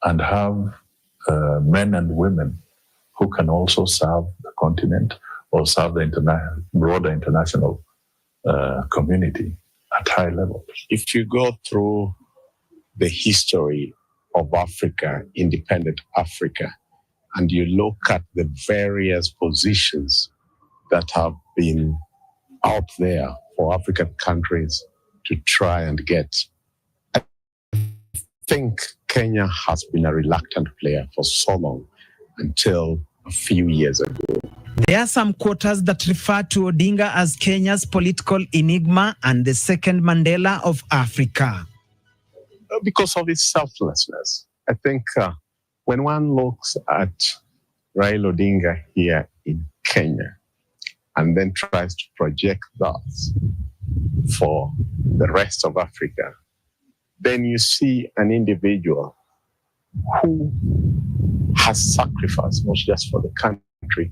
and have men and women who can also serve the continent or serve the broader international community at high levels. If you go through the history of Africa, independent Africa, and you look at the various positions that have been out there for African countries to try and get, I think Kenya has been a reluctant player for so long until a few years ago. There are some quarters that refer to Odinga as Kenya's political enigma and the second Mandela of Africa. Because of his selflessness. I think when one looks at Raila Odinga here in Kenya and then tries to project that for the rest of Africa, then you see an individual who has sacrificed not just for the country,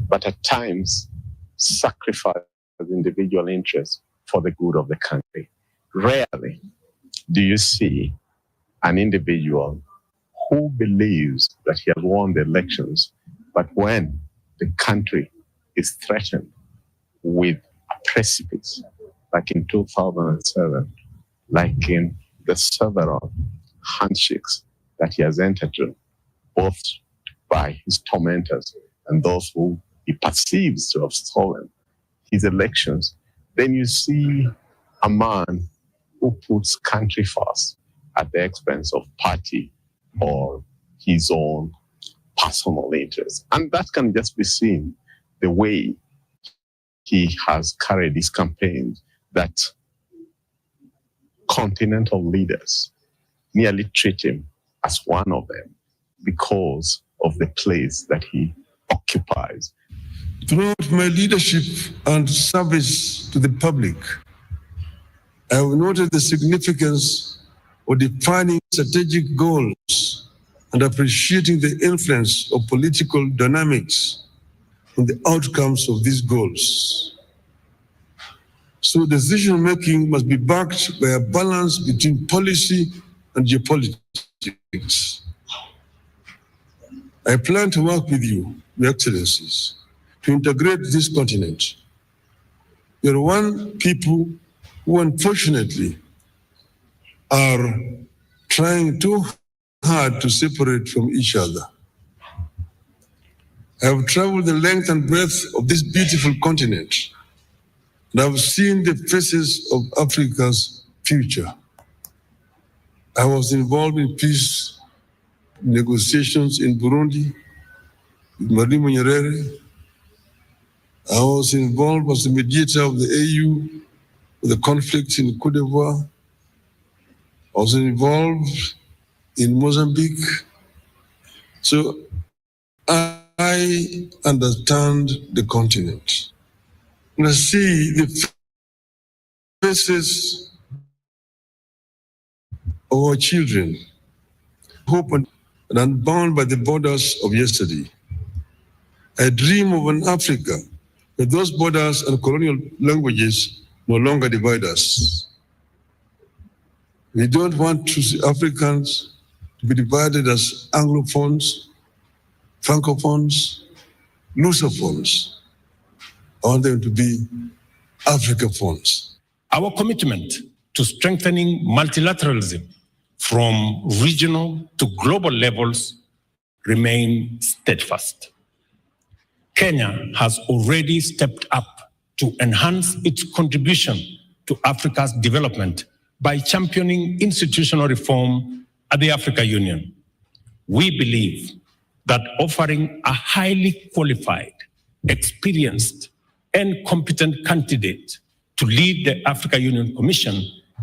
but at times sacrificed individual interests for the good of the country. Rarely do you see an individual who believes that he has won the elections, but when the country is threatened with a precipice, like in 2007, like in the several handshakes that he has entered into, both by his tormentors and those who he perceives to have stolen his elections, then you see a man who puts country first at the expense of party or his own personal interests. And that can just be seen the way he has carried his campaign, that continental leaders nearly treat him as one of them because of the place that he occupies. Throughout my leadership and service to the public, I have noted the significance of defining strategic goals and appreciating the influence of political dynamics on the outcomes of these goals. So decision-making must be backed by a balance between policy and geopolitics. I plan to work with you, Your Excellencies, to integrate this continent. We are one people who unfortunately are trying too hard to separate from each other. I have traveled the length and breadth of this beautiful continent, and I have seen the faces of Africa's future. I was involved in peace negotiations in Burundi, Mwalimu Nyerere. I was involved as the mediator of the AU with the conflict in Cote d'Ivoire. I was involved in Mozambique. So I understand the continent. And I see the faces of our children, hope and unbound by the borders of yesterday. I dream of an Africa where those borders and colonial languages no longer divide us. We don't want to see Africans to be divided as Anglophones, Francophones, Lusophones. I want them to be Africaphones. Our commitment to strengthening multilateralism from regional to global levels remain steadfast. Kenya has already stepped up to enhance its contribution to Africa's development by championing institutional reform at the African Union. We believe that offering a highly qualified, experienced, and competent candidate to lead the African Union Commission,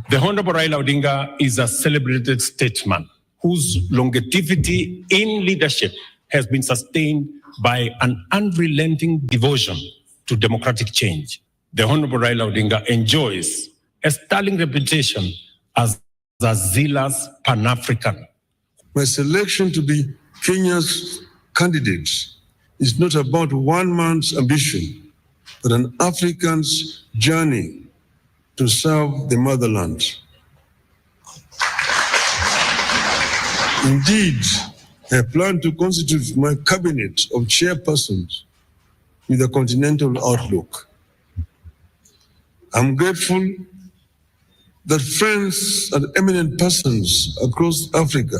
the Honorable Raila Odinga is a celebrated statesman whose longevity in leadership has been sustained by an unrelenting devotion to democratic change. The Honorable Raila Odinga enjoys a sterling reputation as a zealous Pan-African. My selection to be Kenya's candidate is not about one man's ambition, but an African's journey to serve the motherland. Indeed, I plan to constitute my cabinet of chairpersons with a continental outlook. I'm grateful that friends and eminent persons across Africa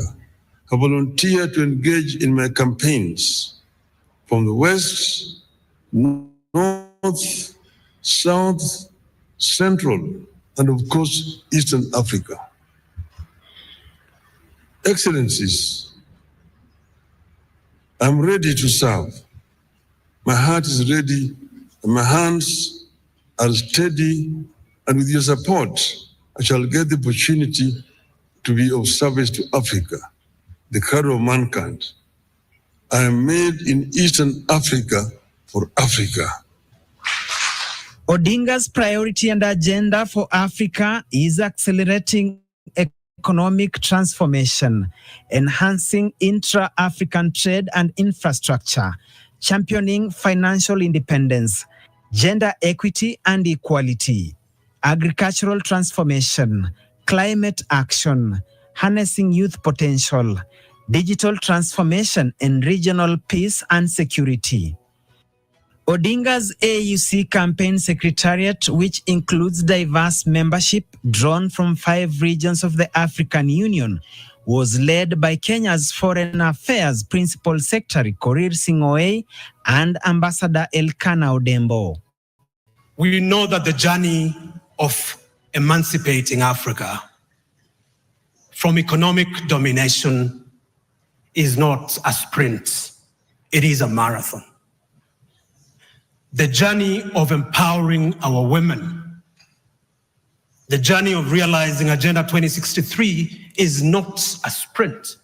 have volunteered to engage in my campaigns from the West, North, South, Central, and of course, Eastern Africa. Excellencies, I'm ready to serve. My heart is ready, and my hands are steady, and with your support, I shall get the opportunity to be of service to Africa, the cradle of mankind. I am made in Eastern Africa for Africa. Odinga's priority and agenda for Africa is accelerating economic transformation, enhancing intra-African trade and infrastructure, championing financial independence, gender equity and equality, agricultural transformation, climate action, harnessing youth potential, digital transformation, and regional peace and security. Odinga's AUC campaign secretariat, which includes diverse membership drawn from 5 regions of the African Union, was led by Kenya's Foreign Affairs Principal Secretary Korir Sing'oei and Ambassador Elkanah Odembo. We know that the journey of emancipating Africa from economic domination is not a sprint, it is a marathon. The journey of empowering our women, the journey of realizing Agenda 2063 is not a sprint,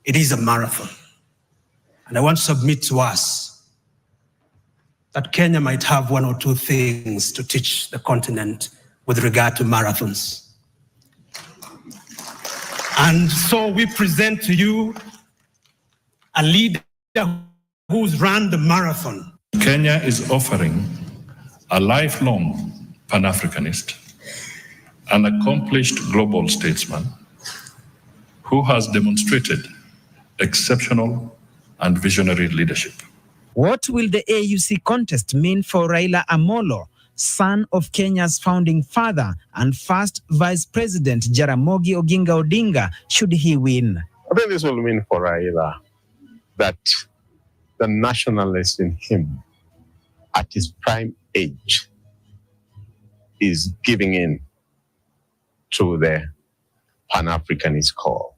it is a marathon. And I want to submit to us that Kenya might have 1 or 2 things to teach the continent with regard to marathons. And so we present to you a leader who's run the marathon. Kenya is offering a lifelong Pan-Africanist, an accomplished global statesman who has demonstrated exceptional and visionary leadership. What will the AUC contest mean for Raila Amolo, son of Kenya's founding father and first Vice President Jaramogi Oginga Odinga, should he win? I think this will mean for Raila that the nationalist in him at his prime age is giving in to the Pan-Africanist call.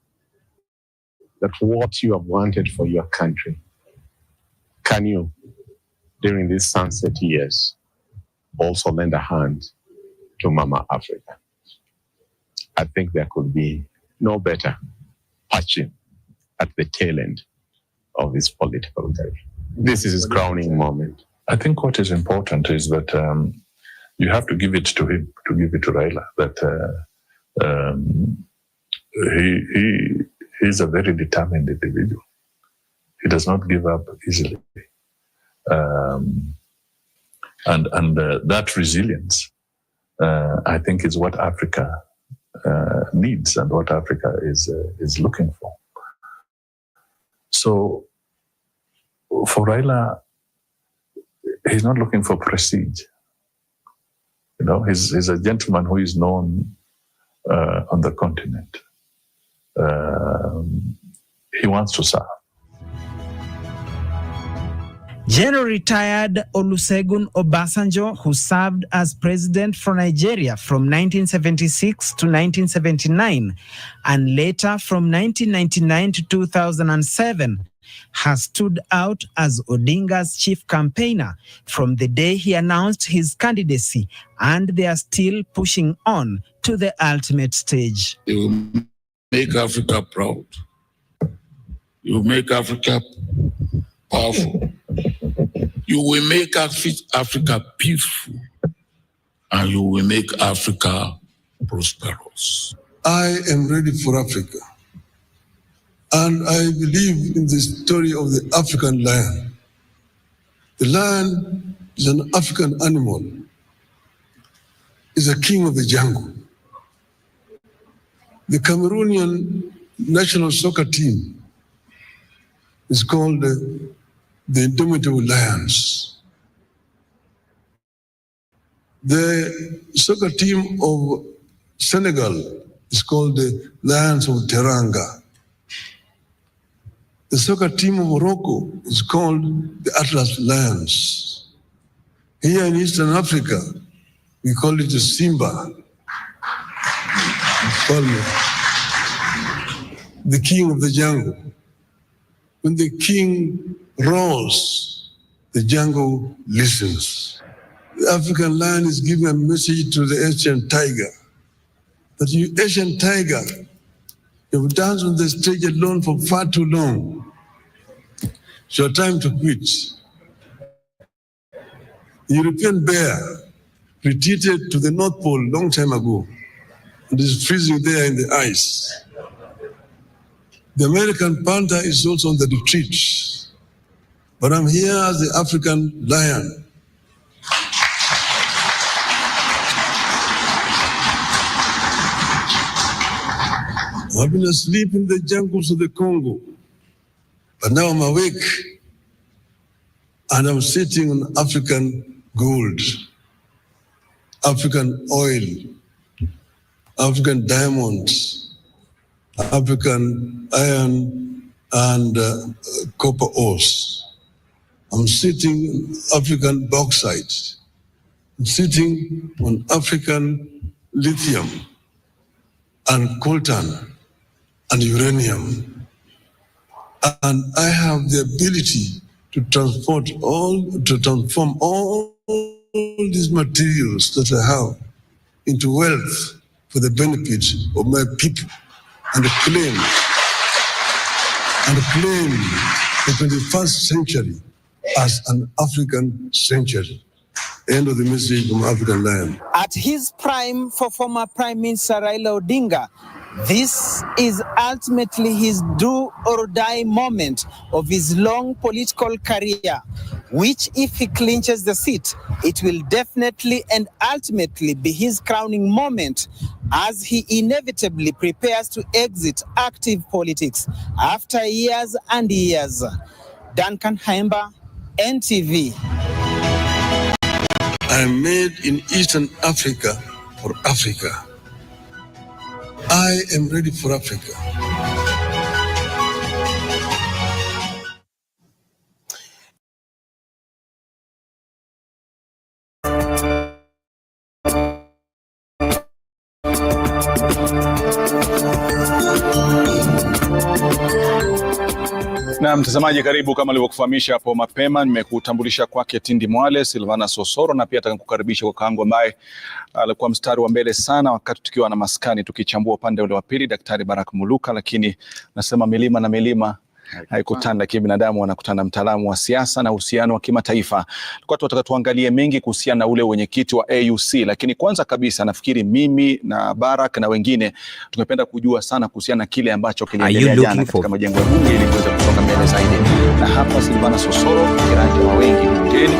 That what you have wanted for your country can you, during these sunset years, also lend a hand to Mama Africa? I think there could be no better patching at the tail end of his political career. This is his crowning moment. I think what is important is that you have to give it to him, to give it to Raila, that he's a very determined individual. He does not give up easily. And that resilience, I think, is what Africa needs and what Africa is looking for. So for Raila, he's not looking for prestige. You know, he's a gentleman who is known on the continent. He wants to serve. General retired Olusegun Obasanjo, who served as president for Nigeria from 1976 to 1979 and later from 1999 to 2007, has stood out as Odinga's chief campaigner from the day he announced his candidacy, and they are still pushing on to the ultimate stage. You will make Africa proud. You will make Africa powerful. You will make Africa peaceful, and you will make Africa prosperous. I am ready for Africa. And I believe in the story of the African lion. The lion is an African animal. It's a king of the jungle. The Cameroonian national soccer team is called the Indomitable Lions. The soccer team of Senegal is called the Lions of Teranga. The soccer team of Morocco is called the Atlas Lions. Here in Eastern Africa, we call it the Simba. The king of the jungle. When the king roars, the jungle listens. The African lion is giving a message to the Asian tiger that you Asian tiger, you've danced on the stage alone for far too long. It's your time to quit. The European bear retreated to the North Pole a long time ago and is freezing there in the ice. The American panther is also on the retreat. But I'm here as the African lion. I've been asleep in the jungles of the Congo, but now I'm awake and I'm sitting on African gold, African oil, African diamonds, African iron and copper ores. I'm sitting on African bauxite. I'm sitting on African lithium and coltan and uranium. And I have the ability to transform all these materials that I have into wealth for the benefit of my people and claim the 21st century as an African century. End of the message from African Lion. At his prime for former Prime Minister Raila Odinga, this is ultimately his do or die moment of his long political career, which, if he clinches the seat, it will definitely and ultimately be his crowning moment as he inevitably prepares to exit active politics after years and years. Duncan Haemba, NTV. I'm made in Eastern Africa for Africa. I am ready for Africa. Na mtazamaji, karibu. Kama nilivyokufahamisha hapo mapema, nimekutambulisha kwake Tindi Mwale, Silvana Sosoro, na pia atakukaribisha kwa kangu ambaye alikuwa mstari wa mbele sana wakati tukiwa na maskani tukichambua upande ule wa pili, Daktari Barak Muluka. Lakini nasema milima na milima haikutanda kibinadamu, wanakutana mtaalamu wa siasa na uhusiano wa kimataifa. Tulikuwa tunataka tuangalie mengi kuhusiana na ule wenyekiti wa AUC, lakini kwanza kabisa nafikiri mimi na Barak na wengine tungependa kujua sana kuhusiana na kile ambacho kiliendelea jana katika majengo ya bunge ili kuweza kusonga mbele zaidi. Na hapa Silvana Sosoro, kiranja wa wengi bungeni,